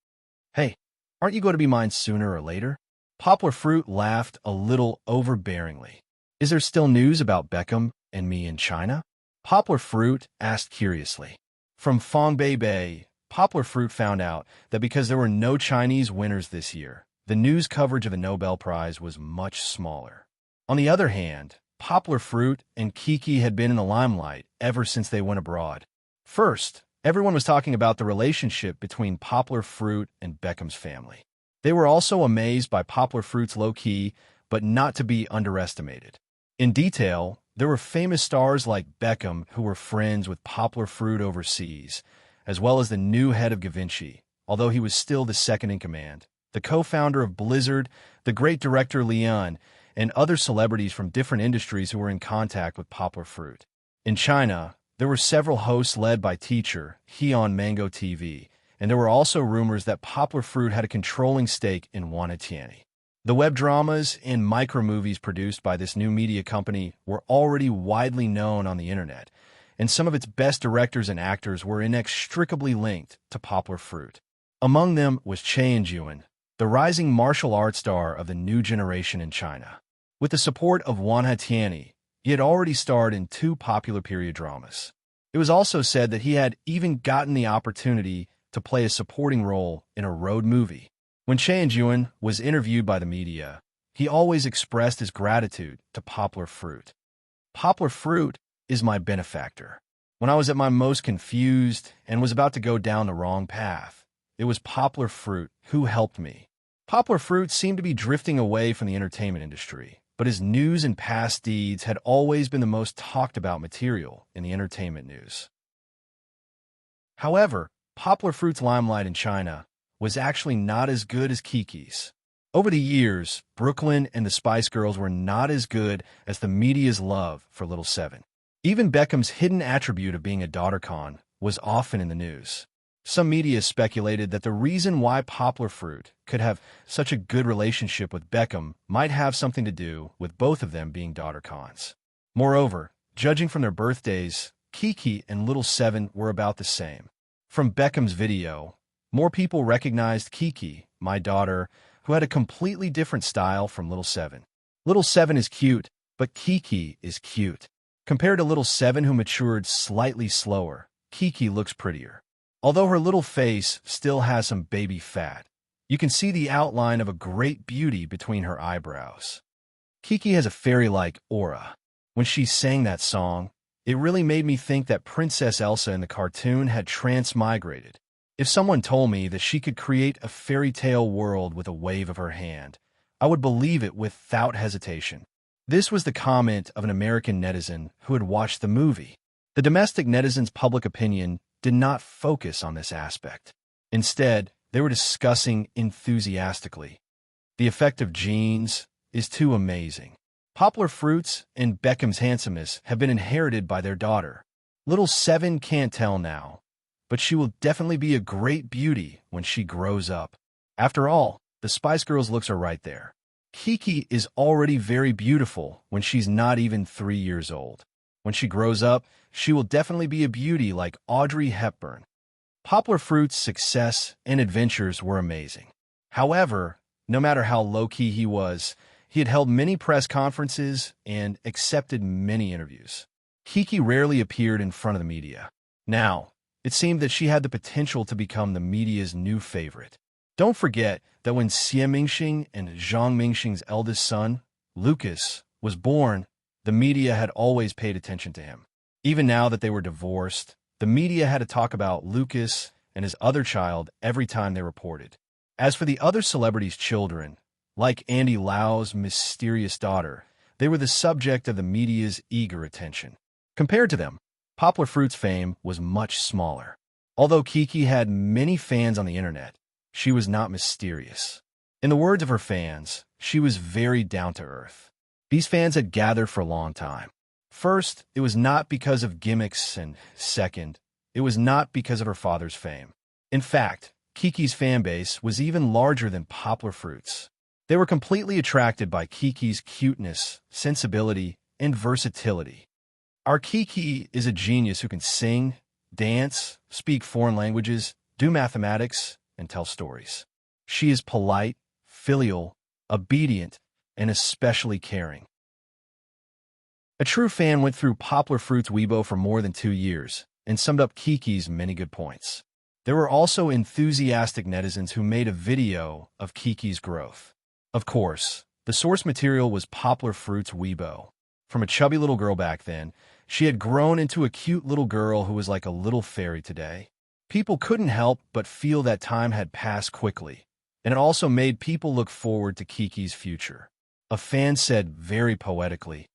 Hey, aren't you going to be mine sooner or later? Poplar Fruit laughed a little overbearingly. Is there still news about Beckham and me in China? Poplar Fruit asked curiously. From Fong Bei, Poplar Fruit found out that because there were no Chinese winners this year, the news coverage of the Nobel Prize was much smaller. On the other hand, Poplar Fruit and Kiki had been in the limelight ever since they went abroad. First, everyone was talking about the relationship between Poplar Fruit and Beckham's family. They were also amazed by Poplar Fruit's low-key, but not to be underestimated. In detail, there were famous stars like Beckham who were friends with Poplar Fruit overseas, as well as the new head of Givenchy, although he was still the second in command, the co-founder of Blizzard, the great director Leon, and other celebrities from different industries who were in contact with Poplar Fruit. In China, there were several hosts led by teacher He on Mango TV, and there were also rumors that Poplar Fruit had a controlling stake in Wanatiani. The web dramas and micromovies produced by this new media company were already widely known on the internet, and some of its best directors and actors were inextricably linked to Poplar Fruit. Among them was Chen Jian, the rising martial arts star of the new generation in China. With the support of Wanatiani, he had already starred in 2 popular period dramas. It was also said that he had even gotten the opportunity to play a supporting role in a road movie. When Chen Jian was interviewed by the media, he always expressed his gratitude to Poplar Fruit. Poplar Fruit is my benefactor. When I was at my most confused and was about to go down the wrong path, it was Poplar Fruit who helped me. Poplar Fruit seemed to be drifting away from the entertainment industry, but his news and past deeds had always been the most talked about material in the entertainment news. However, Poplar Fruit's limelight in China was actually not as good as Kiki's. Over the years, Brooklyn and the Spice Girls were not as good as the media's love for Little Seven. Even Beckham's hidden attribute of being a daughter-con was often in the news. Some media speculated that the reason why Poplar Fruit could have such a good relationship with Beckham might have something to do with both of them being daughter-cons. Moreover, judging from their birthdays, Kiki and Little Seven were about the same. From Beckham's video, more people recognized Kiki, my daughter, who had a completely different style from Little Seven. Little Seven is cute, but Kiki is cute. Compared to Little Seven, who matured slightly slower, Kiki looks prettier. Although her little face still has some baby fat, you can see the outline of a great beauty between her eyebrows. Kiki has a fairy-like aura. When she sang that song, it really made me think that Princess Elsa in the cartoon had transmigrated. If someone told me that she could create a fairy tale world with a wave of her hand, I would believe it without hesitation. This was the comment of an American netizen who had watched the movie. The domestic netizen's public opinion did not focus on this aspect. Instead, they were discussing enthusiastically. The effect of genes is too amazing. Poplar Fruits and Beckham's handsomeness have been inherited by their daughter. Little Seven can't tell now, but she will definitely be a great beauty when she grows up. After all, the Spice Girls' looks are right there. Kiki is already very beautiful when she's not even 3 years old. When she grows up, she will definitely be a beauty like Audrey Hepburn. Poplar Fruit's success and adventures were amazing. However, no matter how low-key he was, he had held many press conferences and accepted many interviews. Kiki rarely appeared in front of the media. Now, it seemed that she had the potential to become the media's new favorite. Don't forget that when Xie Mingxing and Zhang Mingxing's eldest son, Lucas, was born, the media had always paid attention to him. Even now that they were divorced, the media had to talk about Lucas and his other child every time they reported. As for the other celebrities' children, like Andy Lau's mysterious daughter, they were the subject of the media's eager attention. Compared to them, Poplar Fruit's fame was much smaller. Although Kiki had many fans on the internet, she was not mysterious. In the words of her fans, she was very down-to-earth. These fans had gathered for a long time. First, it was not because of gimmicks, and second, it was not because of her father's fame. In fact, Kiki's fanbase was even larger than Poplar Fruit's. They were completely attracted by Kiki's cuteness, sensibility, and versatility. Our Kiki is a genius who can sing, dance, speak foreign languages, do mathematics, and tell stories. She is polite, filial, obedient, and especially caring. A true fan went through Poplar Fruit's Weibo for more than 2 years and summed up Kiki's many good points. There were also enthusiastic netizens who made a video of Kiki's growth. Of course, the source material was Poplar Fruit's Weibo. From a chubby little girl back then, she had grown into a cute little girl who was like a little fairy today. People couldn't help but feel that time had passed quickly, and it also made people look forward to Kiki's future. A fan said very poetically,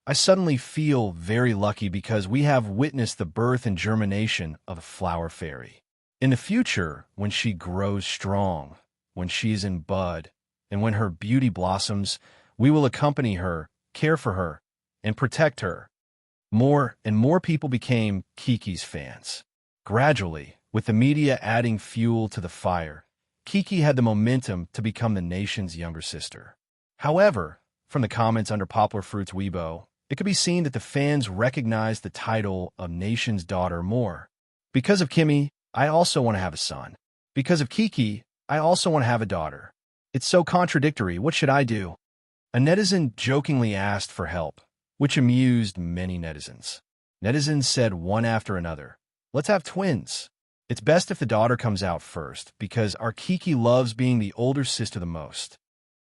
"I suddenly feel very lucky because we have witnessed the birth and germination of a flower fairy. In the future, when she grows strong, when she is in bud, and when her beauty blossoms, we will accompany her, care for her, and protect her." More and more people became Kiki's fans. Gradually, with the media adding fuel to the fire, Kiki had the momentum to become the nation's younger sister. However, from the comments under Poplar Fruit's Weibo, it could be seen that the fans recognized the title of nation's daughter more. Because of Kimi, I also want to have a son. Because of Kiki, I also want to have a daughter. It's so contradictory. What should I do? A netizen jokingly asked for help, which amused many netizens. Netizens said one after another, "Let's have twins. It's best if the daughter comes out first, because our Kiki loves being the older sister the most."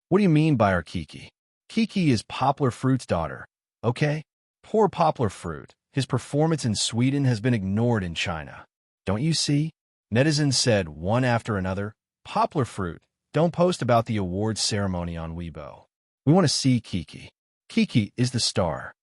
What do you mean by our Kiki? Kiki is Poplar Fruit's daughter, okay? Poor Poplar Fruit. His performance in Sweden has been ignored in China. Don't you see? Netizens said one after another, "Poplar Fruit, don't post about the awards ceremony on Weibo. We want to see Kiki. Kiki is the star."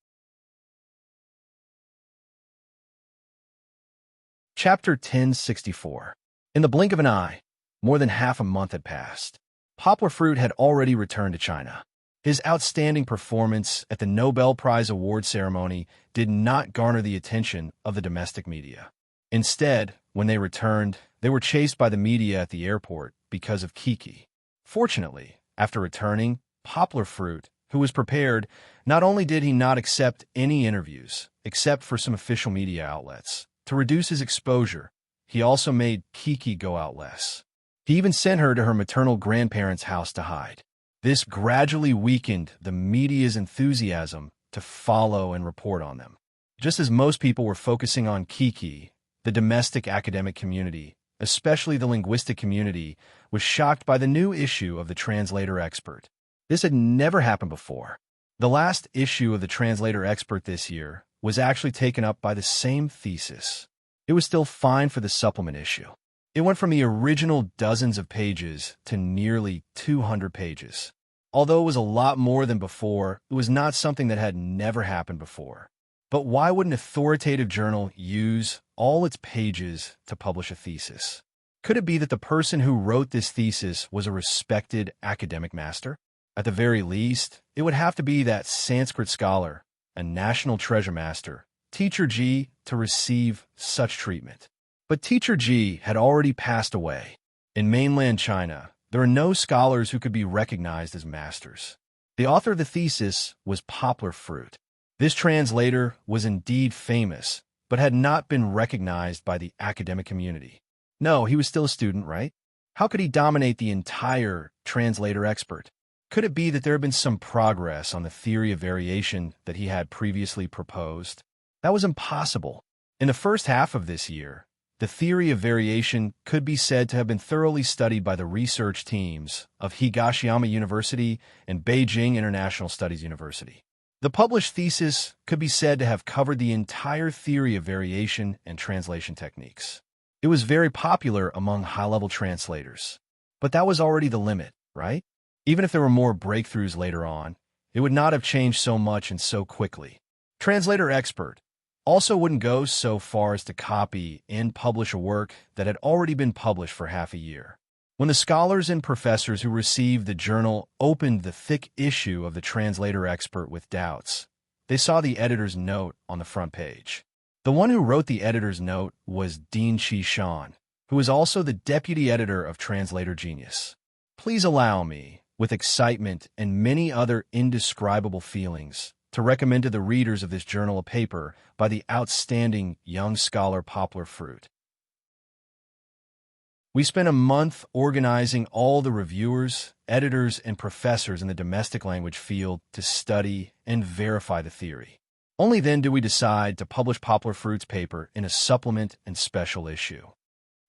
Chapter 1064. In the blink of an eye, more than half a month had passed. Poplar Fruit had already returned to China. His outstanding performance at the Nobel Prize award ceremony did not garner the attention of the domestic media. Instead, when they returned, they were chased by the media at the airport because of Kiki. Fortunately, after returning, Poplar Fruit, who was prepared, not only did he not accept any interviews, except for some official media outlets, to reduce his exposure, he also made Kiki go out less. He even sent her to her maternal grandparents' house to hide. This gradually weakened the media's enthusiasm to follow and report on them. Just as most people were focusing on Kiki, the domestic academic community, especially the linguistic community, was shocked by the new issue of the Translator Expert. This had never happened before. The last issue of the Translator Expert this year was actually taken up by the same thesis. It was still fine for the supplement issue. It went from the original dozens of pages to nearly 200 pages. Although it was a lot more than before, it was not something that had never happened before. But why would an authoritative journal use all its pages to publish a thesis? Could it be that the person who wrote this thesis was a respected academic master? At the very least, it would have to be that Sanskrit scholar, a national treasure master, Teacher G, to receive such treatment. But Teacher G had already passed away. In mainland China, there are no scholars who could be recognized as masters. The author of the thesis was Poplar Fruit. This translator was indeed famous, but had not been recognized by the academic community. No, he was still a student, right? How could he dominate the entire Translator Expert? Could it be that there had been some progress on the theory of variation that he had previously proposed? That was impossible. In the first half of this year, the theory of variation could be said to have been thoroughly studied by the research teams of Higashiyama University and Beijing International Studies University. The published thesis could be said to have covered the entire theory of variation and translation techniques. It was very popular among high-level translators. But that was already the limit, right? Even if there were more breakthroughs later on, it would not have changed so much and so quickly. Translator Expert also wouldn't go so far as to copy and publish a work that had already been published for half a year. When the scholars and professors who received the journal opened the thick issue of the Translator Expert with doubts, they saw the editor's note on the front page. The one who wrote the editor's note was Dean Chi Shan, who is also the deputy editor of Translator Genius. Please allow me, with excitement and many other indescribable feelings, to recommend to the readers of this journal a paper by the outstanding young scholar Poplar Fruit. We spent a month organizing all the reviewers, editors, and professors in the domestic language field to study and verify the theory. Only then do we decide to publish Poplar Fruit's paper in a supplement and special issue.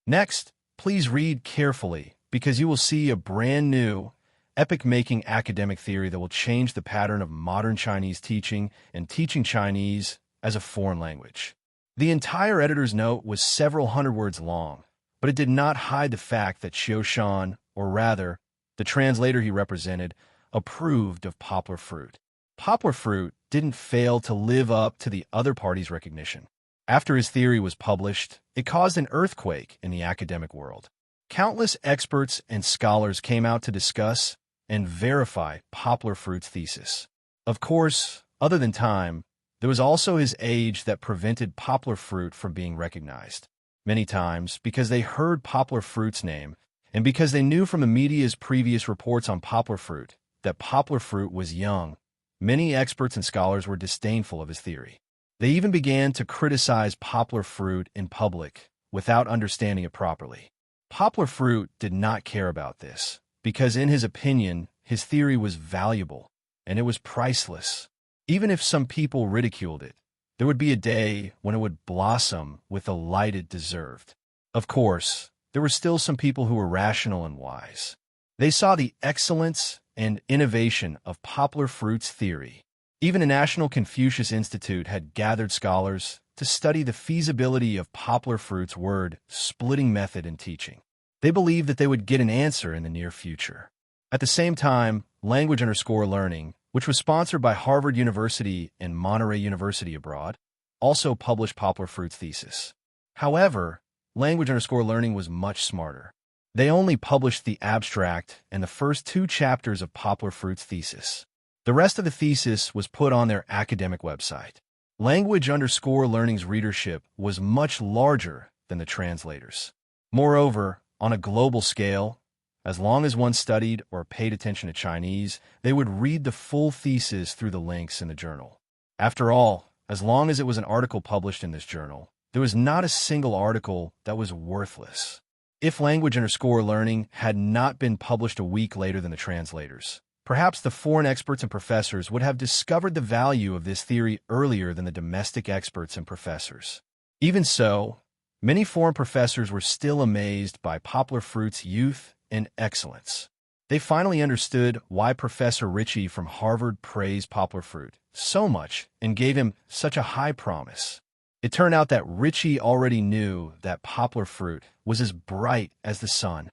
Next, please read carefully, because you will see a brand new, epic-making academic theory that will change the pattern of modern Chinese teaching and teaching Chinese as a foreign language. The entire editor's note was several hundred words long, but it did not hide the fact that Xiao Shan, or rather, the translator he represented, approved of Poplar Fruit. Poplar Fruit didn't fail to live up to the other party's recognition. After his theory was published, it caused an earthquake in the academic world. Countless experts and scholars came out to discuss and verify Poplar Fruit's thesis. Of course, other than time, there was also his age that prevented Poplar Fruit from being recognized. Many times, because they heard Poplar Fruit's name, and because they knew from the media's previous reports on Poplar Fruit that Poplar Fruit was young, many experts and scholars were disdainful of his theory. They even began to criticize Poplar Fruit in public without understanding it properly. Poplar Fruit did not care about this, because in his opinion, his theory was valuable, and it was priceless. Even if some people ridiculed it, there would be a day when it would blossom with the light it deserved. Of course, there were still some people who were rational and wise. They saw the excellence and innovation of Poplar Fruit's theory. Even a National Confucius Institute had gathered scholars to study the feasibility of Poplar Fruit's word-splitting method in teaching. They believed that they would get an answer in the near future. At the same time, Language_Learning, which was sponsored by Harvard University and Monterey University abroad, also published Poplar Fruit's thesis. However, Language_Learning was much smarter. They only published the abstract and the first 2 chapters of Poplar Fruit's thesis. The rest of the thesis was put on their academic website. Language_Learning's readership was much larger than the translators. Moreover, on a global scale, as long as one studied or paid attention to Chinese, they would read the full thesis through the links in the journal. After all, as long as it was an article published in this journal, there was not a single article that was worthless. If Language_Learning had not been published a week later than the translators, perhaps the foreign experts and professors would have discovered the value of this theory earlier than the domestic experts and professors. Even so, many foreign professors were still amazed by Poplar Fruit's youth and excellence. They finally understood why Professor Ritchie from Harvard praised Poplar Fruit so much and gave him such a high promise. It turned out that Ritchie already knew that Poplar Fruit was as bright as the sun.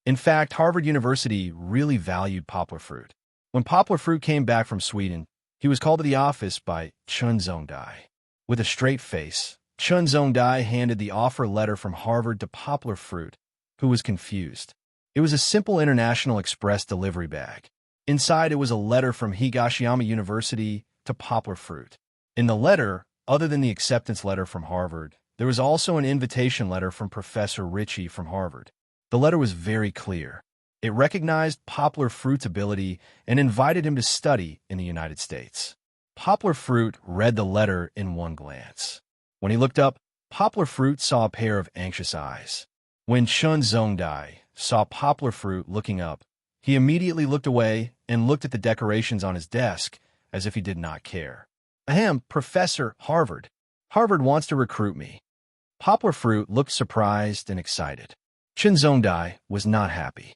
In fact, Harvard University really valued Poplar Fruit. When Poplar Fruit came back from Sweden, he was called to the office by Chun Zongdai. With a straight face, Chun Zongdai handed the offer letter from Harvard to Poplar Fruit, who was confused. It was a simple International Express delivery bag. Inside, it was a letter from Higashiyama University to Poplar Fruit. In the letter, other than the acceptance letter from Harvard, there was also an invitation letter from Professor Ritchie from Harvard. The letter was very clear. It recognized Poplar Fruit's ability and invited him to study in the United States. Poplar Fruit read the letter in one glance. When he looked up, Poplar Fruit saw a pair of anxious eyes. When Chun Zongdai saw Poplar Fruit looking up, he immediately looked away and looked at the decorations on his desk as if he did not care. Ahem, Professor, Harvard. Harvard wants to recruit me. Poplar Fruit looked surprised and excited. Chun Zongdai was not happy.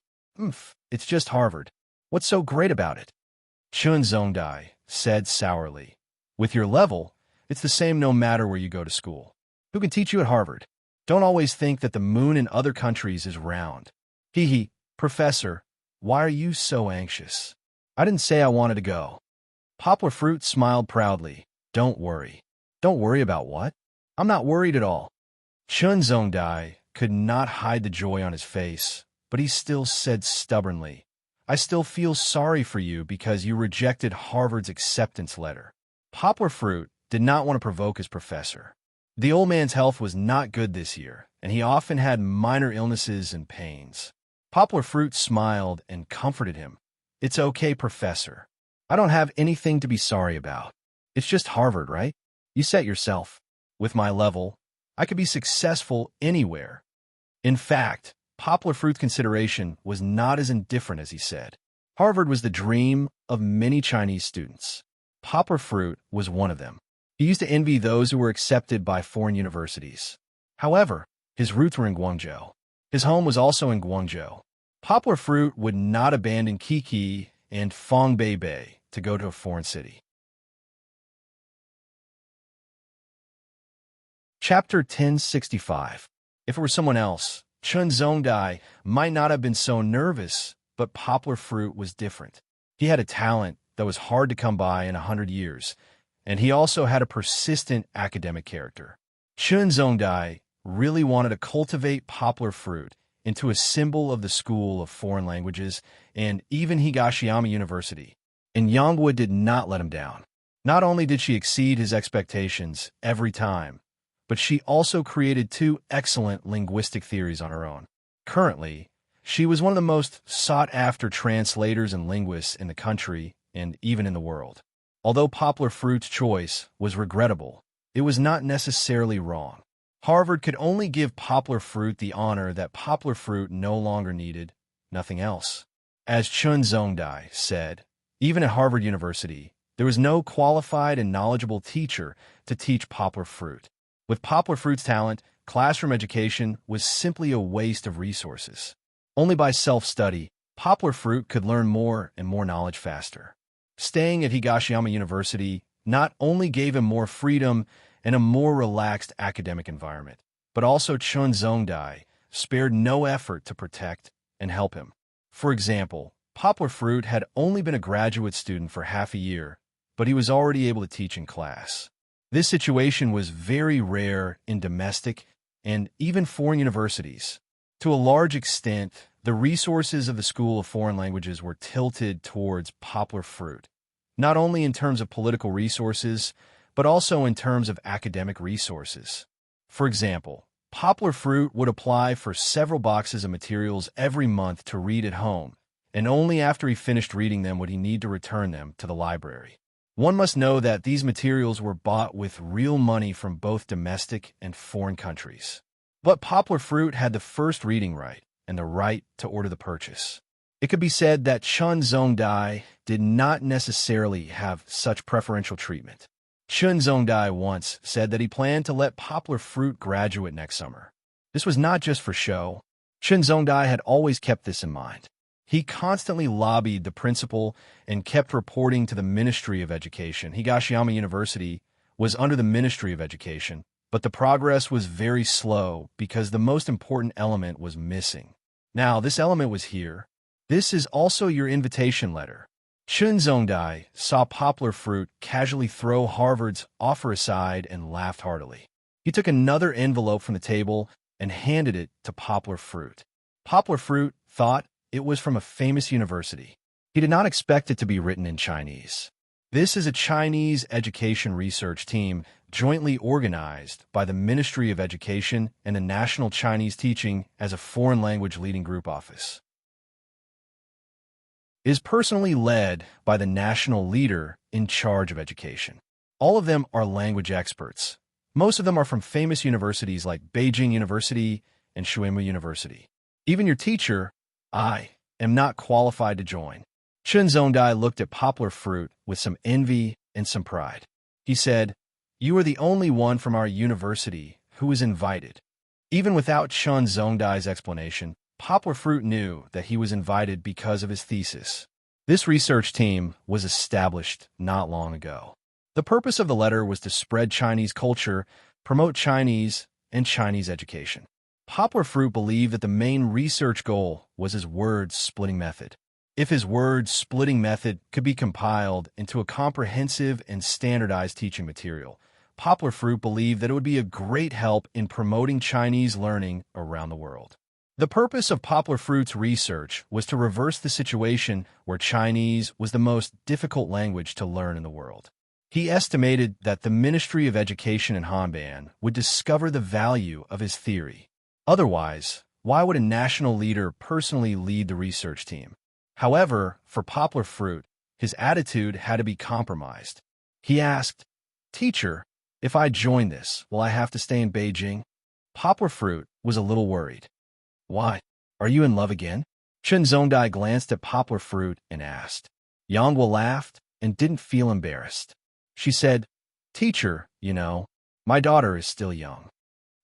It's just Harvard. What's so great about it? Chun Zongdai said sourly. With your level, it's the same no matter where you go to school. Who can teach you at Harvard? Don't always think that the moon in other countries is round. Hee, Professor, why are you so anxious? I didn't say I wanted to go. Poplar Fruit smiled proudly. Don't worry. Don't worry about what? I'm not worried at all. Chun Zongdai could not hide the joy on his face, but he still said stubbornly, I still feel sorry for you because you rejected Harvard's acceptance letter. Poplar Fruit did not want to provoke his professor. The old man's health was not good this year, and he often had minor illnesses and pains. Poplar Fruit smiled and comforted him. "It's okay, Professor. I don't have anything to be sorry about. It's just Harvard, right? You set yourself. With my level, I could be successful anywhere." In fact, Poplar Fruit's consideration was not as indifferent as he said. Harvard was the dream of many Chinese students. Poplar Fruit was one of them. He used to envy those who were accepted by foreign universities. However, his roots were in Guangzhou. His home was also in Guangzhou. Poplar Fruit would not abandon Kiki and Fongbei to go to a foreign city. Chapter 1065. If it were someone else, Chun Zongdai might not have been so nervous, but Poplar Fruit was different. He had a talent that was hard to come by in 100 years, and he also had a persistent academic character. Chun Zongdai really wanted to cultivate Poplar Fruit into a symbol of the School of Foreign Languages and even Higashiyama University, and Yangwa did not let him down. Not only did she exceed his expectations every time, but she also created 2 excellent linguistic theories on her own. Currently, she was one of the most sought-after translators and linguists in the country and even in the world. Although Poplar Fruit's choice was regrettable, it was not necessarily wrong. Harvard could only give Poplar Fruit the honor that Poplar Fruit no longer needed, nothing else. As Chun Zongdai said, even at Harvard University, there was no qualified and knowledgeable teacher to teach Poplar Fruit. With Poplar Fruit's talent, classroom education was simply a waste of resources. Only by self-study, Poplar Fruit could learn more and more knowledge faster. Staying at Higashiyama University not only gave him more freedom and a more relaxed academic environment, but also Chun Zongdai spared no effort to protect and help him. For example, Poplar Fruit had only been a graduate student for half a year, but he was already able to teach in class. This situation was very rare in domestic and even foreign universities. To a large extent, the resources of the School of Foreign Languages were tilted towards Poplar Fruit, not only in terms of political resources, but also in terms of academic resources. For example, Poplar Fruit would apply for several boxes of materials every month to read at home, and only after he finished reading them would he need to return them to the library. One must know that these materials were bought with real money from both domestic and foreign countries. But Poplar Fruit had the first reading right and the right to order the purchase. It could be said that Chun Zongdai did not necessarily have such preferential treatment. Chun Zongdai once said that he planned to let Poplar Fruit graduate next summer. This was not just for show. Chun Zongdai had always kept this in mind. He constantly lobbied the principal and kept reporting to the Ministry of Education. Higashiyama University was under the Ministry of Education, but the progress was very slow because the most important element was missing. Now, this element was here. This is also your invitation letter. Chun Zongdai saw Poplar Fruit casually throw Harvard's offer aside and laughed heartily. He took another envelope from the table and handed it to Poplar Fruit. Poplar Fruit thought it was from a famous university. He did not expect it to be written in Chinese. This is a Chinese education research team jointly organized by the Ministry of Education and the National Chinese Teaching as a Foreign Language Leading Group Office. It is personally led by the national leader in charge of education. All of them are language experts. Most of them are from famous universities like Beijing University and Shuimu University. Even your teacher, I am not qualified to join. Chun Zongdai looked at Poplar Fruit with some envy and some pride. He said, "You are the only one from our university who is invited." Even without Chun Zongdai's explanation, Poplar Fruit knew that he was invited because of his thesis. This research team was established not long ago. The purpose of the letter was to spread Chinese culture, promote Chinese and Chinese education. Poplar Fruit believed that the main research goal was his word-splitting method. If his word-splitting method could be compiled into a comprehensive and standardized teaching material, Poplar Fruit believed that it would be a great help in promoting Chinese learning around the world. The purpose of Poplar Fruit's research was to reverse the situation where Chinese was the most difficult language to learn in the world. He estimated that the Ministry of Education in Hanban would discover the value of his theory. Otherwise, why would a national leader personally lead the research team? However, for Poplar Fruit, his attitude had to be compromised. He asked, "Teacher, if I join this, will I have to stay in Beijing?" Poplar Fruit was a little worried. "Why? Are you in love again?" Chen Zongdai glanced at Poplar Fruit and asked. Yangwa laughed and didn't feel embarrassed. She said, "Teacher, my daughter is still young.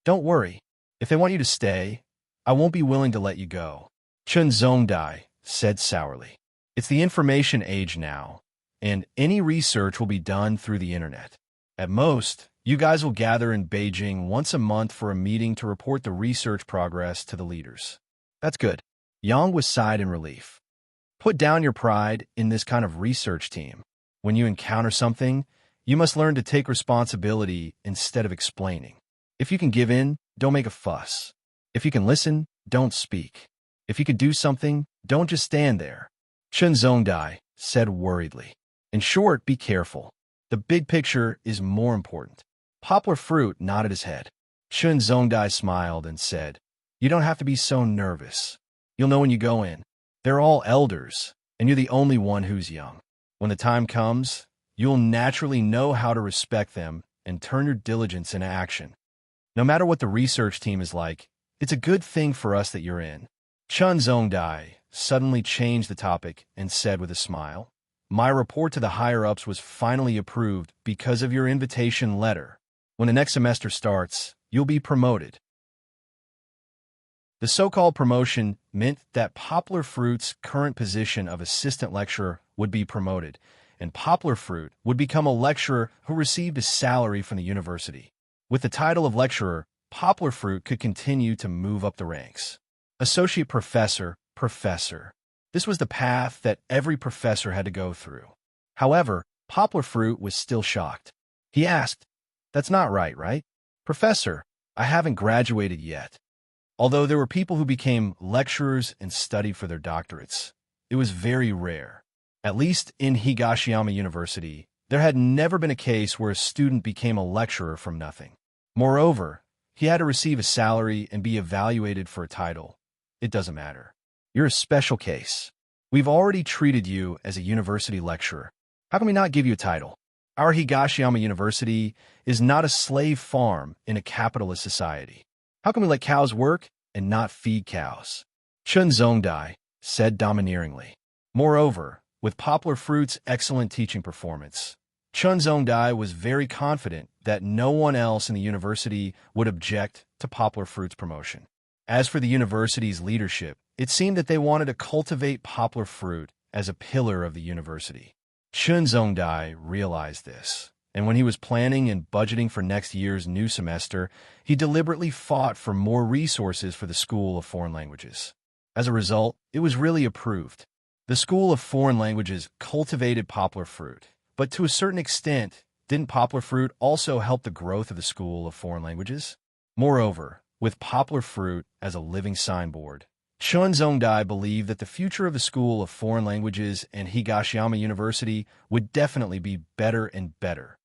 Don't worry. If they want you to stay, I won't be willing to let you go." Chen Zongdai said sourly, "It's the information age now, and any research will be done through the internet. At most, you guys will gather in Beijing once a month for a meeting to report the research progress to the leaders." "That's good." Yang sighed in relief. "Put down your pride in this kind of research team. When you encounter something, you must learn to take responsibility instead of explaining. If you can give in, don't make a fuss. If you can listen, don't speak. If you can do something, don't just stand there." Chen Zongdai said worriedly. "In short, be careful. The big picture is more important." Poplar Fruit nodded his head. Chen Zongdai smiled and said, "You don't have to be so nervous. You'll know when you go in. They're all elders, and you're the only one who's young. When the time comes, you'll naturally know how to respect them and turn your diligence into action. No matter what the research team is like, it's a good thing for us that you're in." Chen Zongdai suddenly changed the topic and said with a smile, "My report to the higher-ups was finally approved because of your invitation letter. When the next semester starts, you'll be promoted." The so-called promotion meant that Poplar Fruit's current position of assistant lecturer would be promoted, and Poplar Fruit would become a lecturer who received a salary from the university. With the title of lecturer, Poplar Fruit could continue to move up the ranks. Associate professor, professor. This was the path that every professor had to go through. However, Poplar Fruit was still shocked. He asked, "That's not right? Professor, I haven't graduated yet." Although there were people who became lecturers and studied for their doctorates, it was very rare. At least in Higashiyama University, there had never been a case where a student became a lecturer from nothing. Moreover, he had to receive a salary and be evaluated for a title. It doesn't matter. You're a special case. We've already treated you as a university lecturer. How can we not give you a title? Our Higashiyama University is not a slave farm in a capitalist society. How can we let cows work and not feed cows?" Chen Zongdai said domineeringly. Moreover, with Poplar Fruit's excellent teaching performance, Chen Zongdai was very confident that no one else in the university would object to Poplar Fruit's promotion. As for the university's leadership, it seemed that they wanted to cultivate Poplar Fruit as a pillar of the university. Chen Zongdai realized this, and when he was planning and budgeting for next year's new semester, he deliberately fought for more resources for the School of Foreign Languages. As a result, it was really approved. The School of Foreign Languages cultivated Poplar Fruit, but to a certain extent, didn't Poplar Fruit also help the growth of the School of Foreign Languages? Moreover, with Poplar Fruit as a living signboard, Chen Zongdai believed that the future of the School of Foreign Languages and Higashiyama University would definitely be better and better.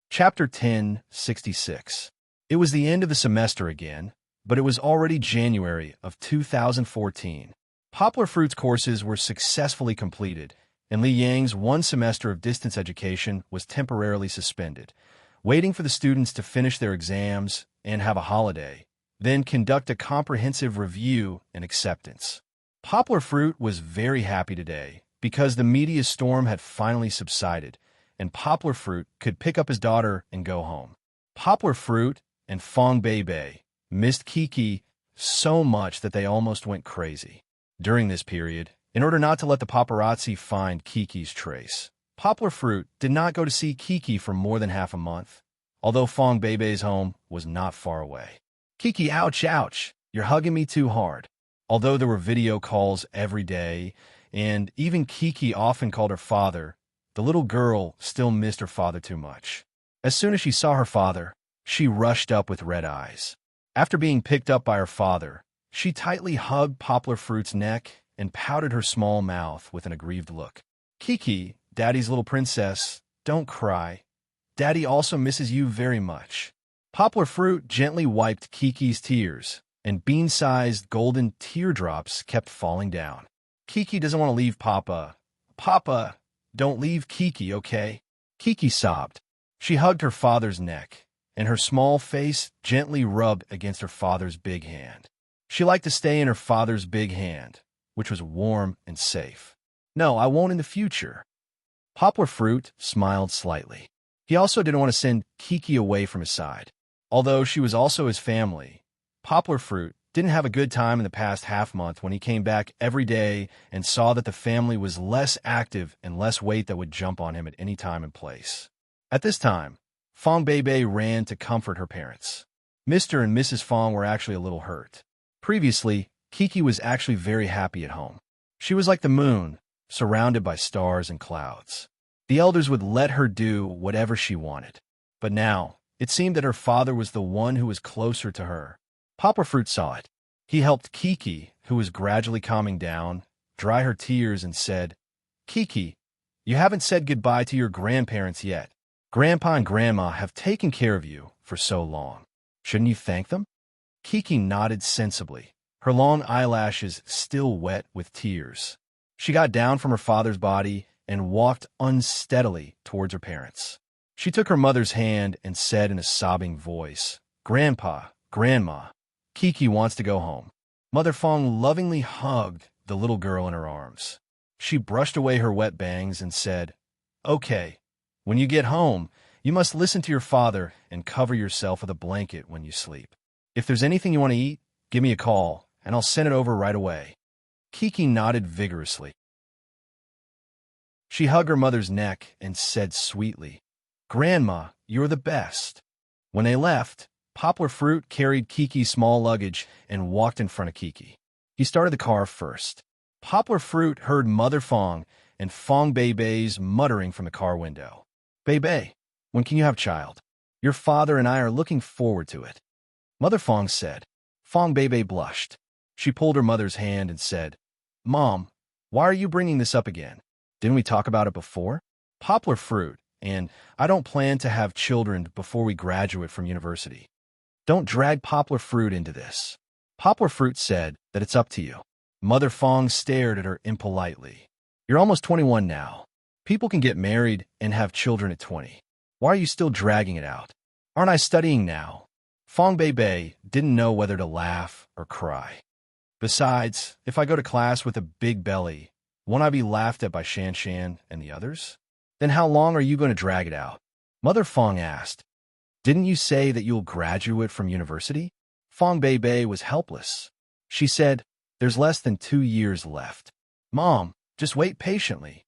Chapter 1066. It was the end of the semester again, but it was already January of 2014. Poplar Fruit's courses were successfully completed, and Li Yang's one semester of distance education was temporarily suspended, waiting for the students to finish their exams and have a holiday, then conduct a comprehensive review and acceptance. Poplar Fruit was very happy today because the media storm had finally subsided, and Poplar Fruit could pick up his daughter and go home. Poplar Fruit and Fong Beibei missed Kiki so much that they almost went crazy. During this period, in order not to let the paparazzi find Kiki's trace, Poplar Fruit did not go to see Kiki for more than half a month, although Fong Beibei's home was not far away. "Kiki, ouch, ouch, you're hugging me too hard." Although there were video calls every day, and even Kiki often called her father, the little girl still missed her father too much. As soon as she saw her father, she rushed up with red eyes. After being picked up by her father, she tightly hugged Poplar Fruit's neck and pouted her small mouth with an aggrieved look. Kiki, Daddy's little princess, don't cry. Daddy also misses you very much. Poplar Fruit gently wiped Kiki's tears, and bean-sized golden teardrops kept falling down. Kiki doesn't want to leave Papa. Papa, don't leave Kiki, okay? Kiki sobbed. She hugged her father's neck, and her small face gently rubbed against her father's big hand. She liked to stay in her father's big hand, which was warm and safe. No, I won't in the future. Poplar Fruit smiled slightly. He also didn't want to send Kiki away from his side. Although she was also his family, Poplar Fruit didn't have a good time in the past half-month when he came back every day and saw that the family was less active and less weight that would jump on him at any time and place. At this time, Fong Beibei ran to comfort her parents. Mr. and Mrs. Fong were actually a little hurt. Previously, Kiki was actually very happy at home. She was like the moon, surrounded by stars and clouds. The elders would let her do whatever she wanted. But now, it seemed that her father was the one who was closer to her. Poplar Fruit saw it. He helped Kiki, who was gradually calming down, dry her tears and said, Kiki, you haven't said goodbye to your grandparents yet. Grandpa and Grandma have taken care of you for so long. Shouldn't you thank them? Kiki nodded sensibly, her long eyelashes still wet with tears. She got down from her father's body and walked unsteadily towards her parents. She took her mother's hand and said in a sobbing voice, Grandpa, Grandma, Kiki wants to go home. Mother Fong lovingly hugged the little girl in her arms. She brushed away her wet bangs and said, Okay, when you get home, you must listen to your father and cover yourself with a blanket when you sleep. If there's anything you want to eat, give me a call, and I'll send it over right away. Kiki nodded vigorously. She hugged her mother's neck and said sweetly, Grandma, you're the best. When they left, Poplar Fruit carried Kiki's small luggage and walked in front of Kiki. He started the car first. Poplar Fruit heard Mother Fong and Fong Beibei's muttering from the car window. Beibei, when can you have child? Your father and I are looking forward to it. Mother Fong said. Fong Beibei blushed. She pulled her mother's hand and said, Mom, why are you bringing this up again? Didn't we talk about it before? Poplar Fruit, and I don't plan to have children before we graduate from university. Don't drag Poplar Fruit into this. Poplar Fruit said that it's up to you. Mother Fong stared at her impolitely. You're almost 21 now. People can get married and have children at 20. Why are you still dragging it out? Aren't I studying now? Fong Beibei didn't know whether to laugh or cry. Besides, if I go to class with a big belly, won't I be laughed at by Shan Shan and the others? Then how long are you going to drag it out? Mother Fong asked. Didn't you say that you'll graduate from university? Fong Beibei was helpless. She said, There's less than 2 years left. Mom, just wait patiently.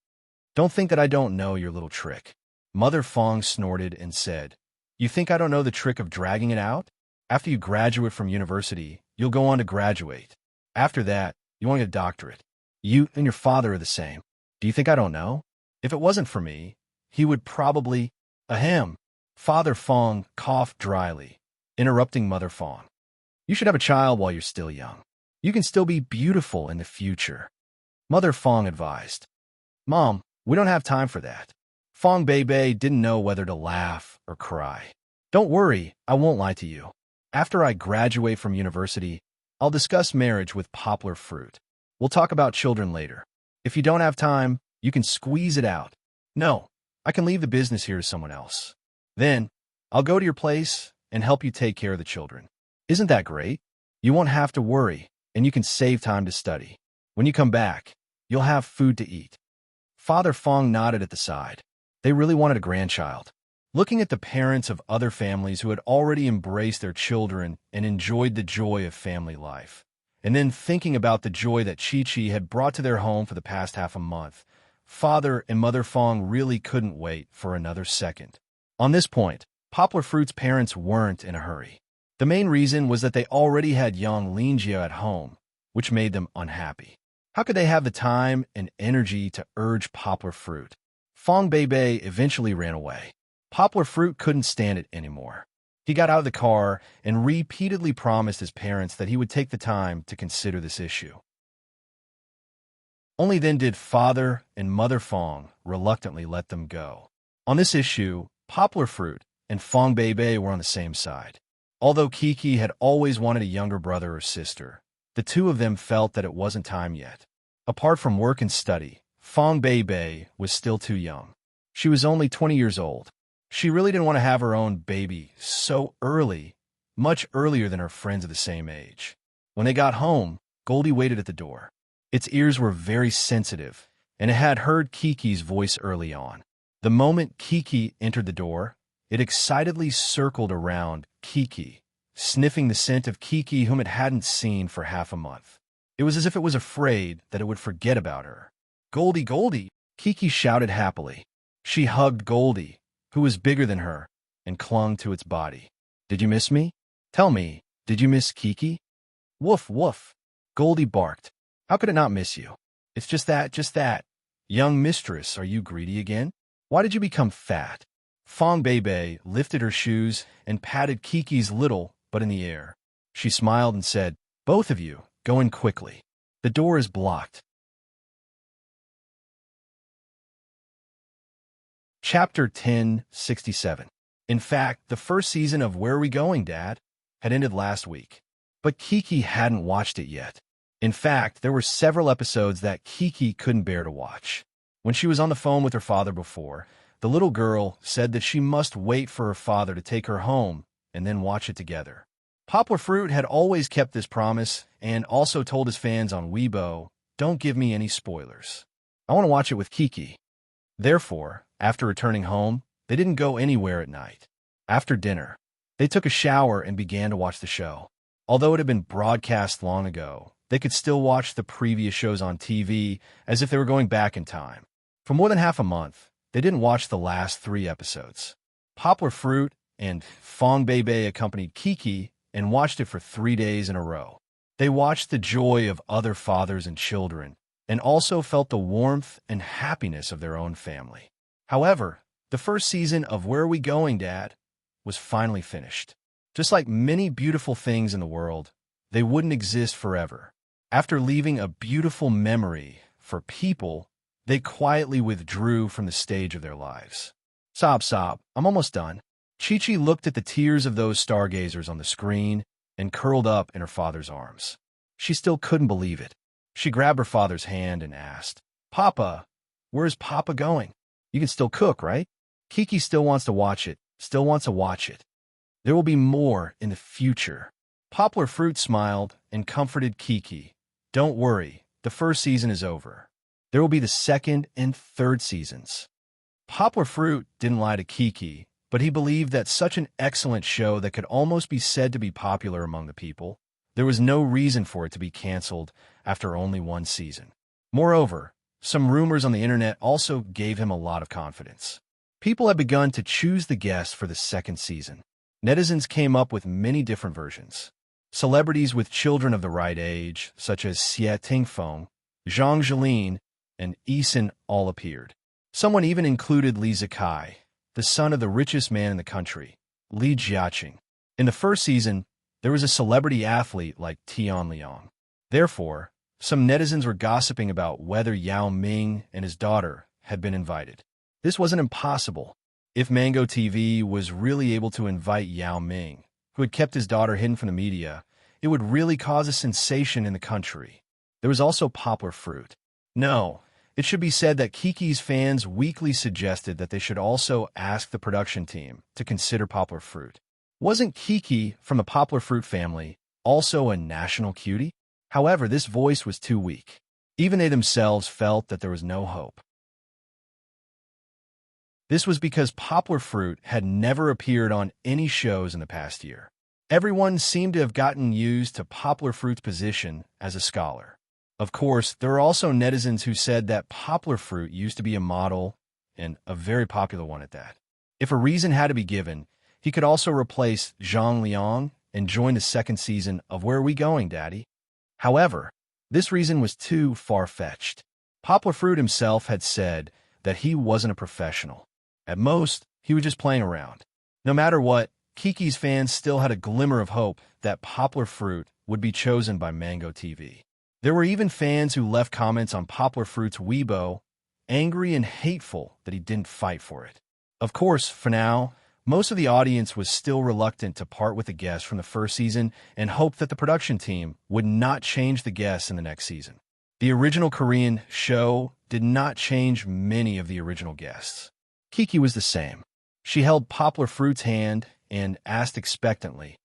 Don't think that I don't know your little trick. Mother Fong snorted and said, You think I don't know the trick of dragging it out? After you graduate from university, you'll go on to graduate. After that, you want to get a doctorate. You and your father are the same. Do you think I don't know? If it wasn't for me, he would probably... Ahem. Father Fong coughed dryly, interrupting Mother Fong. You should have a child while you're still young. You can still be beautiful in the future. Mother Fong advised. Mom, we don't have time for that. Fong Beibei didn't know whether to laugh or cry. Don't worry, I won't lie to you. After I graduate from university, I'll discuss marriage with Poplar Fruit. We'll talk about children later. If you don't have time, you can squeeze it out. No, I can leave the business here to someone else. Then, I'll go to your place and help you take care of the children. Isn't that great? You won't have to worry, and you can save time to study. When you come back, you'll have food to eat. Father Fong nodded at the side. They really wanted a grandchild. Looking at the parents of other families who had already embraced their children and enjoyed the joy of family life, and then thinking about the joy that Chi-Chi had brought to their home for the past half a month, Father and Mother Fong really couldn't wait for another second. On this point, Poplar Fruit's parents weren't in a hurry. The main reason was that they already had young Linjia at home, which made them unhappy. How could they have the time and energy to urge Poplar Fruit? Fong Beibei eventually ran away. Poplar Fruit couldn't stand it anymore. He got out of the car and repeatedly promised his parents that he would take the time to consider this issue. Only then did Father and Mother Fong reluctantly let them go. On this issue, Poplar Fruit and Fong Bei were on the same side. Although Kiki had always wanted a younger brother or sister, the two of them felt that it wasn't time yet. Apart from work and study, Fong Bei was still too young. She was only 20 years old. She really didn't want to have her own baby so early, much earlier than her friends of the same age. When they got home, Goldie waited at the door. Its ears were very sensitive, and it had heard Kiki's voice early on. The moment Kiki entered the door, it excitedly circled around Kiki, sniffing the scent of Kiki whom it hadn't seen for half a month. It was as if it was afraid that it would forget about her. "Goldie, Goldie!" Kiki shouted happily. She hugged Goldie, who was bigger than her, and clung to its body. "Did you miss me? Tell me, did you miss Kiki?" "Woof, woof!" Goldie barked. "How could it not miss you? It's just that. Young mistress, are you greedy again? Why did you become fat?" Fong Bei lifted her shoes and patted Kiki's little butt in the air. She smiled and said, "Both of you, go in quickly. The door is blocked." Chapter 1067. In fact, the first season of Where Are We Going, Dad? Had ended last week. But Kiki hadn't watched it yet. In fact, there were several episodes that Kiki couldn't bear to watch. When she was on the phone with her father before, the little girl said that she must wait for her father to take her home and then watch it together. Poplar Fruit had always kept this promise and also told his fans on Weibo, "Don't give me any spoilers. I want to watch it with Kiki." Therefore, after returning home, they didn't go anywhere at night. After dinner, they took a shower and began to watch the show. Although it had been broadcast long ago, they could still watch the previous shows on TV as if they were going back in time. For more than half a month, they didn't watch the last 3 episodes. Poplar Fruit and Fong Bei accompanied Kiki and watched it for 3 days in a row. They watched the joy of other fathers and children, and also felt the warmth and happiness of their own family. However, the first season of Where Are We Going, Dad? Was finally finished. Just like many beautiful things in the world, they wouldn't exist forever. After leaving a beautiful memory for people, they quietly withdrew from the stage of their lives. "Sob, I'm almost done." Chi-Chi looked at the tears of those stargazers on the screen and curled up in her father's arms. She still couldn't believe it. She grabbed her father's hand and asked, "Papa, where's Papa going? You can still cook, right?" Kiki still wants to watch it, There will be more in the future. Poplar Fruit smiled and comforted Kiki. "Don't worry, the first season is over. There will be the second and third seasons." Poplar Fruit didn't lie to Kiki, but he believed that such an excellent show that could almost be said to be popular among the people, there was no reason for it to be canceled after only 1 season. Moreover, some rumors on the internet also gave him a lot of confidence. People had begun to choose the guests for the second season. Netizens came up with many different versions. Celebrities with children of the right age, such as Xie Tingfeng, Zhang Zhilin, and Eason, all appeared. Someone even included Li Zikai, the son of the richest man in the country, Li Jiaqing. In the first season, there was a celebrity athlete like Tian Liang. Therefore, some netizens were gossiping about whether Yao Ming and his daughter had been invited. This wasn't impossible. If Mango TV was really able to invite Yao Ming, who had kept his daughter hidden from the media, it would really cause a sensation in the country. There was also Poplar Fruit. No, it should be said that Kiki's fans weakly suggested that they should also ask the production team to consider Poplar Fruit. Wasn't Kiki from the Poplar Fruit family also a national cutie? However, this voice was too weak. Even they themselves felt that there was no hope. This was because Poplar Fruit had never appeared on any shows in the past year. Everyone seemed to have gotten used to Poplar Fruit's position as a scholar. Of course, there are also netizens who said that Poplar Fruit used to be a model, and a very popular one at that. If a reason had to be given, he could also replace Zhang Liang and join the second season of Where Are We Going, Daddy? However, this reason was too far-fetched. Poplar Fruit himself had said that he wasn't a professional. At most, he was just playing around. No matter what, Kiki's fans still had a glimmer of hope that Poplar Fruit would be chosen by Mango TV. There were even fans who left comments on Poplar Fruit's Weibo, angry and hateful that he didn't fight for it. Of course, for now, most of the audience was still reluctant to part with the guests from the first season and hoped that the production team would not change the guests in the next season. The original Korean show did not change many of the original guests. Kiki was the same. She held Poplar Fruit's hand and asked expectantly,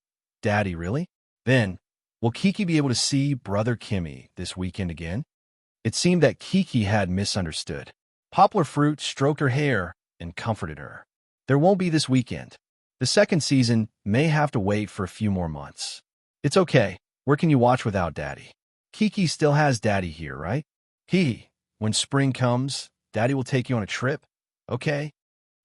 "Daddy, really?" Then, will Kiki be able to see Brother Kimmy this weekend again? It seemed that Kiki had misunderstood. Poplar Fruit stroked her hair and comforted her. There won't be this weekend. The second season may have to wait for a few more months. It's okay. Where can you watch without Daddy? Kiki still has Daddy here, right? When spring comes, Daddy will take you on a trip, okay?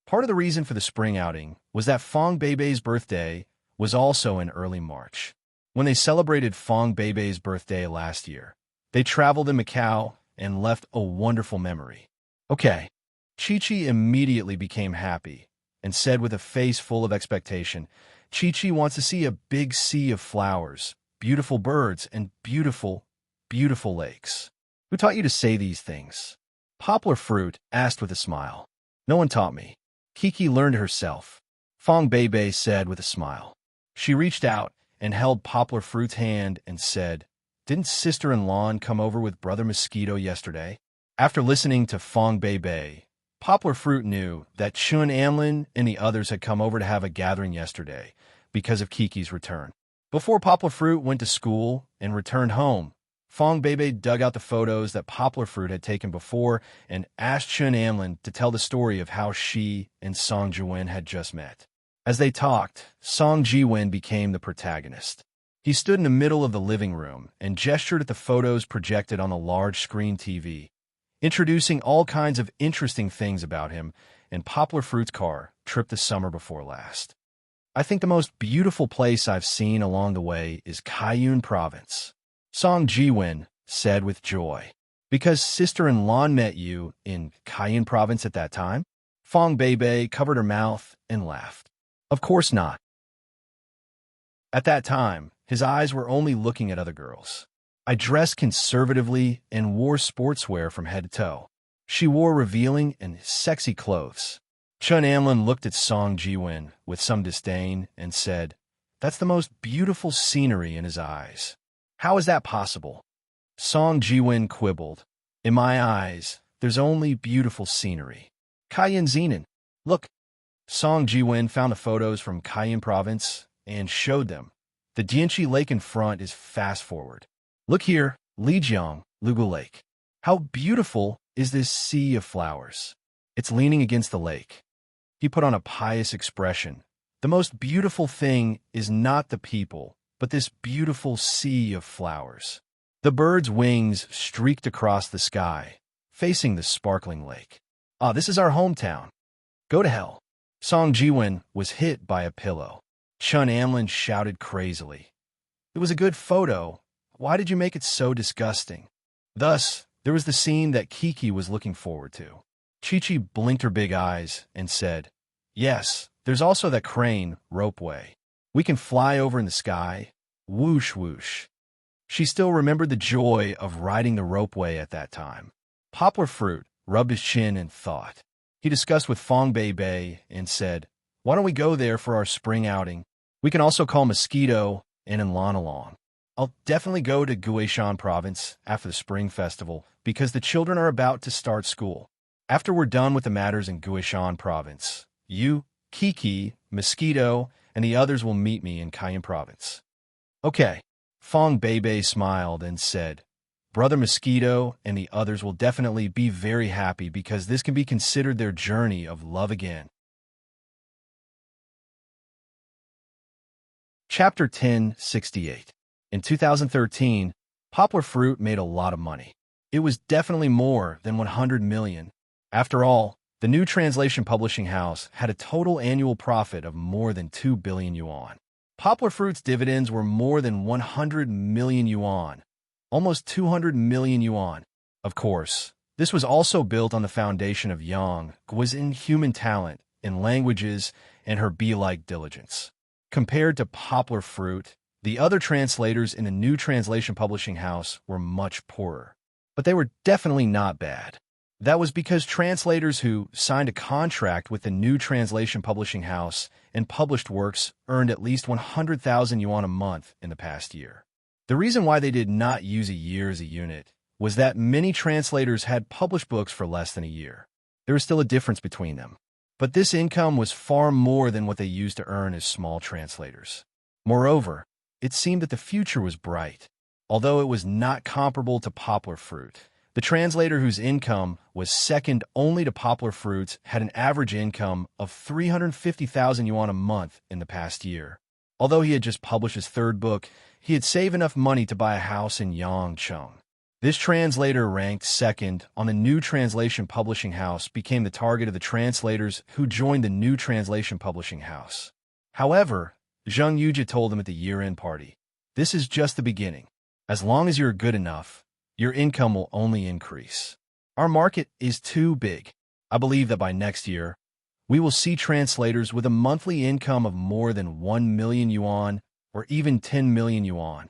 Part of the reason for the spring outing was that Fong Bei's birthday was also in early March. When they celebrated Fong Bei's birthday last year, they traveled in Macau and left a wonderful memory. Okay. Chi-Chi immediately became happy and said with a face full of expectation, Chi-Chi wants to see a big sea of flowers, beautiful birds, and beautiful, beautiful lakes. Who taught you to say these things? Poplar Fruit asked with a smile. No one taught me. Kiki learned herself, Fong Bei said with a smile. She reached out and held Poplar Fruit's hand and said, "Didn't sister-in-law come over with Brother Mosquito yesterday?" After listening to Fong Bei, Poplar Fruit knew that Chun Amlin and the others had come over to have a gathering yesterday because of Kiki's return. Before Poplar Fruit went to school and returned home, Fong Bei dug out the photos that Poplar Fruit had taken before and asked Chun Amlin to tell the story of how she and Song Jiwen had just met. As they talked, Song Jiwen became the protagonist. He stood in the middle of the living room and gestured at the photos projected on a large screen TV, introducing all kinds of interesting things about him and Poplar Fruit's car trip the summer before last. I think the most beautiful place I've seen along the way is Kaiyun Province, Song Jiwen said with joy. Because sister-in-law met you in Kaiyun Province at that time? Fong Bei covered her mouth and laughed. Of course not. At that time, his eyes were only looking at other girls. I dressed conservatively and wore sportswear from head to toe. She wore revealing and sexy clothes. Chun Amlin looked at Song Jiwen with some disdain and said, "That's the most beautiful scenery," in his eyes. "How is that possible?" Song Jiwen quibbled. "In my eyes, there's only beautiful scenery. Kaiyun Zenan. Look." Song Jiwen found the photos from Kaiyun Province and showed them. The Dianchi Lake in front is fast forward. Look here, Lijiang, Lugu Lake. How beautiful is this sea of flowers? It's leaning against the lake. He put on a pious expression. The most beautiful thing is not the people, but this beautiful sea of flowers. The bird's wings streaked across the sky, facing the sparkling lake. Ah, this is our hometown. Go to hell. Song Jiwen was hit by a pillow. Chun Amlin shouted crazily. It was a good photo. Why did you make it so disgusting? Thus, there was the scene that Kiki was looking forward to. Chi-Chi blinked her big eyes and said, "Yes, there's also that crane ropeway. We can fly over in the sky. Whoosh, whoosh." She still remembered the joy of riding the ropeway at that time. Poplar Fruit rubbed his chin and thought. He discussed with Fong Bei and said, "Why don't we go there for our spring outing? We can also call Mosquito and Enlan along. I'll definitely go to Guishan Province after the Spring Festival because the children are about to start school. After we're done with the matters in Guishan Province, you, Kiki, Mosquito, and the others will meet me in Kaiyun Province." Okay. Fong Bei smiled and said, "Brother Mosquito and the others will definitely be very happy because this can be considered their journey of love again." Chapter 1068. In 2013, Poplar Fruit made a lot of money. It was definitely more than 100 million. After all, the new translation publishing house had a total annual profit of more than 2 billion yuan. Poplar Fruit's dividends were more than 100 million yuan, almost 200 million yuan. Of course, this was also built on the foundation of Yang Guo's inhuman talent in languages and her bee-like diligence. Compared to Poplar Fruit, The other translators in the new translation publishing house were much poorer, but they were definitely not bad. That was because translators who signed a contract with the new translation publishing house and published works earned at least 100,000 yuan a month in the past year. The reason why they did not use a year as a unit was that many translators had published books for less than a year. There was still a difference between them, but this income was far more than what they used to earn as small translators. Moreover, it seemed that the future was bright. Although it was not comparable to Poplar Fruit, the translator whose income was second only to Poplar Fruit's had an average income of 350,000 yuan a month in the past year. Although he had just published his third book, he had saved enough money to buy a house in Yangcheng. This translator, ranked second on the new translation publishing house, became the target of the translators who joined the new translation publishing house. However, Zheng Yujie told them at the year-end party, "This is just the beginning. As long as you're good enough, your income will only increase. Our market is too big. I believe that by next year, we will see translators with a monthly income of more than 1 million yuan or even 10 million yuan."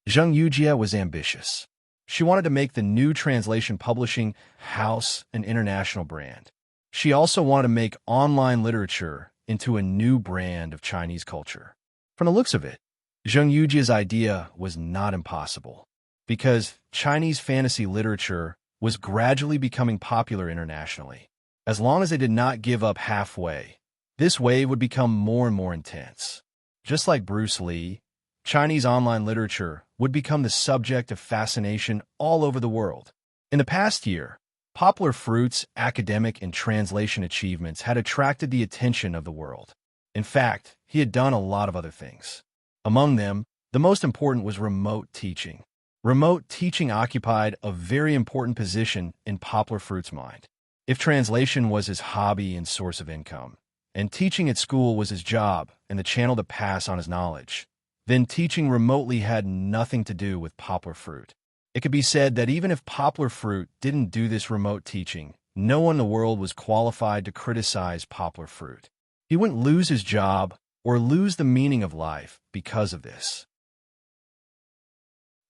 Zheng Yujie was ambitious. She wanted to make the new translation publishing house an international brand. She also wanted to make online literature into a new brand of Chinese culture. From the looks of it, Zheng Yujie's idea was not impossible, because Chinese fantasy literature was gradually becoming popular internationally. As long as they did not give up halfway, this wave would become more and more intense. Just like Bruce Lee, Chinese online literature would become the subject of fascination all over the world. In the past year, Poplar Fruit's academic and translation achievements had attracted the attention of the world. In fact, he had done a lot of other things. Among them, the most important was remote teaching. Remote teaching occupied a very important position in Poplar Fruit's mind. If translation was his hobby and source of income, and teaching at school was his job and the channel to pass on his knowledge, then teaching remotely had nothing to do with Poplar Fruit. It could be said that even if Poplar Fruit didn't do this remote teaching, no one in the world was qualified to criticize Poplar Fruit. He wouldn't lose his job or lose the meaning of life because of this.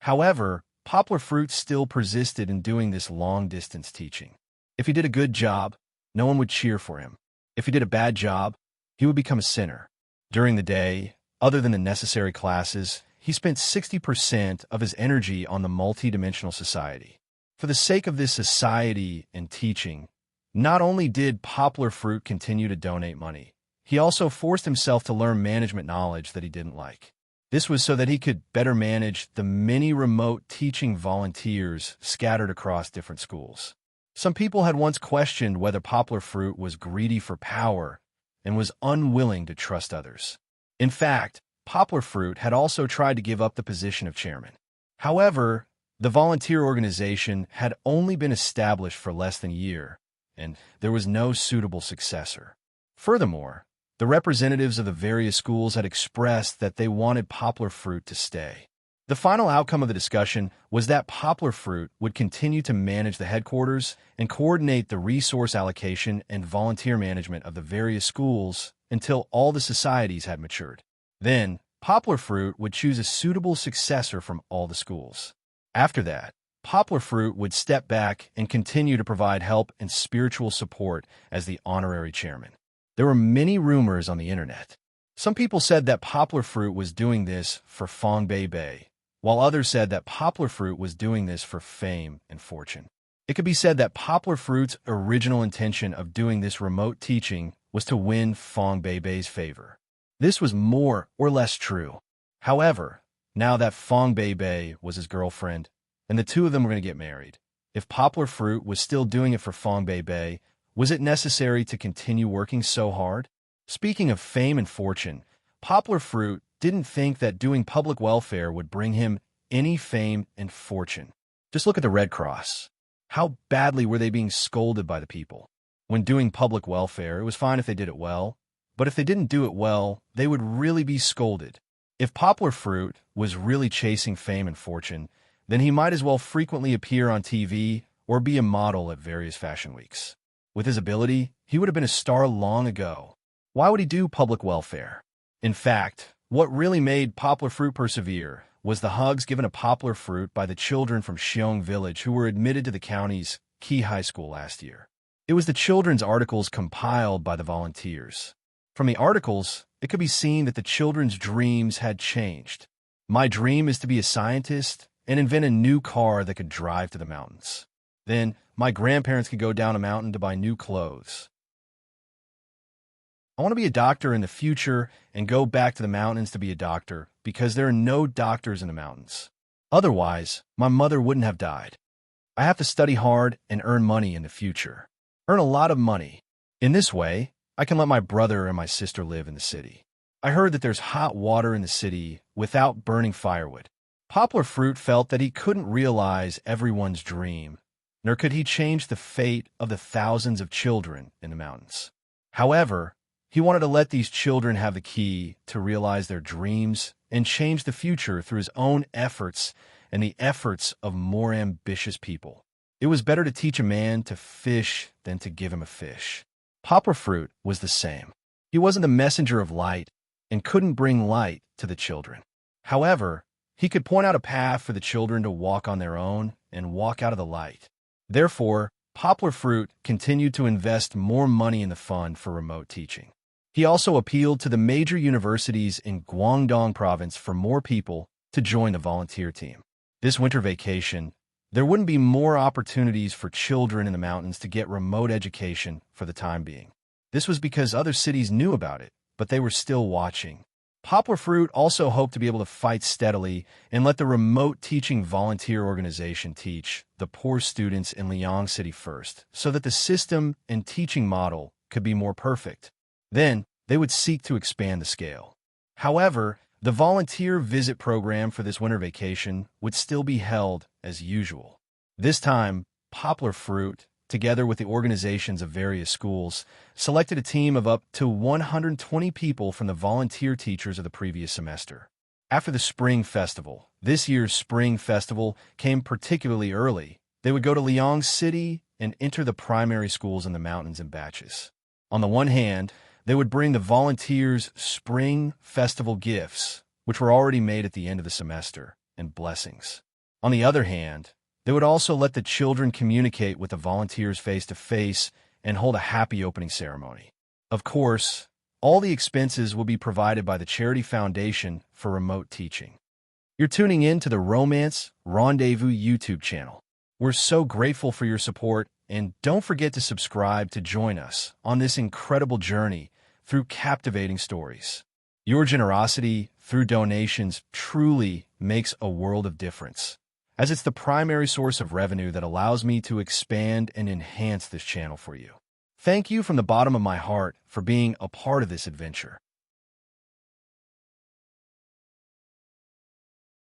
However, Poplar Fruit still persisted in doing this long-distance teaching. If he did a good job, no one would cheer for him. If he did a bad job, he would become a sinner. During the day, other than the necessary classes, he spent 60% of his energy on the multidimensional society. For the sake of this society and teaching, not only did Poplar Fruit continue to donate money, he also forced himself to learn management knowledge that he didn't like. This was so that he could better manage the many remote teaching volunteers scattered across different schools. Some people had once questioned whether Poplar Fruit was greedy for power and was unwilling to trust others. In fact, Poplar Fruit had also tried to give up the position of chairman. However, the volunteer organization had only been established for less than a year, and there was no suitable successor. Furthermore, the representatives of the various schools had expressed that they wanted Poplar Fruit to stay. The final outcome of the discussion was that Poplar Fruit would continue to manage the headquarters and coordinate the resource allocation and volunteer management of the various schools until all the societies had matured. Then, Poplar Fruit would choose a suitable successor from all the schools. After that, Poplar Fruit would step back and continue to provide help and spiritual support as the honorary chairman. There were many rumors on the internet. Some people said that Poplar Fruit was doing this for Fang Bei, while others said that Poplar Fruit was doing this for fame and fortune. It could be said that Poplar Fruit's original intention of doing this remote teaching was to win Fang Bei's favor. This was more or less true. However, now that Fang Bei was his girlfriend, and the two of them were going to get married, if Poplar Fruit was still doing it for Fang Bei, was it necessary to continue working so hard? Speaking of fame and fortune, Poplar Fruit didn't think that doing public welfare would bring him any fame and fortune. Just look at the Red Cross. How badly were they being scolded by the people? When doing public welfare, it was fine if they did it well, but if they didn't do it well, they would really be scolded. If Poplar Fruit was really chasing fame and fortune, then he might as well frequently appear on TV or be a model at various fashion weeks. With his ability, he would have been a star long ago. Why would he do public welfare? In fact, What really made Poplar Fruit persevere was the hugs given to Poplar Fruit by the children from Xiong Village who were admitted to the county's Key High School last year. It was the children's articles compiled by the volunteers. From the articles, it could be seen that the children's dreams had changed. My dream is to be a scientist and invent a new car that could drive to the mountains. Then, my grandparents could go down a mountain to buy new clothes. I want to be a doctor in the future and go back to the mountains to be a doctor because there are no doctors in the mountains. Otherwise, my mother wouldn't have died. I have to study hard and earn money in the future. Earn a lot of money. In this way, I can let my brother and my sister live in the city. I heard that there's hot water in the city without burning firewood. Poplar Fruit felt that he couldn't realize everyone's dream, nor could he change the fate of the thousands of children in the mountains. However, he wanted to let these children have the key to realize their dreams and change the future through his own efforts and the efforts of more ambitious people. It was better to teach a man to fish than to give him a fish. Poplar Fruit was the same. He wasn't the messenger of light and couldn't bring light to the children. However, he could point out a path for the children to walk on their own and walk out of the light. Therefore, Poplar Fruit continued to invest more money in the fund for remote teaching. He also appealed to the major universities in Guangdong province for more people to join the volunteer team. This winter vacation, there wouldn't be more opportunities for children in the mountains to get remote education for the time being. This was because other cities knew about it, but they were still watching. Poplar Fruit also hoped to be able to fight steadily and let the remote teaching volunteer organization teach the poor students in Liang City first, so that the system and teaching model could be more perfect. Then, they would seek to expand the scale. However, the volunteer visit program for this winter vacation would still be held as usual. This time, Poplar Fruit, together with the organizations of various schools, selected a team of up to 120 people from the volunteer teachers of the previous semester. After the Spring Festival, this year's Spring Festival came particularly early. They would go to Liang City and enter the primary schools in the mountains in batches. On the one hand, they would bring the volunteers' Spring Festival gifts, which were already made at the end of the semester, and blessings. On the other hand, they would also let the children communicate with the volunteers face-to-face and hold a happy opening ceremony. Of course, all the expenses will be provided by the Charity Foundation for Remote Teaching. You're tuning in to the Romance Rendezvous YouTube channel. We're so grateful for your support, and don't forget to subscribe to join us on this incredible journey through captivating stories. Your generosity through donations truly makes a world of difference, as it's the primary source of revenue that allows me to expand and enhance this channel for you. Thank you from the bottom of my heart for being a part of this adventure.